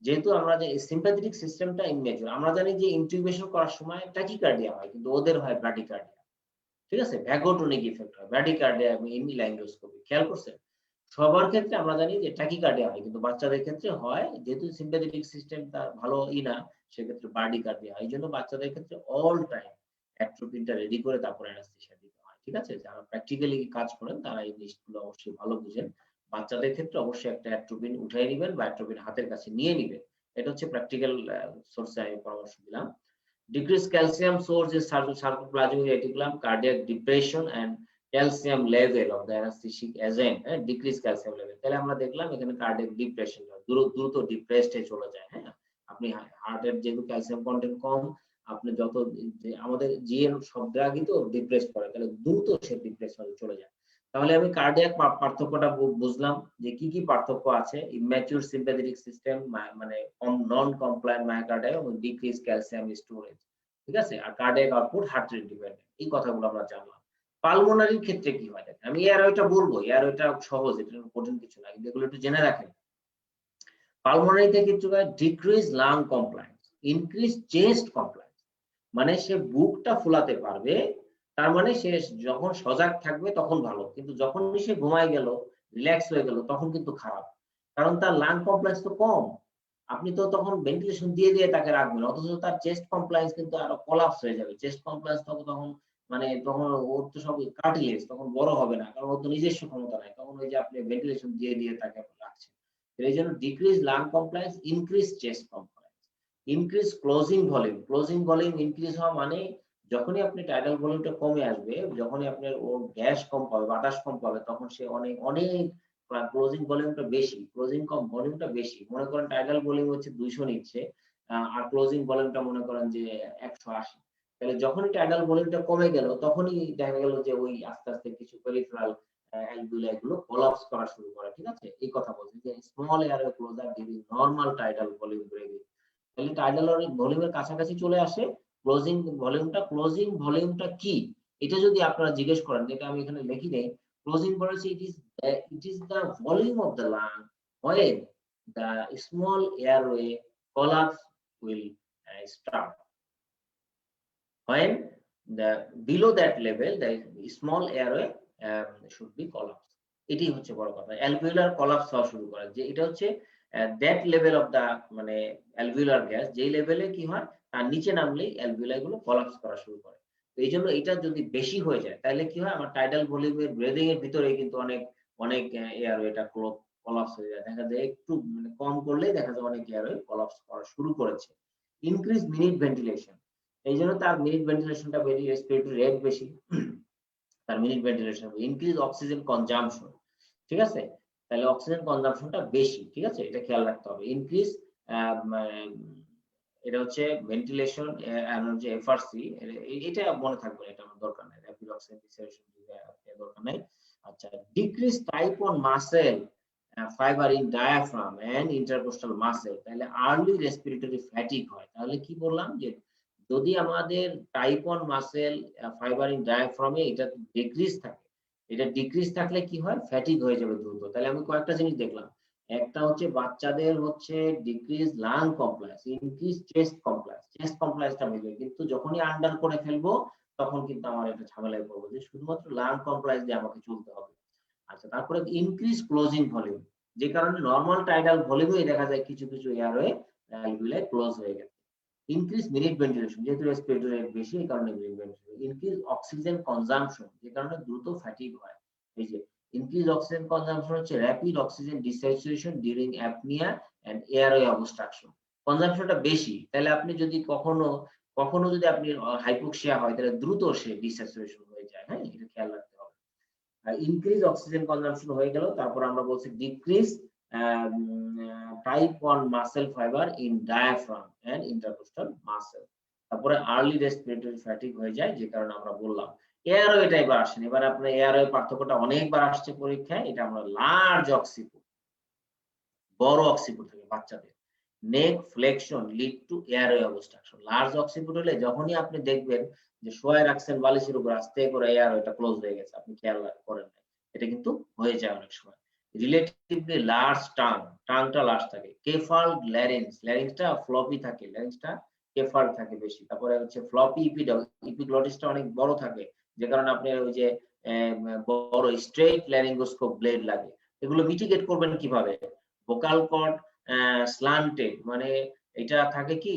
যেহেতু আমরা যে সিম্প্যাথেটিক সিস্টেমটা ইমম্যাচিউর, আমরা জানি যে ইন্টিউবেশন করার সময় ট্যাকিকার্ডিয়া হয়, কিন্তু ওদের হয় ব্র্যাডিকার্ডিয়া। ঠিক আছে, ভ্যাগোটনিক ইফেক্ট হয়, ব্র্যাডিকার্ডিয়া এবং ইমিল্যাঙ্গোস্কোপি। খেয়াল করছেন, সবার ক্ষেত্রে আমরা জানি যে ট্যাকিকার্ডিয়া হয়, কিন্তু বাচ্চাদের ক্ষেত্রে হয় যেহেতু সিম্প্যাথেটিক সিস্টেম তার ভালো না, সেক্ষেত্রে ব্রাডিকার্ডিয়া হয়। এই জন্য বাচ্চাদের ক্ষেত্রে অল টাইম অ্যাট্রোপিনটা রেডি করে তারপরে অ্যানাস্থেসিয়া দিতে হয়। ঠিক আছে, যারা প্র্যাকটিক্যালি কাজ করেন তারা এই জিনিসগুলো অবশ্যই ভালো বুঝেন। বাচ্চাদের ক্ষেত্রে অবশ্যই একটা অ্যাট্রোপিন উঠাই নেবেন বা অ্যাট্রোপিন হাতের কাছে নিয়ে নেবেন। এটা হচ্ছে প্র্যাকটিক্যাল সোর্সে আমি পরামর্শ দিলাম। Decreased calcium source is sarcoplasmic reticulum, cardiac depression and calcium level of the anesthetic agent, decreased calcium level। তাহলে আমরা দেখলাম এখানে cardiac depression দ্রুত ডিপ্রেসড এ চলে যায়। হ্যাঁ, আপনি হার্টের যেহেতু ক্যালসিয়াম কন্টেন্ট কম, আপনি যত আমাদের জিএন শব্দ আগে তো ডিপ্রেস করে, তাহলে দ্রুত সে ডিপ্রেস হয়ে চলে যায়। তাহলে আমি কার্ডিয়াক পার্থক্যটা বুঝলাম যে কি কি পার্থক্য আছে। ইম্যাচিউর সিম্প্যাথেটিক সিস্টেম মানে নন কমপ্লায়েন্ট মায়োকার্ডিয়াম এবং ডিক্রিজ ক্যালসিয়াম স্টোরেজ। ঠিক আছে, আর cardiac output heart rate dependent. এই কথাগুলো আমরা জানলাম। পালমোনারির ক্ষেত্রে কি হয় দেখেন, আমি এয়ারওয়েটা বলবো, এয়ারওয়েটা সহজ, এটা কঠিন কিছু না, কিন্তু এগুলো একটু জেনে রাখেন। পালমোনারিতে কিছু হয় decrease lung compliance, increase chest compliance. মানে সে বুকটা ফুলাতে পারবে, তার মানে সে যখন সজাগ থাকবে তখন ভালো, কিন্তু যখন সে ঘুমায় গেল, রিল্যাক্স হয়ে গেল, তখন কিন্তু খারাপ। কারণ তার লাং কমপ্লায়েন্স তো কম, আপনি তো তখন ভেন্টিলেশন দিয়ে তাকে রাখবেন, অথচ তার চেস্ট কমপ্লায়েন্স কিন্তু আরো কোলাপস হয়ে যাবে। চেস্ট কমপ্লায়েন্স তখন মানে তখন ওর তো সব কার্টিলেজ, তখন বড় হবে না, কারণ ওর তো নিজস্ব ক্ষমতা নাই, তখন ওই যে আপনি ভেন্টিলেশন দিয়ে তাকে রাখছেন। এই জন্য decrease lung compliance, increase chest compliance, increase closing volume. Closing volume increase হওয়া মানে যখনই আপনি টাইডাল ভলিউমটা কমে আসবে, যখনই আপনার ওর গ্যাস কম পাবে, বাতাস কম পাবে, তখন সে অনেক ক্লোজিং ভলিউমটা বেশি, ক্লোজিং কম ভলিউমটা বেশি। মনে করেন টাইডাল ভলিউম হচ্ছে 200 নিচ্ছে, আর ক্লোজিং ভলিউমটা মনে করেন যে 180। তাহলে যখনই টাইডাল ভলিউমটা কমে গেল, তখনই দেখা গেল যে ওই আস্তে আস্তে কিছু পেরিফেরাল অ্যালভিওলাই গুলো কোলাপস করা শুরু করে। ঠিক আছে, এই কথা বলছি যে small airway closure during normal tidal volume breathing. তাহলে টাইডাল ভলিউমের কাছাকাছি চলে আসে, ক্লোজিং ভলিউমটা কি এটা যদি আপনারা জিজ্ঞেস করেন, এটা আমি এখানে লিখি নেই। ক্লোজিং বলেছে it is the volume of the lung when the small airway collapse will start. When the below that level the small airway should be collapsed. এটি হচ্ছে বড় কথা, অ্যালভিওলার কোলাপস হওয়া শুরু করে, যে এটা হচ্ছে দ্যাট লেভেল অফ দা মানে অ্যালভিওলার গ্যাস, যেই লেভেলে কি হয় তার নিচে নামলেই অ্যালভিওলাই গুলো কোলাপস করা শুরু করে। তো এই জন্য এটা যদি বেশি হয়ে যায়, তাহলে কি হয়, আমার টাইডাল ভলিউমের ব্রিদিং এর ভিতরে কিন্তু অনেক এয়ারওয়েটা কোলাপস হয়ে যায়। দেখা যায় একটু মানে কম করলেই দেখা যায় অনেক এয়ারওয়ে কোলাপস করা শুরু করেছে। ইনক্রিজ মিনিট ভেন্টিলেশন, এই জন্য তার মিনিট ভেন্টিলেশনটা বেশি, রেসপিরেটরি রেট বেশি, তার minute ventilation. Increase oxygen consumption, ঠিক আছে, তাহলে অক্সিজেন কনজাম্পশনটা বেশি। ঠিক আছে, এটা খেয়াল রাখতে হবে। ইনক্রিজ এটা হচ্ছে ভেন্টিলেশন এনার্জি এফআরসি, এটা মনে থাকবে, এটা আমার দরকার নাই, র্যাপিড অক্সিজেন ডিসেশন দরকার নাই। আচ্ছা, decrease type one muscle fibre in diaphragm and intercostal muscle, তাহলে আর্লি রেসপিরেটরি ফ্যাটিক হয়। তাহলে কি বললাম, যে যদি আমাদের টাইপ 1 মাসেল ফাইবার ইন ডায়াফ্রামে এটা ডিক্রিজ থাকে, এটা ডিক্রিজ থাকলে কি হয়, ফ্যাটিক হয়ে যাবে দ্রুত। তাহলে আমি কয়েকটা জিনিস দেখলাম, একটা হচ্ছে বাচ্চাদের হচ্ছে decrease lung compliance, increase chest compliance, chest কমপ্লায়েন্সটা বেড়ে, কিন্তু যখনই আন্ডার করে ফেলবো তখন কিন্তু আমার এটা ঝামেলায় পড়বো, যে শুধুমাত্র লাং কমপ্লায়েন্স দিয়ে আমাকে চলতে হবে। আচ্ছা, তারপরে ইনক্রিজ ক্লোজিং ভলিউম, যে কারণে নরমাল টাইডাল ভলিউমে দেখা যায় কিছু এয়ারওয়ে অ্যালভিওলাই ক্লোজ হয়ে গেছে। ইনক্রিজ মিনিট ভেন্টিলেশন, যেহেতু রেসপিরেটরি রেট বেশি, এই কারণে minute ventilation. Increase oxygen consumption, যে কারণে দ্রুত ফ্যাটিক হয়। এই যে ইনক্রিজ অক্সিজেন কনজাম্পশন হচ্ছে rapid oxygen desaturation during apnoea and airway obstruction. কনজাম্পশনটা বেশি, তাহলে আপনি যদি কখনো যদি আপনি হাইপোক্সিয়া হয়, তাহলে দ্রুত সে ডিস্যাচুরেশন হয়ে যায়। হ্যাঁ, এটা খেয়াল রাখতে হবে। ইনক্রিজ অক্সিজেন কনজাম্পশন হয়ে গেল, তারপর আমরা বলছি decrease type 1 muscle fibre in diaphragm and intercostal muscle, তারপরে আর্লি রেসপিরেটরি ফ্যাটিক হয়ে যায়, যে কারণে আমরা বললাম। এয়ারওয়েটা এবার আসেন, এবার আপনার এয়ারওয়ে পার্থক্যটা অনেকবার আসছে পরীক্ষায়। এটা আমরা লার্জ অক্সিপুট, বড় অক্সিপুট থাকে বাচ্চাদের, neck flexion lead to airway obstruction. Large occiput হলে যখনই আপনি দেখবেন যে শোয়ে রাখছেন বালিশের উপর, আস্তে করে এয়ারওয়েটা ক্লোজ হয়ে গেছে, আপনি খেয়াল করেন না, এটা কিন্তু হয়ে যায় অনেক সময়। রিলেটিভলি লার্জ টাংটা লার্জ থাকে। কেফাল ল্যারিংসটা ফ্লপি থাকে, ল্যারিংসটা কেফাল থাকে বেশি। তারপরে হচ্ছে ফ্লপি ইপিগ্লটিসটা অনেক বড় থাকে, যে কারণে আপনি ওই যে বড় স্ট্রেট ল্যারিঙ্গোস্কোপ ব্লেড লাগে। এগুলো মিটিগেট করবেন কিভাবে? ভোকাল কর্ড স্ল্যান্টেড, মানে এটা থাকে কি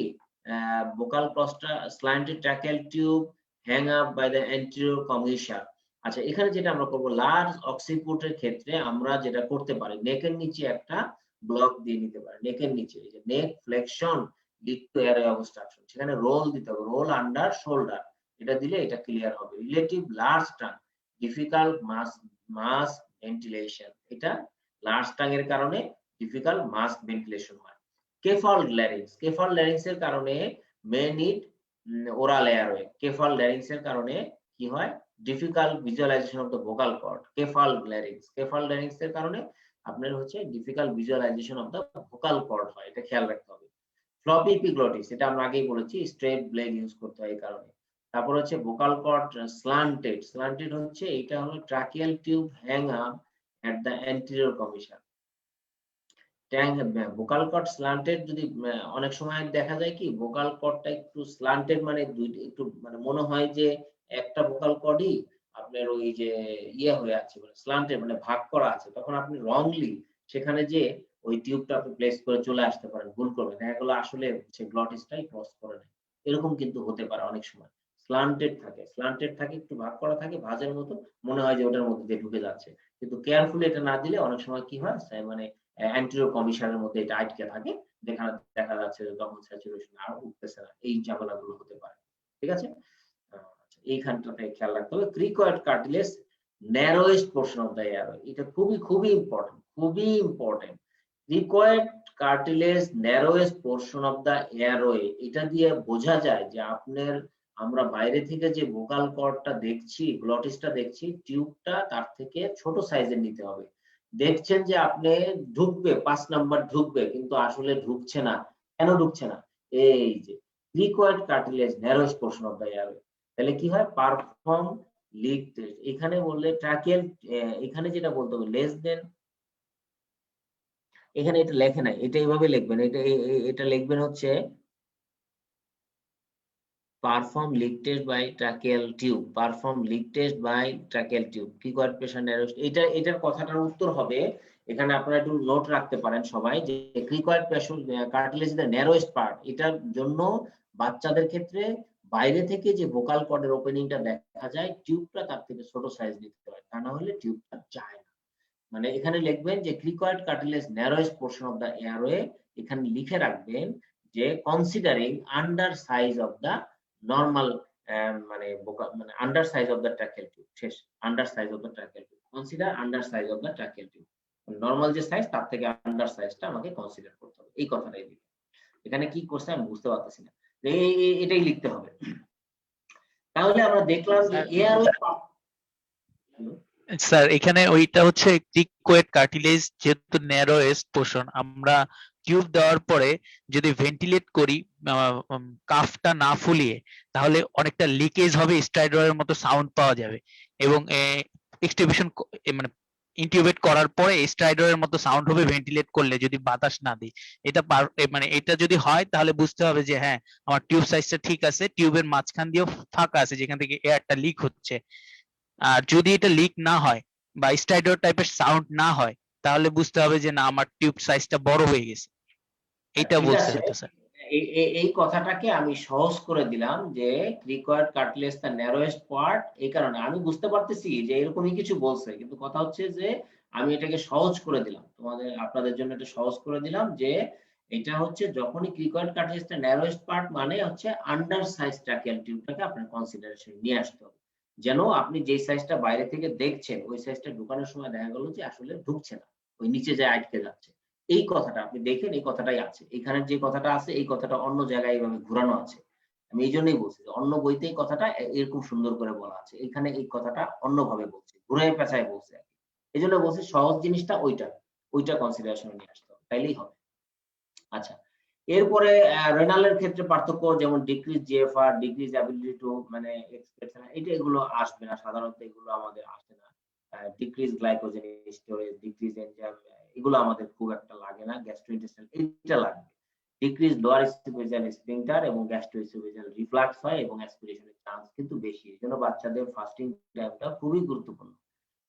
ভোকাল কর্ডটা slanted tracheal tube hang up by the anterior commission. আচ্ছা, এখানে যেটা আমরা করব, লার্জ অক্সিপুটের ক্ষেত্রে আমরা যেটা করতে পারি, নেকের নিচে একটা ব্লক দিয়ে নিতে পারি। নেকের নিচে এই যে neck flexion lead to airway obstruction, সেখানে রোল দিতে হবে, রোল আন্ডার শোল্ডার, এটা দিলে এটা ক্লিয়ার হবে। রিলেটিভ লার্জ টাং ডিফিকাল্ট মাস ভেন্টিলেশন, এটা লার্জ টাং এর কারণে ডিফিকাল্ট মাস ভেন্টিলেশন হয়। কেফাল ল্যারিংস, কেফাল ল্যারিংস এর কারণে may need oral airway. Cephalad larynx এর কারণে কি হয়? Difficult visualisation of the vocal cord. Cephalad larynx, cephalad larynx এর কারণে আপনার হচ্ছে difficult visualisation of the vocal cord হয়, এটা খেয়াল রাখতে হবে। ফ্লপি এপিগ্লটিস, এটা আমরা আগেই বলেছি, স্ট্রেট ব্লেড ইউজ করতে হয় এই কারণে। তারপর হচ্ছে ভোকাল কর্ড স্ল্যান্টেড, স্ল্যান্টেড হচ্ছে এটা হলো tracheal tube hang up at the anterior commissure. Vocal cord slanted যদি অনেক সময় দেখা যায় কি ভোকাল কর্ডটা একটু স্ল্যান্টেড, মানে একটু মানে মনে হয় যে একটা ভোকাল কর্ডই আপনার ওই যে ইয়ে হয়ে আছে, মানে স্ল্যান্টেড মানে ভাগ করা আছে, তখন আপনি রংলি সেখানে যে ওই টিউবটা আপনি প্লেস করে চলে আসতে পারেন, ভুল করবেন, দেখা গেলো আসলে সে গ্লটিসটাই ক্রস করে নেয়, এরকম কিন্তু হতে পারে অনেক সময়। স্ল্যান্টেড থাকে, স্ল্যান্টেড থাকে, একটু ভাগ করা থাকে, ভাঁজের মতো মনে হয় যে ওটার মধ্যে দিয়ে ঢুকে যাচ্ছে, কিন্তু কেয়ারফুলি এটা না দিলে অনেক সময় কি হয় মানে অ্যান্টেরিয়র কমিশনের মধ্যে এটা আটকে থাকে, দেখা যাচ্ছে যে তখন স্যাচুরেশন আর উঠতেছে না, এই ঝামেলাগুলো হতে পারে। ঠিক আছে, এইখানটাতে খেয়াল রাখতে হবে। Cricoid cartilage narrowest portion of the airway, এটা খুবই ইম্পর্টেন্ট, খুবই important. Cricoid cartilage narrowest portion of the airway, এটা দিয়ে বোঝা যায় যে আপনার আমরা বাইরে থেকে যে ভোকাল কর্ডটা দেখছি, গ্লটিসটা দেখছি, টিউবটা তার থেকে ছোট সাইজের নিতে হবে। দেখছেন যে আপনি ঢুকবে 5 নাম্বার ঢুকবে, কিন্তু আসলে ঢুকছে না, কেন ঢুকছে না? এই যে cricoid cartilage narrowest portion of the airway. তাহলে কি হয়? পারফর্ম লিক টেস্ট, এখানে বললে ট্রাকিয়াল, এখানে যেটা বলতে হবে লেস দেন, এখানে এটা লেখে নাই, এটা এইভাবে লিখবেন, এটা লিখবেন হচ্ছে perform leak test by tracheal tube, perform leak test by tracheal tube, cricoid pressure narrowest, এটার কথাটার উত্তর হবে, এখানে আপনারা একটু নোট রাখতে পারেন সবাই, যে cricoid pressure cartilage the narrowest part, এটার জন্য বাচ্চাদের ক্ষেত্রে বাইরে থেকে যে ভোকাল কর্ডের ওপেনিংটা দেখা যায়, টিউবটা তার থেকে ছোট সাইজ নিতে হয়, তা না হলে টিউবটা যায় না। মানে এখানে লিখবেন যে cricoid cartilage narrowest portion of the airway, এখানে লিখে রাখবেন যে considering under size of the normal, মানে under size of the tracheal tube, শেষ, under size of the tracheal tube, consider under size of the tracheal tube, normal যে size তার থেকে under সাইজটা আমাকে কনসিডার করতে হবে, এই কথাটাই দিবে। এখানে কি করছে আমি বুঝতে পারতেছি না, এটাই লিখতে হবে। তাহলে আমরা দেখলাম যে এয়ারওয়ে, স্যার এখানে ওইটা হচ্ছে ক্রিকয়েড কার্টিলেজ, যেহেতু ন্যারোয়েস্ট পোর্শন, আমরা টিউব দেওয়ার পরে যদি ভেন্টিলেট করি কাফটা না ফুলিয়ে, তাহলে অনেকটা লিকেজ হবে, স্ট্রাইডারের মতো সাউন্ড পাওয়া যাবে, এবং এক্সটিউবেশন মানে ইনটিউবেট করার পরে স্ট্রাইডারের মতো সাউন্ড হবে ভেন্টিলেট করলে যদি বাতাস না দিই। এটা মানে এটা যদি হয় তাহলে বুঝতে হবে যে হ্যাঁ আমার টিউব সাইজটা ঠিক আছে, টিউবের মাঝখান দিয়েও ফাঁকা আছে যেখান থেকে এয়ারটা লিক হচ্ছে। আর যদি এটা লিক না হয় বা স্ট্রাইডার টাইপের সাউন্ড না হয়, তাহলে বুঝতে হবে যে না আমার টিউব সাইজটা বড় হয়ে গেছে, এটা ঠিক বলছে আছে, হয়তো স্যার। এই কথাটাকে আমি সহজ করে দিলাম যে cricoid cartilage the narrowest part, এই কারণে আমি বুঝতে পারতেছি যে এরকমই কিছু বলছে, কিন্তু কথা হচ্ছে যে আমি এটাকে সহজ করে দিলাম, আপনাদের জন্য এটা সহজ করে দিলাম যে এটা হচ্ছে যখনই cricoid cartilage the narrowest part, মানে হচ্ছে আন্ডার সাইজ ট্রাকিয়াল টিউবটাকে আপনার কনসিডারেশন নিয়ে আসতে হবে, যেন আপনি যে সাইজটা বাইরে থেকে দেখছেন ওই সাইজটা ঢুকানোর সময় দেখা গেল যে আসলে ঢুকছে না, ওই নিচে যায় আটকে যাচ্ছে। এই কথাটা আপনি দেখেন, এই কথাটাই আছে এখানে, যে কথাটা আছে এই কথাটা অন্য জায়গায় এইভাবে ঘোরানো আছে, আমি এই জন্যই বলছি যে অন্য বইতে এই কথাটা এরকম সুন্দর করে বলা আছে, এখানে এই কথাটা অন্যভাবে বলছে, ঘুরে পেঁচায় বলছে, এই জন্য বলছি সহজ জিনিসটা ওইটা কনসিডারেশনে নিয়ে আসতে হবে, তাইলেই হবে। আচ্ছা, এরপরে রেনালের ক্ষেত্রে পার্থক্য, যেমন decrease GFR, decrease ability to মানে এক্সপ্রেশন, এগুলো আসবে না সাধারণত, এগুলো আমাদের আসে না। Decrease glycogen storage, decrease enzyme, এগুলো আমাদের খুব একটা লাগে না। গ্যাস্ট্রোইন্টেস্টাইনাল এটা লাগবে। ডিক্রিজ লোয়ার ইসোফেজিয়াল স্ফিংক্টার এবং গ্যাস্ট্রোইসোফেজিয়াল রিফ্লাক্স হয় এবং অ্যাসপিরেশনের চান্স কিন্তু বেশি, এজন্য বাচ্চাদের ফাস্টিং টাইমটা খুবই গুরুত্বপূর্ণ।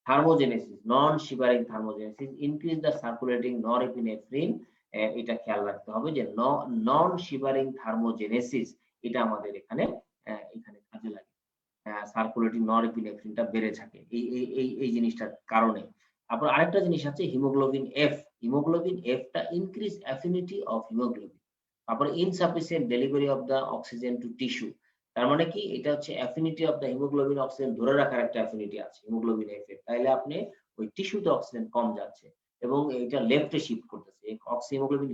Thermogenesis, non shivering thermogenesis increase the circulating norepinephrine. এটা খেয়াল রাখতে হবে যে নন শিভারিং থার্মোজেনেসিস এটা আমাদের এখানে এখানে কাজে লাগে। সার্কুলেটিং নরএপিনেফ্রিনটা বেড়ে থাকে এই জিনিসটার কারণে। তারপর আরেকটা জিনিস আছে হিমোগ্লোবিন এফ। হিমোগ্লোবিন এফটা ইনক্রিজ অ্যাফিনিটি অফ হিমোগ্লোবিন। তারপর insufficient delivery of the oxygen to tissue. তার মানে কি এটা হচ্ছে affinity of the haemoglobin, oxygen ধরে রাখার একটা অ্যাফিনিটি আছে হিমোগ্লোবিন এফ এর। তাইলে আপনি ওই টিস্যুতে অক্সিজেন কম যাচ্ছে এবং এটা লেফটে শিফট করতেছে, হিমোগ্লোবিন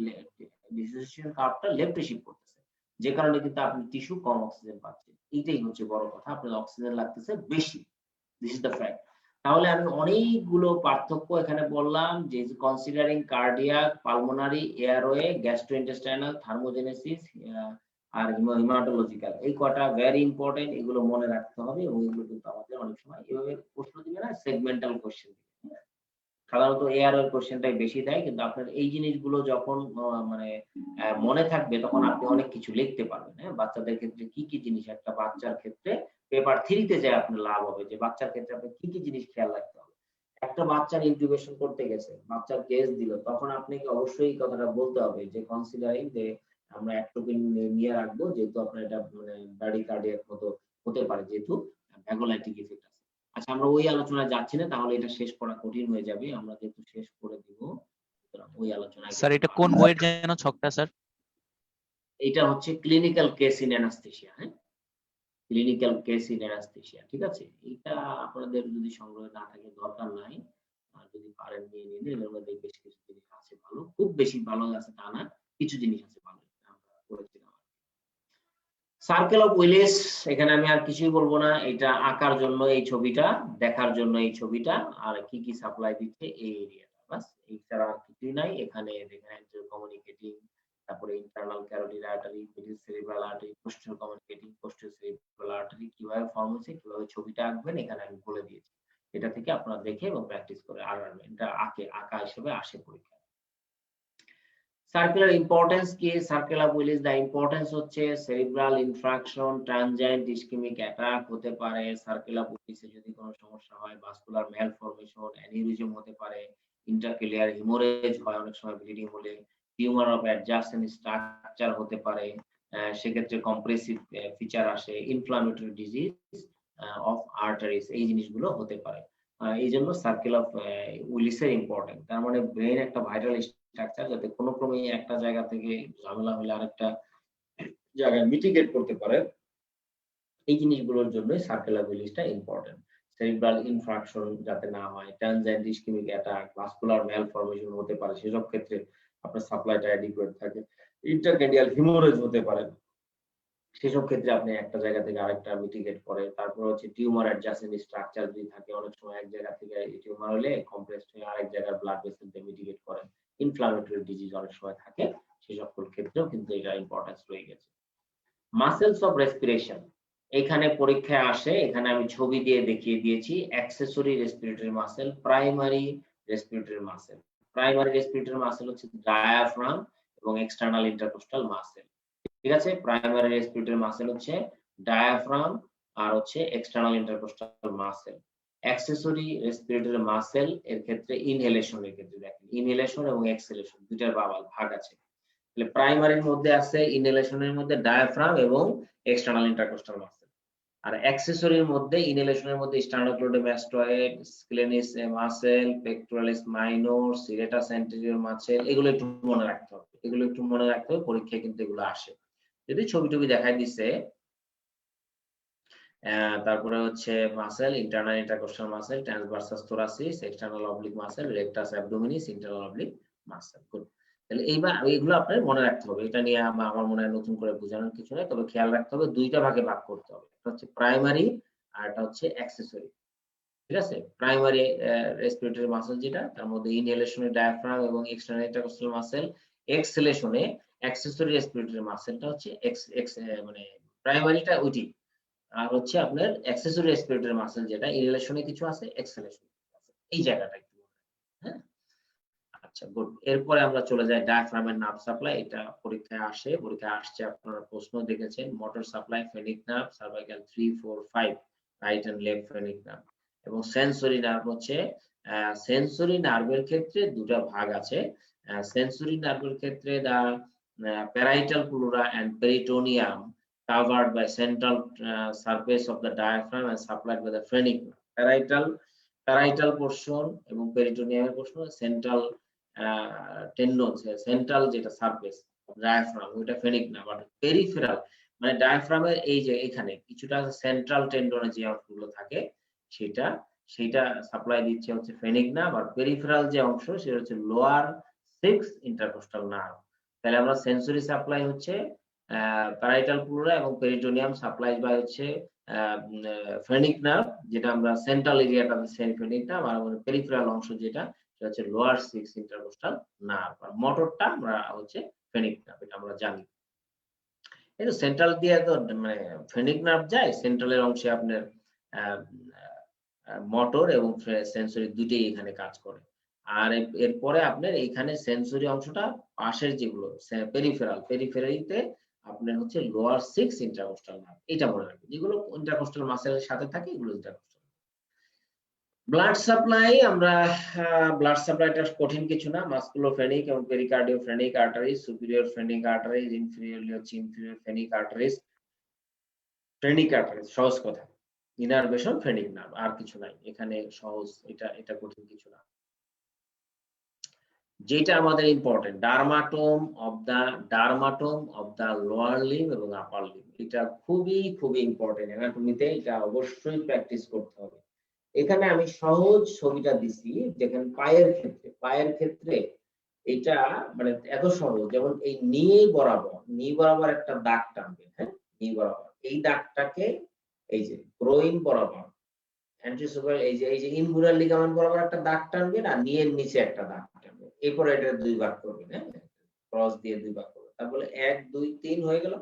ডিসোসিয়েশন কার্ভটা লেফটে শিফট করতেছে, যে কারণে কিন্তু আপনি টিস্যু কম অক্সিজেন পাচ্ছেন। এইটাই হচ্ছে বড় কথা, আপনার অক্সিজেন লাগতেছে বেশি। This is the fact. তাহলে আমি অনেকগুলো পার্থক্য এখানে বললাম যে considering cardiac, pulmonary, airway, gastrointestinal, thermogenesis আর হিমাটোলজিক্যাল, এই কটা ভেরি ইম্পর্টেন্ট, এগুলো মনে রাখতে হবে এবং এগুলো কিন্তু আমাদের অনেক সময় এভাবে প্রশ্ন দিবে না, সেগমেন্টাল কোশ্চেন দিবে। সাধারণত এয়ারওয়ে কোশ্চেনটাই বেশি দেয়, কিন্তু আপনার এই জিনিসগুলো যখন মানে মনে থাকবে তখন আপনি অনেক কিছু লিখতে পারবেন। হ্যাঁ, বাচ্চাদের ক্ষেত্রে কি কি জিনিস, একটা বাচ্চার ক্ষেত্রে পেপার 3-তে যায় আপনার লাভ হবে যে বাচ্চার ক্ষেত্রে আপনি কি কি জিনিস খেয়াল রাখতে হবে। একটা বাচ্চার ইনকিউবেশন করতে গেছে, বাচ্চার কেস দিল, তখন আপনাকে অবশ্যই এই কথাটা বলতে হবে যে কনসিডারিং যে আমরা অ্যাট্রোপিন নিয়ে রাখবো, যেহেতু আপনার এটা মানে ব্র্যাডিকার্ডিয়াক মতো হতে পারে, যেহেতু ভ্যাগোলাইটিক ইফেক্ট আছে। আচ্ছা, আমরা ওই আলোচনায় যাচ্ছি না, তাহলে এটা শেষ করা কঠিন হয়ে যাবে, আমরা যেহেতু শেষ করে দিব ওই আলোচনায়। স্যার এটা কোন বইয়ের যেন ছকটা স্যার? এটা হচ্ছে ক্লিনিক্যাল কেস ইন অ্যানাস্থেসিয়া। হ্যাঁ, ক্লিনিক্যাল কেস ইন অ্যানাস্থেসিয়া, ঠিক আছে। এটা আপনাদের যদি সংগ্রহে না থাকে দরকার নাই, আর যদি পারেন নিয়ে নিন। এর মধ্যে বেশ কিছু জিনিস আছে ভালো, খুব বেশি ভালো আছে তা না, কিছু জিনিস আছে ভালো আমরা করেছিলাম। সার্কেল অফ উইলিস, এখানে আমি আর কিছুই বলবো না, এটা আঁকার জন্য এই ছবিটা, দেখার জন্য এই ছবিটা, আর কি কি সাপ্লাই দিচ্ছে এই এরিয়াটা, বাস। এছাড়া আর কিছুই নাই এখানে। দেখেন কমিউনিকেটিং, তারপরে internal carotid artery, middle cerebral artery, postal communicating, postal cerebral artery কিভাবে ফর্ম হচ্ছে, কিভাবে ছবিটা আঁকবেন এখানে আমি বলে দিয়েছি। এটা থেকে আপনারা দেখে এবং প্র্যাকটিস করে আর এটা আঁকা হিসেবে আসে পরীক্ষা। সার্কুলার ইম্পর্টেন্স কি? Circle of Willis, the importance হচ্ছে সেরিব্রাল ইনফ্রাকশন, ট্রানজায়েন্ট ইসকেমিক অ্যাটাক হতে পারে। সার্কেল অফ উইলিসে যদি কোনো সমস্যা হয়, ভাস্কুলার ম্যালফরমেশন, অ্যানিউরিজম হতে পারে, ইন্টারকেলিয়ার হিমোরেজ হয় অনেক সময় ব্লিডিং হলে, টিউমার অফ অ্যাডজাসেন্ট স্ট্রাকচার হতে পারে, সেক্ষেত্রে কম্প্রেসিভ ফিচার আসে, ইনফ্লামেটরি ডিজিজ অফ আর্টারিজ, এই জিনিসগুলো হতে পারে। এই জন্য সার্কেল অফ উইলিসের ইম্পর্টেন্ট। তার মানে ব্রেন একটা ভাইটাল স্ট্রাকচার, যাতে কোনো ক্রমে একটা জায়গা থেকে ঝামেলা হলে আরেকটা জায়গায় মিটিগেট করতে পারে, এই জিনিসগুলোর জন্য সার্কেল অফ উইলিসটা ইম্পর্টেন্ট। সেরিব্রাল ইনফ্রাকশন যাতে না হয়, transient ischaemic attack, vascular malformation হতে পারে, সেসব ক্ষেত্রে আপনার সাপ্লাইটা অ্যাডিকুয়েট থাকে, ইন্টারকেন্ডিয়াল হিমোরেজ হতে পারে, সেসব ক্ষেত্রে আপনি একটা জায়গা থেকে আরেকটা মিটিগেট করে। তারপর হচ্ছে টিউমার অ্যাডজাসেন্ট স্ট্রাকচার যদি থাকে, অনেক সময় এক জায়গা থেকে টিউমার হলে কমপ্রেসড হয়ে আরেক জায়গার ব্লাড ভেসেল দিয়ে মিটিগেট করে। ইনফ্লামেটরি ডিজিজ অনেক সময় থাকে, সেই সকল ক্ষেত্রেও কিন্তু এটা ইম্পর্টেন্স রয়ে গেছে। মাসেলস অফ রেসপিরেশন, এখানে পরীক্ষায় আসে, এখানে আমি ছবি দিয়ে দেখিয়ে দিয়েছি। Accessory respiratory muscle, primary respiratory muscle. Primary respiratory muscle হচ্ছে ডায়াফ্রাম এবং এক্সটার্নাল ইন্টারকোস্টাল মাসেল, ঠিক আছে। প্রাইমারি রেসপিরেটরি মাসেল হচ্ছে ডায়াফ্রাম আর হচ্ছে external intercostal muscle. Accessory respiratory muscle এর ক্ষেত্রে ইনহেলেশনের ক্ষেত্রে দেখেন, ইনহেলেশন এবং এক্সহেলেশন দুইটার ভাগ আছে। তাহলে প্রাইমারির মধ্যে আছে ইনহেলেশনের মধ্যে ডায়াফ্রাম এবং এক্সটার্নাল ইন্টারকোস্টাল মাসেল, আর অ্যাক্সেসরির মধ্যে ইনহেলেশনের মধ্যে sternocleidomastoid, scalenus muscle, pectoralis minor, serratus anterior muscle. এগুলো একটু মনে রাখতে হবে, এগুলো একটু মনে রাখতে হবে, পরীক্ষায় কিন্তু এগুলো আসে। যদি ছবি টবি দেখাই দিছে, তারপরে হচ্ছে muscle, internal intercostal muscle, transversus thoracis, external oblique muscle, rectus abdominis, internal oblique muscle. Good. তাহলে এইবার এগুলো আপনার মনে রাখতে হবে, এটা নিয়ে আমার মনে হয় নতুন করে বোঝানোর কিছু নেই, তবে খেয়াল রাখতে হবে দুইটা ভাগে ভাগ করতে হবে, একটা হচ্ছে প্রাইমারি আর একটা হচ্ছে অ্যাক্সেসরি, ঠিক আছে। প্রাইমারি রেসপিরেটরি মাসেল যেটা, তার মধ্যে ইনহেলেশনে ডায়াফ্রাম এবং এক্সটার্নাল ইন্টারকোস্টাল মাসেল, এক্সহেলেশনে অ্যাক্সেসরি রেসপিরেটরি মাসেলটা হচ্ছে মানে প্রাইমারিটা ওইটি, আর হচ্ছে আপনার অ্যাক্সেসরি রেসপিরেটরি মাসেল যেটা ইনহেলেশনে কিছু আছে, এক্সহেলেশনে কিছু আছে, এই জায়গাটা একটু। হ্যাঁ, আচ্ছা গুড। এরপরে আমরা চলে যাই ডায়াফ্রামের নার্ভ সাপ্লাই। এটা পরীক্ষায় আসে, পরীক্ষায় আসছে, আপনারা প্রশ্ন দেখেছেন। Motor supply, phrenic nerve, cervical 3, 4, 5, right and left phrenic nerve. এবং সেন্সরি নার্ভ হচ্ছে সেন্সরি নার্ভের ক্ষেত্রে দুটা ভাগ আছে। সেন্সরি নার্ভের ক্ষেত্রে the parietal pleura and peritoneum covered by central surface of the diaphragm and supplied by the phrenic nerve. Parietal portion এবং পেরিটোনিয়ামের পোর্শন সেন্ট্রাল টেন্ডন, সেন্ট্রাল যেটা সারফেস ডায়াফ্রাম ওইটা ফেনিক নার্ভ, আর পেরিফেরাল মানে ডায়াফ্রামের এই যে এখানে কিছুটা সেন্ট্রাল টেন্ডনে যে অংশগুলো থাকে সেটা সাপ্লাই দিচ্ছে হচ্ছে ফেনিক নার্ভ, আর পেরিফেরাল যে অংশ সেটা হচ্ছে লোয়ার 6 ইন্টারকোস্টাল নার্ভ। তাহলে আমরা সেন্সরি সাপ্লাই হচ্ছে প্যারাইটাল প্লুরা এবং পেরিটোনিয়াম সাপ্লাই বাই হচ্ছে ফেনিক নার্ভ, যেটা আমরা সেন্ট্রাল এরিয়াটাতে ফেনিক নার্ভ, আর পেরিফেরাল অংশ যেটা সেটা হচ্ছে লোয়ার 6 ইন্টারকোস্টাল নার্ভ, আর মোটরটা আমরা হচ্ছে ফেনিক নার্ভ, এটা আমরা জানি। এই তো সেন্ট্রাল দিয়ে তো মানে ফেনিক নার্ভ যায়, সেন্ট্রালের অংশে আপনার মোটর এবং সেন্সরি দুটেই এখানে কাজ করে। আর এরপরে আপনার এখানে সেন্সরি অংশটা পাশের যেগুলো পেরিফেরালিতে আপনার হচ্ছে লোয়ার 6 ইন্টারকোস্টাল নার্ভ, এটা মনে রাখবেন। যেগুলো ইন্টারকোস্টাল মাসেলের সাথে থাকে এগুলো ইন্টারকোস্টাল। ব্লাড সাপ্লাই, আমরা ব্লাড সাপ্লাইটা কঠিন কিছু না, মাসকুলোফেনিক এবং পেরিকার্ডিওফেনিক আর্টারিজ, সুপিরিয়র ফেনিক আর্টারিজ, ইনফেরিয়রলি হচ্ছে ইনফেরিয়র ফেনিক আর্টারিজ, সহজ কথা, ইনারভেশন ফেনিক নার্ভ, আর কিছু নাই এখানে, সহজ, এটা কঠিন কিছু না। যেটা আমাদের important, dermatome of the lower limb এবং আপার লিম্ব, এটা খুবই ইম্পর্টেন্ট অ্যানাটমিতে, এটা অবশ্যই প্র্যাকটিস করতে হবে। এখানে আমি সহজ ছবিটা দিছি, যেখানে পায়ের ক্ষেত্রে এটা মানে এত সহজ, যেমন এই নি বরাবর একটা দাগ টানবে, হ্যাঁ, নি বরাবর এই দাগটাকে এই যে গ্রোইন বরাবর অ্যান্টিসোপার এই যে ইনগুলার লিগামেন্ট বরাবর একটা দাগ টানবেন, আর নিয়ের নিচে একটা দাগ টানবেন, এরপর এটা দুই ভাগ করবেন, হ্যাঁ, ক্রস দিয়ে দুই ভাগ করবেন, তারপরে 1 2 3 হয়ে গেল।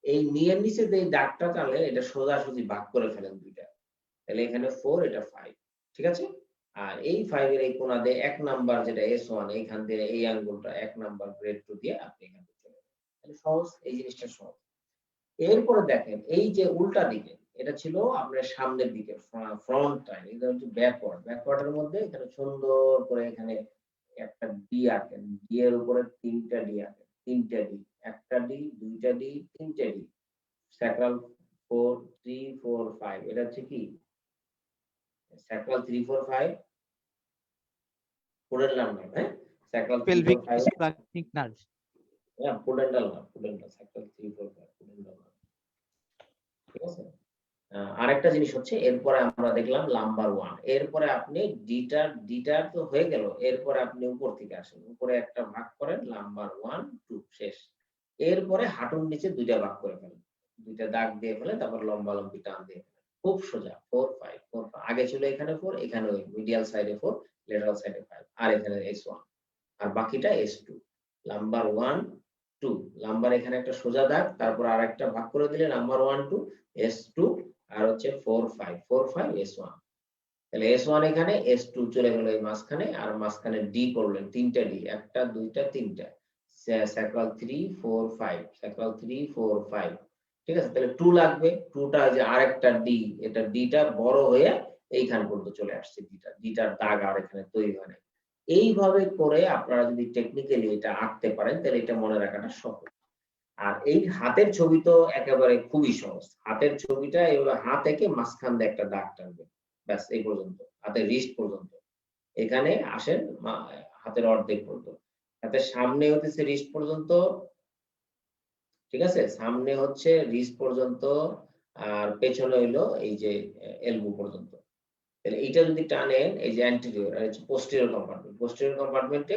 এই নিয়ের নিচে যে দাগটা টানলে এটা সোজাসুজি ভাগ করে ফেলেন দুইটা, তাহলে এখানে 4 এটা 5, ঠিক আছে। আর এই 5 এর এই কোণা দিয়ে 1 নাম্বার যেটা S1, এইখান দিয়ে এই আঙ্গুলটা 1 নাম্বার গ্রেড 2 দিয়ে আপনি এখানে চলে যাবেন, তাহলে সহজ, এই জিনিসটা সহজ। এরপরে দেখেন এই যে উল্টা দিকে এটা ছিল আপনার সামনের দিকে ফ্রন্ট টাইম, এটা হচ্ছে ব্যাকওয়ার্ডের মধ্যে এখানে সুন্দর করে এখানে একটা ডি আঁকেন, ডি এর উপরে 3টা ডি আঁকেন, 3টা ডি, একটা ডি, দুইটা ডি, 3টা ডি, স্যাক্রাল 4 3 4 5, এটা হচ্ছে কি স্যাক্রাল 3 4 5 পুডেন্টাল নার্ভ, হ্যাঁ, স্যাক্রাল 3 4 5 স্প্লাঙ্কিক নার্ভ, হ্যাঁ, পুডেন্টাল স্যাক্রাল 3 4 5 পুডেন্টাল নার্ভ, ঠিক আছে। আরেকটা জিনিস হচ্ছে এরপরে আমরা দেখলাম লাম্বার 1, এরপরে আপনি ডিটার তো হয়ে গেল, এরপরে আপনি উপর থেকে আসেন, উপরে একটা ভাগ করেন, লাম্বার 1 2 শেষ। এরপরে হাঁটুর নিচে দুইটা ভাগ করে ফেলেন, দুইটা দাগ দিয়ে ফেলে, তারপর লম্বি টান দিয়ে ফেলেন, খুব সোজা। 4 5 আগে ছিল এখানে 4, এখানে ওই মিডিয়াল সাইডে 4, লেটারাল সাইডে 5, আর এখানে S1, আর বাকিটা S2। লাম্বার 1 2, লাম্বার এখানে একটা সোজা দাগ, তারপর আরেকটা ভাগ করে দিলে লাম্বার 1 2 S2, আর হচ্ছে 4 5 S1, তাহলে S1 এখানে, S2 চলে গেল এই মাঝখানে, আর মাঝখানে ডি করলেন, 3টা ডি, একটা দুইটা 3টা, স্যাক্রাল 3 4 5, স্যাক্রাল 3 4 5, ঠিক আছে। তাহলে 2 লাগবে, 2টা যে আরেকটা ডি, এটা ডিটা বড় হয়ে এইখান পর্যন্ত চলে আসছে, ডিটার দাগ আর এখানে তৈরি হয় না। এইভাবে করে আপনারা যদি টেকনিক্যালি এটা আঁকতে পারেন, তাহলে এটা মনে রাখাটা সহজ। আর এই হাতের ছবি তো একেবারে খুবই সহজ, হাতের ছবিটা এগুলো হাত এঁকে মাঝখান দিয়ে একটা দাগ টানবে, ব্যাস এই পর্যন্ত, হাতের রিস্ট পর্যন্ত, এখানে আসেন হাতের অর্ধেক পর্যন্ত, হাতের সামনে হচ্ছে রিস্ট পর্যন্ত, ঠিক আছে, সামনে হচ্ছে রিস্ট পর্যন্ত, আর পেছনে হইলো এই যে এলবো পর্যন্ত। তাহলে এইটা যদি টানেন, এই যে অ্যান্টেরিয়র আর হচ্ছে পোস্টেরিয়র কম্পার্টমেন্টে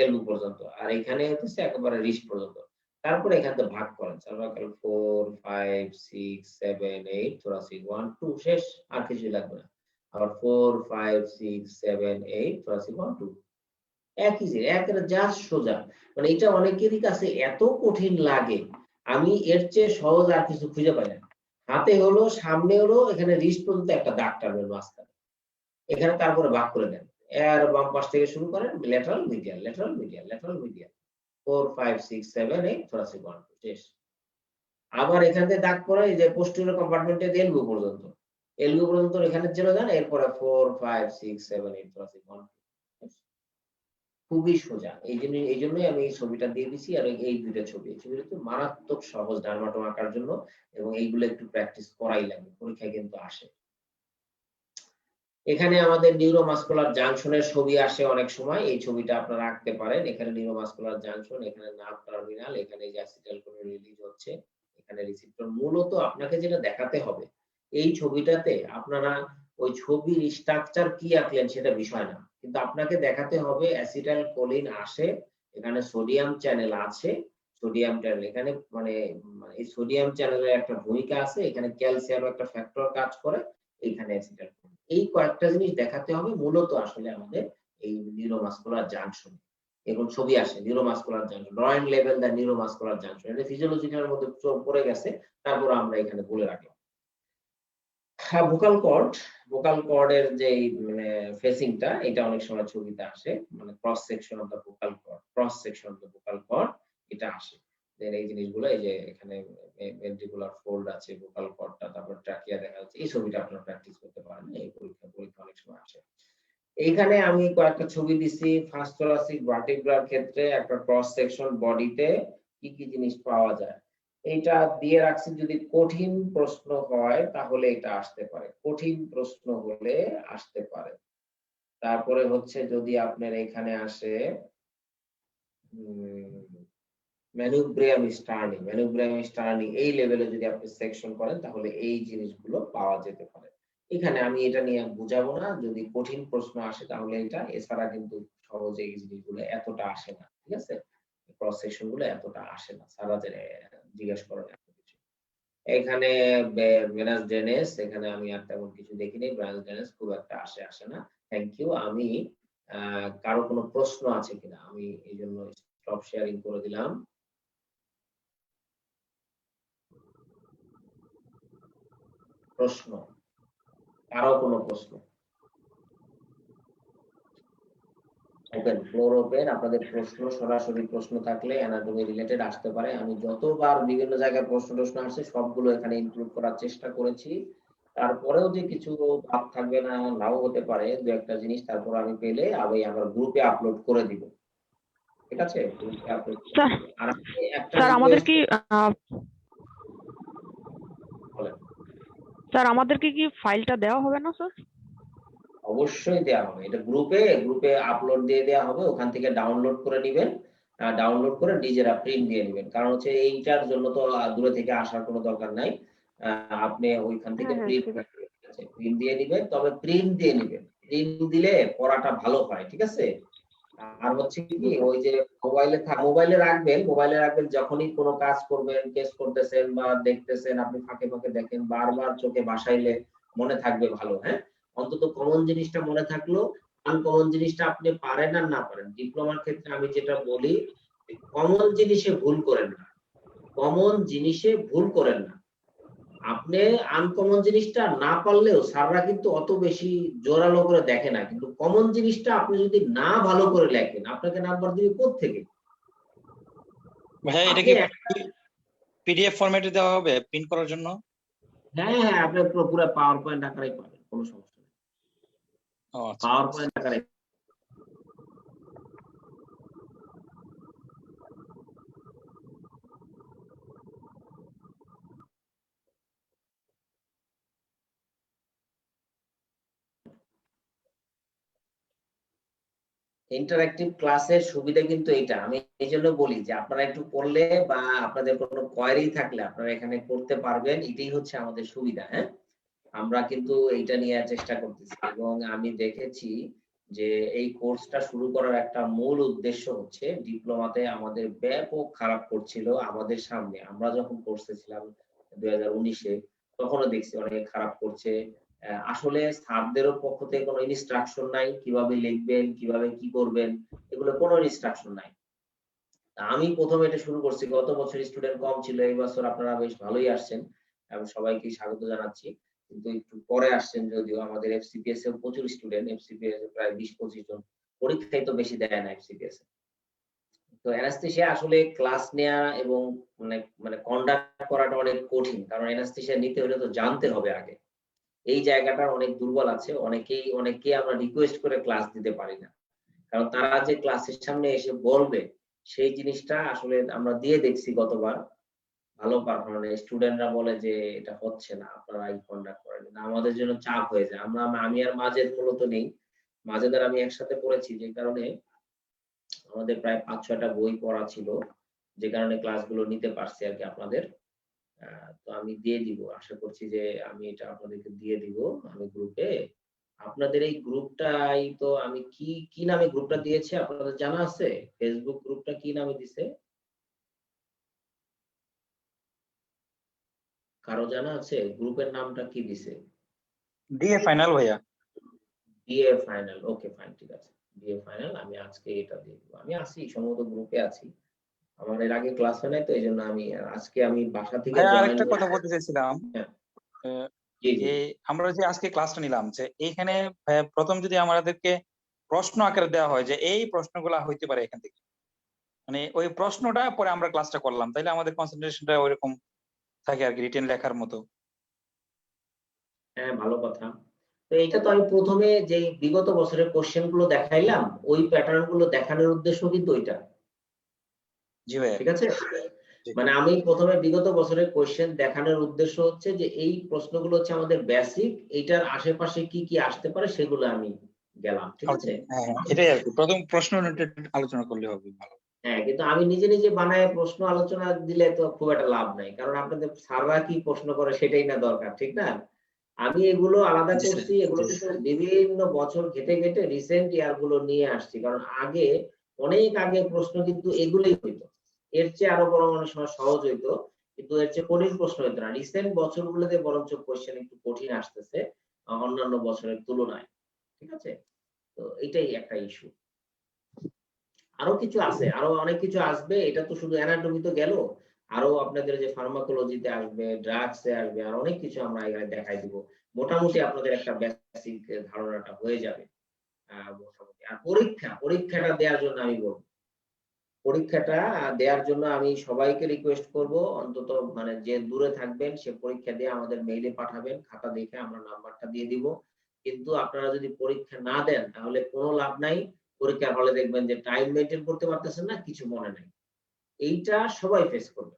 এলবো পর্যন্ত, আর এখানে হচ্ছে একেবারে রিস্ট পর্যন্ত। তারপরে এখান থেকে ভাগ করেন, সার্ভাইকাল 4 5 6 7 8, থোরাসিক 1 2 শেষ, আর কিছু লাগবে না। আবার 4 5 6 7 8, থোরাসিক 1 2, একই যে একেবারে জাস্ট সোজা। মানে এটা অনেকেরই কাছে এত কঠিন লাগে, আমি এর চেয়ে সহজ আর কিছু খুঁজে পাই না। হাতে হলো, সামনে হলো, এখানে রিস্ট পর্যন্ত একটা দাগ টানবেন মাঝখানে, এখানে তারপরে ভাগ করে দেন, এর বাম পাশ থেকে শুরু করেন, ল্যাটারাল মিডিয়াল 4 5 6 7 8, থোরাসিক 1 2 শেষ। আবার এখান থেকে দাগ করে এই যে পোস্টেরিয়র কম্পার্টমেন্টে এলবো পর্যন্ত, এলবি পর্যন্ত এখানে চলে যান, এরপরে 4 5 6 7 8 ক্লাসিক 1 খুবই সোজা। এই জন্যই আমি এই ছবিটা দিয়ে দিছি, আর এই দুইটা ছবি, এই ছবিটা তো মারাত্মক সহজ ডার্মাটোম আঁকার জন্য, এবং এইগুলো একটু প্র্যাকটিস করাই লাগে, পরীক্ষায় কিন্তু আসে। এখানে আমাদের নিউরোমাসকুলার জাংশনের ছবি আসে অনেক সময়, এই ছবিটা আপনারা আঁকতে পারেন। এখানে নিউরোমাসকুলার জাংশন, এখানে নার্ভ টার্মিনাল, এখানে যে অ্যাসিটাইলকোলিন রিলিজ হচ্ছে, এখানে রিসেপ্টর। মূলত আপনাকে যেটা দেখাতে হবে এই ছবিটাতে, আপনারা ওই ছবির স্ট্রাকচার কি আঁকলেন সেটা বিষয় না, কিন্তু আপনাকে দেখাতে হবে অ্যাসিটাইলকোলিন আসে, এখানে সোডিয়াম চ্যানেল আছে, সোডিয়াম চ্যানেল এখানে মানে এই সোডিয়াম চ্যানেলের একটা ভূমিকা আছে, এখানে ক্যালসিয়াম একটা ফ্যাক্টর কাজ করে, এখানে অ্যাসিটাইলকোলিন। এই কয়েকটা জিনিস দেখাতে হবে মূলত আসলে আমাদের এই নিউরোমাসকুলার জাংশন। এখন ছবি আসে নিউরোমাসকুলার জাংশন, ড্রয়িং লেভেল দা নিউরোমাসকুলার জাংশন, এটা ফিজিওলজিক্যালের মধ্যে পড়ে গেছে, তারপর আমরা এখানে বলে রাখলাম। হ্যাঁ, ভোকাল কর্ডের যে মানে ফেসিংটা, এটা অনেক সময় ছবিতে আসে, মানে cross section of the vocal cord, এটা আসে। দেন এই জিনিসগুলো, এই যে এখানে ভেন্ট্রিকুলার ফোল্ড আছে, ভোকাল কর্ডটা, তারপর ট্রাকিয়া দেখা যাচ্ছে, এই ছবিটা আপনারা প্র্যাকটিস করতে পারেন, এই পরীক্ষা অনেক সময় আসে। এইখানে আমি কয়েকটা ছবি দিছি ফার্স্ট থোরাসিক ভার্টিব্রার ক্ষেত্রে, একটা ক্রস সেকশন বডিতে কি কি জিনিস পাওয়া যায়, এইটা দিয়ে রাখছি। যদি কঠিন প্রশ্ন হয় তাহলে এটা আসতে পারে, কঠিন প্রশ্ন হলে আসতে পারে। তারপরে হচ্ছে যদি আপনার এখানে আসে ম্যানুব্রিয়াম স্টার্নি, এই লেভেলে যদি আপনি সেকশন করেন তাহলে এই জিনিসগুলো পাওয়া যেতে পারে। এখানে আমি এটা নিয়ে বুঝাবো না, যদি কঠিন প্রশ্ন আসে তাহলে এটা, এছাড়া কিন্তু সহজে এই জিনিসগুলো এতটা আসে না, ঠিক আছে? ক্রস সেকশন গুলো এতটা আসে না, সারা জিজ্ঞেস করেন এত কিছু। এখানে ভেনাস ড্রেনেজ, এখানে আমি আর তেমন কিছু দেখিনি, ভেনাস ড্রেনেজ খুব একটা আসে না। Thank you. আমি কারো কোনো প্রশ্ন আছে কিনা, আমি এই জন্য স্টপ শেয়ারিং করে দিলাম। প্রশ্ন, কারো কোনো প্রশ্ন? Open, floor open. আপনাদের প্রশ্ন, সরাসরি প্রশ্ন থাকলে অ্যানাটমি রিলেটেড আসতে পারে। আমি যতবার বিভিন্ন জায়গায় প্রশ্ন আসছে সবগুলো এখানে ইনক্লুড করার চেষ্টা করেছি। তারপরেও যে কিছু ভাব থাকবে না, নাও হতে পারে দু একটা জিনিস, তারপর আমি পেলে আমি আমার গ্রুপে আপলোড করে দিব, ঠিক আছে? গ্রুপে আপলোড করে দিব। আর আমি একটা স্যার আমাদের কি বলেন। স্যার আমাদেরকে কি ফাইলটা দেওয়া হবে না স্যার? অবশ্যই দেওয়া হবে, এটা গ্রুপে আপলোড দিয়ে দেওয়া হবে, ওখান থেকে ডাউনলোড করে নেবেন, ডাউনলোড করে নিজেরা প্রিন্ট দিয়ে নেবেন। কারণ হচ্ছে এইটার জন্য তো দূরে থেকে আসার কোনো দরকার নাই, আপনি ওইখান থেকে প্রিন্ট দিয়ে নেবেন। তবে প্রিন্ট দিয়ে নেবেন, প্রিন্ট দিলে পড়াটা ভালো হয়, ঠিক আছে? আর হচ্ছে কি, ওই যে মোবাইলে রাখবেন, যখনই কোনো কাজ করবেন, কেস করতেছেন বা দেখতেছেন, আপনি ফাঁকে ফাঁকে দেখেন, বারবার চোখে বাসাইলে মনে থাকবে ভালো। হ্যাঁ, অন্তত কমন জিনিসটা মনে থাকলো, আনকমন জিনিসটা আপনি পারেন আর না পারেন, ডিপ্লোমার ক্ষেত্রে আমি যেটা বলি, কমন জিনিসে ভুল করেন না। আপনি আনকমন জিনিসটা না পারলেও স্যাররা কিন্তু অত বেশি জোরালো করে দেখে না, কিন্তু কমন জিনিসটা আপনি যদি না ভালো করে লেখেন, আপনাকে নাম্বার দিবে কোত্থেকে? ভাইয়া এটা কি পিডিএফ ফরম্যাটে দেওয়া হবে প্রিন্ট করার জন্য? হ্যাঁ, আপনি পুরো পাওয়ার পয়েন্ট আকারে পাবেন, কোনো সমস্যা নেই। পাওয়ার পয়েন্ট আকারে। ইন্টারঅ্যাক্টিভ ক্লাসের সুবিধা কিন্তু এটা, আমি এই জন্য বলি যে আপনারা একটু পড়লে বা আপনাদের কোনো কোয়েরি থাকলে আপনারা এখানে করতে পারবেন, এটাই হচ্ছে আমাদের সুবিধা। হ্যাঁ, আমরা কিন্তু এইটা নিয়ে চেষ্টা করতেছি, এবং আমি দেখেছি যে এই কোর্সটা শুরু করার একটা মূল উদ্দেশ্য হচ্ছে, ডিপ্লোমাতে আমাদের ব্যাপক খারাপ করছিল আমাদের সামনে, আমরা যখন কোর্সে ছিলাম 2019-এ, তখনও দেখছি অনেক খারাপ করছে। আসলে স্যারদেরও পক্ষ থেকে কোনো ইনস্ট্রাকশন নাই, কিভাবে লিখবেন, কিভাবে কি করবেন, এগুলো কোনো ইনস্ট্রাকশন নাই। আমি প্রথমে এটা শুরু করছি, গত বছর স্টুডেন্ট কম ছিল, এই বছর আপনারা বেশ ভালোই আসছেন, আমি সবাইকে স্বাগত জানাচ্ছি। কিন্তু একটু পরে আসছেন, যদিও আমাদের এফসিপিএস এ প্রচুর স্টুডেন্ট, এফসিপিএস প্রায় 20-25 জন, পরীক্ষায় তো বেশি দেয় না এফসিপিএস। তো অ্যানাস্থেসিয়া আসলে ক্লাস নেওয়া এবং মানে কন্ডাক্ট করাটা অনেক কঠিন, কারণ অ্যানাস্থেসিয়া নিতে হলে তো জানতে হবে আগে, এই জায়গাটা অনেক দুর্বল আছে, অনেকেই আমরা রিকোয়েস্ট করে ক্লাস দিতে পারি না, কারণ তারা যে ক্লাসের সামনে এসে বলবে সেই জিনিসটা আসলে আমরা দিয়ে দেখছি গতবার, ভালো পারফরমেন্স, স্টুডেন্টরা বলে যে এটা হচ্ছে না, আপনারা কন্ডাক্ট করেন না, আমাদের জন্য চাপ হয়ে যায়। আমি আর মাজেদ মূলত নেই, মাজেদ আর আমি একসাথে পড়েছি, যে কারণে আমাদের প্রায় 5-6টা বই পড়া ছিল, যে কারণে ক্লাসগুলো নিতে পারছি আর কি আপনাদের। তো আমি দিয়ে দিব, আশা করছি যে আমি এটা আপনাদেরকে দিয়ে দিব আমি গ্রুপে। আপনাদের এই গ্রুপটাই তো আমি কি নামে গ্রুপটা দিয়েছি আপনাদের জানা আছে? ফেসবুক গ্রুপটা কি নামে দিছে? কারো জানা আছে গ্রুপের নামটা কি দিছে? ডিএ ফাইনাল ভাইয়া। বিএ ফাইনাল, ওকে ফাইন, ঠিক আছে, বিএ ফাইনাল। আমি আজকে এটা দিয়ে দিব। আমি আছি সম্ভবত গ্রুপে আছি, আমার এর আগে ক্লাস হয় নাই তো এই জন্য আজকে আমি বাসা থেকে ভাইয়া জয়েন আরেকটা কথা বলতে চাইছিলাম, হ্যাঁ। আহ, জি জি। এই আমরা যে আজকে ক্লাসটা নিলাম, যে এইখানে প্রথম যদি আমাদেরকে প্রশ্ন আকারে দেওয়া হয় যে এই প্রশ্নগুলা হইতে পারে এখান থেকে, মানে ওই প্রশ্নটা পরে আমরা ক্লাসটা করলাম, তাইলে আমাদের কনসেন্ট্রেশনটা ওইরকম থাকে আর কি, রিটেন লেখার মতো। হ্যাঁ, ভালো কথা। তো এটা তো আমি প্রথমে যে বিগত বছরের কোশ্চেন গুলো দেখাইলাম, ওই প্যাটার্ন গুলো দেখানোর উদ্দেশ্য কিন্তু ওইটা, জি ভাইয়া। ঠিক আছে? জি। মানে আমি প্রথমে বিগত বছরের কোশ্চেন দেখানোর উদ্দেশ্য হচ্ছে যে এই প্রশ্নগুলো হচ্ছে আমাদের বেসিক, এইটার আশেপাশে কি কি আসতে পারে সেগুলো আমি গেলাম, ঠিক আছে? হ্যাঁ, এটাই আর কি, প্রথম প্রশ্ন আলোচনা করলে হবে ভালো। হ্যাঁ, কিন্তু আমি নিজে নিজে বানায় প্রশ্ন আলোচনা দিলে তো খুব একটা লাভ নাই, কারণ আপনাদের স্যাররা কি প্রশ্ন করে সেটাই না দরকার, ঠিক না? আমি এগুলো আলাদা জি স্যার। করছি, এগুলো কিন্তু বিভিন্ন বছর ঘেটে ঘেটে রিসেন্ট ইয়ার গুলো নিয়ে আসছি, কারণ আগে অনেক আগে প্রশ্ন কিন্তু এগুলোই হইতো, এর চেয়ে আরো বড় অনেক সময় সহজ হইতো, কিন্তু এর চেয়ে কঠিন প্রশ্ন হইতো না। রিসেন্ট বছরগুলোতে বরঞ্চ কোশ্চেন একটু কঠিন আসতেছে অন্যান্য বছরের তুলনায়, ঠিক আছে? তো এটাই একটা ইস্যু। আরো কিছু আছে, আরো অনেক কিছু আসবে, এটা তো শুধু অ্যানাটমি তো গেল, আরো আপনাদের যে ফার্মাকোলজিতে আসবে, ড্রাগসে আসবে, আর অনেক কিছু আমরা এখানে দেখাই দিব। মোটামুটি আপনাদের একটা বেসিক ধারণাটা হয়ে যাবে মোটামুটি। আর পরীক্ষাটা দেওয়ার জন্য আমি বলবো, পরীক্ষাটা দেওয়ার জন্য আমি সবাইকে রিকোয়েস্ট করব, অন্তত মানে যে দূরে থাকবেন সে পরীক্ষা দিয়ে আমাদের মেইলে পাঠাবেন, খাতা দেখে আমরা নাম্বারটা দিয়ে দিব। কিন্তু আপনারা যদি পরীক্ষা না দেন তাহলে কোনো লাভ নাই, পরীক্ষার হলে দেখবেন যে টাইম মেনটেন করতে পারতেছেন না, কিছু মনে নাই। এইটা সবাই ফেস করবে।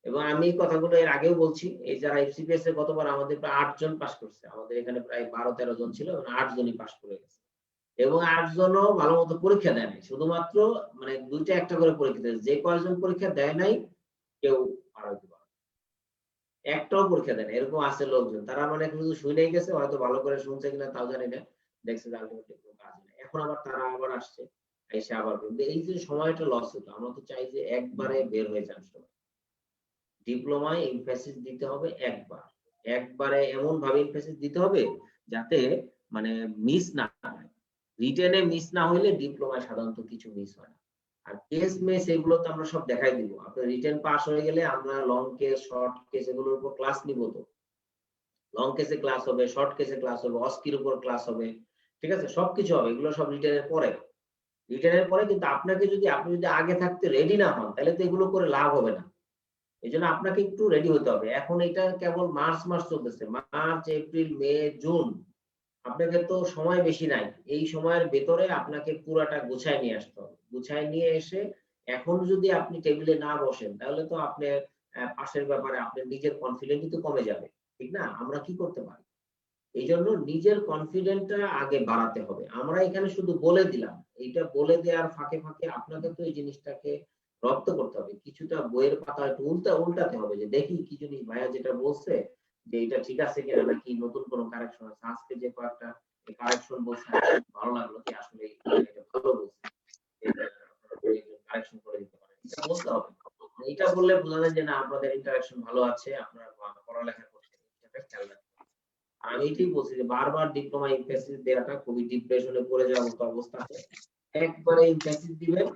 এবং আমি এই কথাগুলো এর আগেও বলছি, এই যারা এফসিপিএস এর গতবার আমাদের প্রায় 8 জন পাস করছে, আমাদের এখানে প্রায় 12-13 জন ছিল এবং 8 জনই পাস করে গেছে, এবং 8 জনও ভালো মতো পরীক্ষা দেয় নাই, শুধুমাত্র মানে 2টা একটা করে পরীক্ষা দিয়েছে। যে কয়েকজন পরীক্ষা দেয় নাই কেউ পার হইতে পারে, একটাও পরীক্ষা দেয় না, এরকম আছে লোকজন, তারা মানে শুধু শুনেই গেছে, হয়তো ভালো করে শুনছে কিনা তাও জানি না, দেখছে যে আলটিমেটলি কোনো কাজ নেই। এখন আবার তারা আবার আসছে, এসে আবার কিন্তু এই যে সময়টা লস হতো, আমরা তো চাই যে একবারে বের হয়ে যান সবাই। ডিপ্লোমায় এমফ্যাসিস দিতে হবে একবারে এমন ভাবে এমফ্যাসিস দিতে হবে যাতে মানে মিস না হয়। রিটেনে মিস না হইলে ডিপ্লোমায় সাধারণত কিছু মিস হয় না। আর কেস মেস এগুলো তো আমরা সব দেখাই দিব, আপনার রিটেন পাস হয়ে গেলে আমরা লং কেস শর্ট কেস এগুলোর উপর ক্লাস নিব। তো লং কেসে ক্লাস হবে, শর্ট কেসে ক্লাস হবে, অস্কির উপর ক্লাস হবে, ঠিক আছে? সবকিছু হবে, এগুলো সব রিটেনের পরে। কিন্তু আপনি যদি আগে থাকতে রেডি না হন তাহলে তো এগুলো করে লাভ হবে না। এজন্য আপনাকে একটু রেডি হতে হবে। এখন এটা কেবল মার্চ মাস চলতেছে, মার্চ এপ্রিল মে জুন, আপনাকে তো সময় বেশি নাই। এই সময়ের ভেতরে আপনাকে পুরাটা গুছায় নিয়ে আসতে হবে। গুছায় নিয়ে এসে এখন যদি আপনি টেবিলে না বসেন তাহলে তো আপনার পাশের ব্যাপারে আপনার নিজের কনফিডেন্টই তো কমে যাবে, ঠিক না? আমরা কি করতে পারি? এই জন্য নিজের কনফিডেন্টটা আগে বাড়াতে হবে। আমরা এখানে শুধু বলে দিলাম, এইটা বলে দেওয়ার ফাঁকে ফাঁকে আপনাকে তো এই জিনিসটাকে রপ্ত করতে হবে, কিছুটা বইয়ের পাতা একটু উল্টাতে হবে, যে দেখি কি জিনিস ভাইয়া যেটা বলছে যে এটা ঠিক আছে কিনা, নাকি নতুন কোনো কারেকশন আছে। আজকে যে কয়েকটা কারেকশন বলছে ভালো লাগলো, যে আসলে এটা ভালো বলছে, কারেকশন করে দিতে পারেন, এটা বলতে হবে। এটা বললে বোঝা যায় যে না, আপনাদের ইন্টারেকশন ভালো আছে, আপনারা পড়ালেখা করছেন, এটা খেয়াল রাখবেন। আমি এটাই বলছি যে বারবার ডিপ্লোমা এমফ্যাসিস দেওয়াটা খুবই ডিপ্রেশনে পড়ে যাওয়ার মতো অবস্থা আছে। একবারে এমফ্যাসিস দিবেন,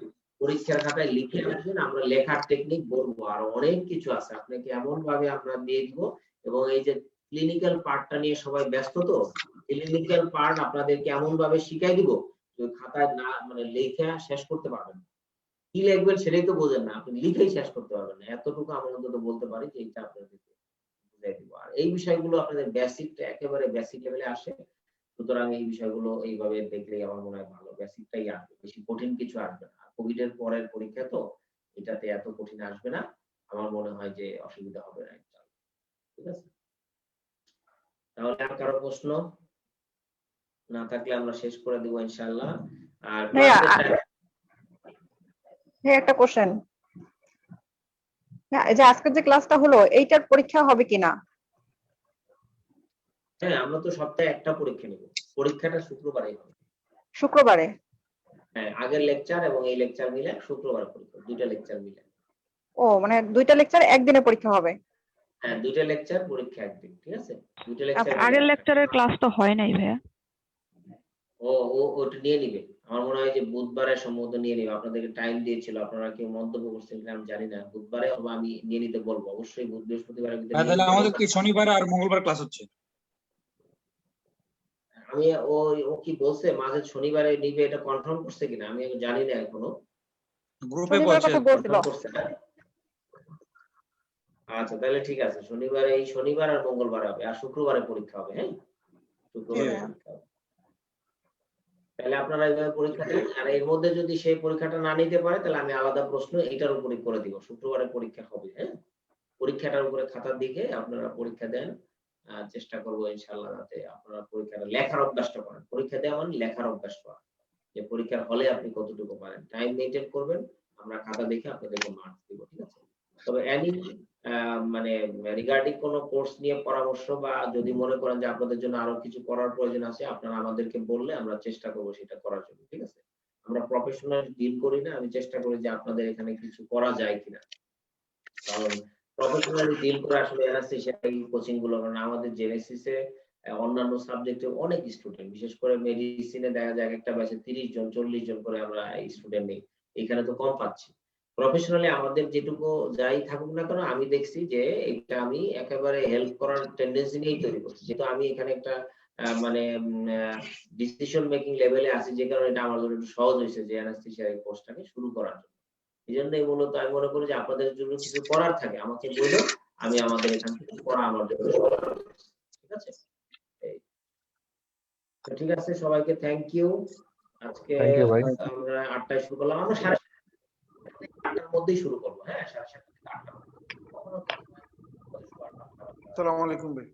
পরীক্ষার খাতায় লিখে রাখবেন, আমরা লেখার টেকনিক বলবো, আর অনেক কিছু আছে আপনাকে এমন ভাবে আমরা দিয়ে দিব। এবং এই যে ক্লিনিক্যাল পার্টটা নিয়ে সবাই ব্যস্ত, তো ক্লিনিক্যাল পার্ট আপনাদেরকে এমন ভাবে শিখাই দিব যে খাতায় না মানে লেখা শেষ করতে পারবেন না। কি লিখবেন সেটাই তো বোঝেন না, আপনি লিখেই শেষ করতে পারবেন না। এতটুকু আমরা অন্তত বলতে পারি যে এটা আপনাদেরকে বুঝাই সেটাই দিব। আর এই বিষয়গুলো আপনাদের বেসিকটা একেবারে বেসিক লেভেলে আসে, সুতরাং এই বিষয়গুলো এইভাবে দেখলেই আমার মনে হয় ভালো। বেসিকটাই আসবে, বেশি কঠিন কিছু আসবে না। কোভিড এর পরের পরীক্ষা তো, এটাতে এত কঠিন আসবে না। আমার মনে হয় যে অসুবিধা হবে না ইনশাআল্লাহ। ঠিক আছে, তাহলে আর কারো প্রশ্ন না থাকলে আমরা শেষ করে দেবো ইনশাআল্লাহ। আর ভাইয়া, ক্লাসের একটা কোশ্চেন। এই যে আজকের যে ক্লাসটা হলো, এইটার পরীক্ষা হবে কিনা? হ্যাঁ, আমরা তো সপ্তাহে একটা পরীক্ষা নিব। পরীক্ষাটা শুক্রবারেই হবে। শুক্রবারে? হ্যাঁ, আগের লেকচার এবং এই লেকচার মিলে শুক্রবার পরীক্ষা, দুইটা লেকচার মিলে। ও মানে দুইটা লেকচার একদিনে পরীক্ষা হবে? হ্যাঁ, দুইটা লেকচার পরীক্ষা একদিন, ঠিক আছে? দুইটা লেকচার আচ্ছা, আগের লেকচারের ক্লাস তো হয় নাই ভাইয়া। ওটা নিয়ে নিবে। আমার মনে হয় যে বুধবারে সম্ভবত নিয়ে নিবে। আপনাদেরকে টাইম দিয়েছিল, আপনারা কেউ মন্তব্য করছেন কিনা আমি জানি না। বুধবারে অথবা আমি নিয়ে নিতে বলবো, অবশ্যই বুধ বৃহস্পতিবারের ভিতরে নিয়ে তাহলে নিতে আমাদের বলবো। কি শনিবার আর মঙ্গলবার ক্লাস হচ্ছে? আমি ও কি বলছে মাঝে শনিবারে নিবে, এটা কনফার্ম করছে কিনা আমি জানি না এখনো। গ্রুপে শনিবার বলছে। কথা বলছিল। কনফার্ম করছে না? আচ্ছা, তাহলে ঠিক আছে, শনিবারে, এই শনিবার আর মঙ্গলবার হবে, আর শুক্রবারে পরীক্ষা হবে। হ্যাঁ, শুক্রবারে হ্যাঁ। পরীক্ষা হবে। তাহলে আপনারা এইভাবে পরীক্ষা দিন। আর এর মধ্যে যদি সেই পরীক্ষাটা না নিতে পারে, তাহলে আমি আলাদা প্রশ্ন এটার উপরে করে দিব। শুক্রবারে পরীক্ষা হবে। হ্যাঁ, পরীক্ষাটার উপরে খাতার দিকে আপনারা পরীক্ষা দেন। চেষ্টা করবো ইনশাআল্লাহ যাতে আপনারা পরীক্ষাটা লেখার অভ্যাসটা করেন। পরীক্ষা দেওয়া মানে লেখার অভ্যাস করা, যে পরীক্ষার হলে আপনি কতটুকু পারেন। টাইম মেনটেন করবেন, আমরা খাতা দেখে আপনাদেরকে মার্কস দিব। ঠিক আছে, তবে মানে রিগার্ডিং কোনো কোর্স নিয়ে পরামর্শ বা যদি মনে করেন যে আপনাদের জন্য আরো কিছু করার প্রয়োজন আছে, আপনারা আমাদেরকে বললে আমরা চেষ্টা করবো সেটা করার জন্য। ঠিক আছে, আমরা প্রফেশনাল ডিল করি না, আমি চেষ্টা করি যে আপনাদের এখানে কিছু করা যায় কিনা। কারণ প্রফেশনালি ডিল করে আসলে অ্যানাস্থেশিয়া কোচিং গুলো, কারণ আমাদের জেনেসিস এ অন্যান্য সাবজেক্টে অনেক স্টুডেন্ট, বিশেষ করে মেডিসিনে দেখা যায় একটা ব্যাচে 30 জন 40 জন করে আমরা স্টুডেন্ট নেই। এখানে তো কম পাচ্ছি। প্রফেশনালি আমাদের যেটুকু যাই থাকুক না কেন, আমি দেখছি যে এটা আমি একেবারে হেল্প করার টেন্ডেন্সি নিয়েই তৈরি করছি। যেহেতু আমি এখানে একটা মানে ডিসিশন মেকিং লেভেলে আছি, যে কারণে এটা আমার জন্য একটু সহজ হয়েছে যে অ্যানাস্থেশিয়া এই কোর্সটাকে শুরু করার জন্য। এই জন্যই মূলত আমি মনে করি যে আপনাদের জন্য কিছু করার থাকে আমাকে বলুন, আমি আমাদের এখান থেকে করা আমার জন্য সহজ হবে। ঠিক আছে, তো ঠিক আছে, সবাইকে থ্যাংক ইউ। আজকে থ্যাংক ইউ ভাই। আমরা 8টায় শুরু করলাম, আমরা 8টার মধ্যেই শুরু করবো। হ্যাঁ, 7:30 থেকে 8টা। আসসালামু আলাইকুম ভাই।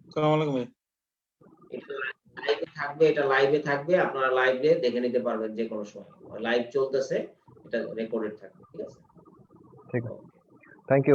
আসসালামু আলাইকুম ভাই। এটা লাইভে থাকবে, আপনারা লাইভে দেখে নিতে পারবেন যে কোনো সময়। লাইভ চলতেছে, এটা রেকর্ডেড থাকবে। ঠিক আছে, ঠিক আছে, থ্যাংক ইউ।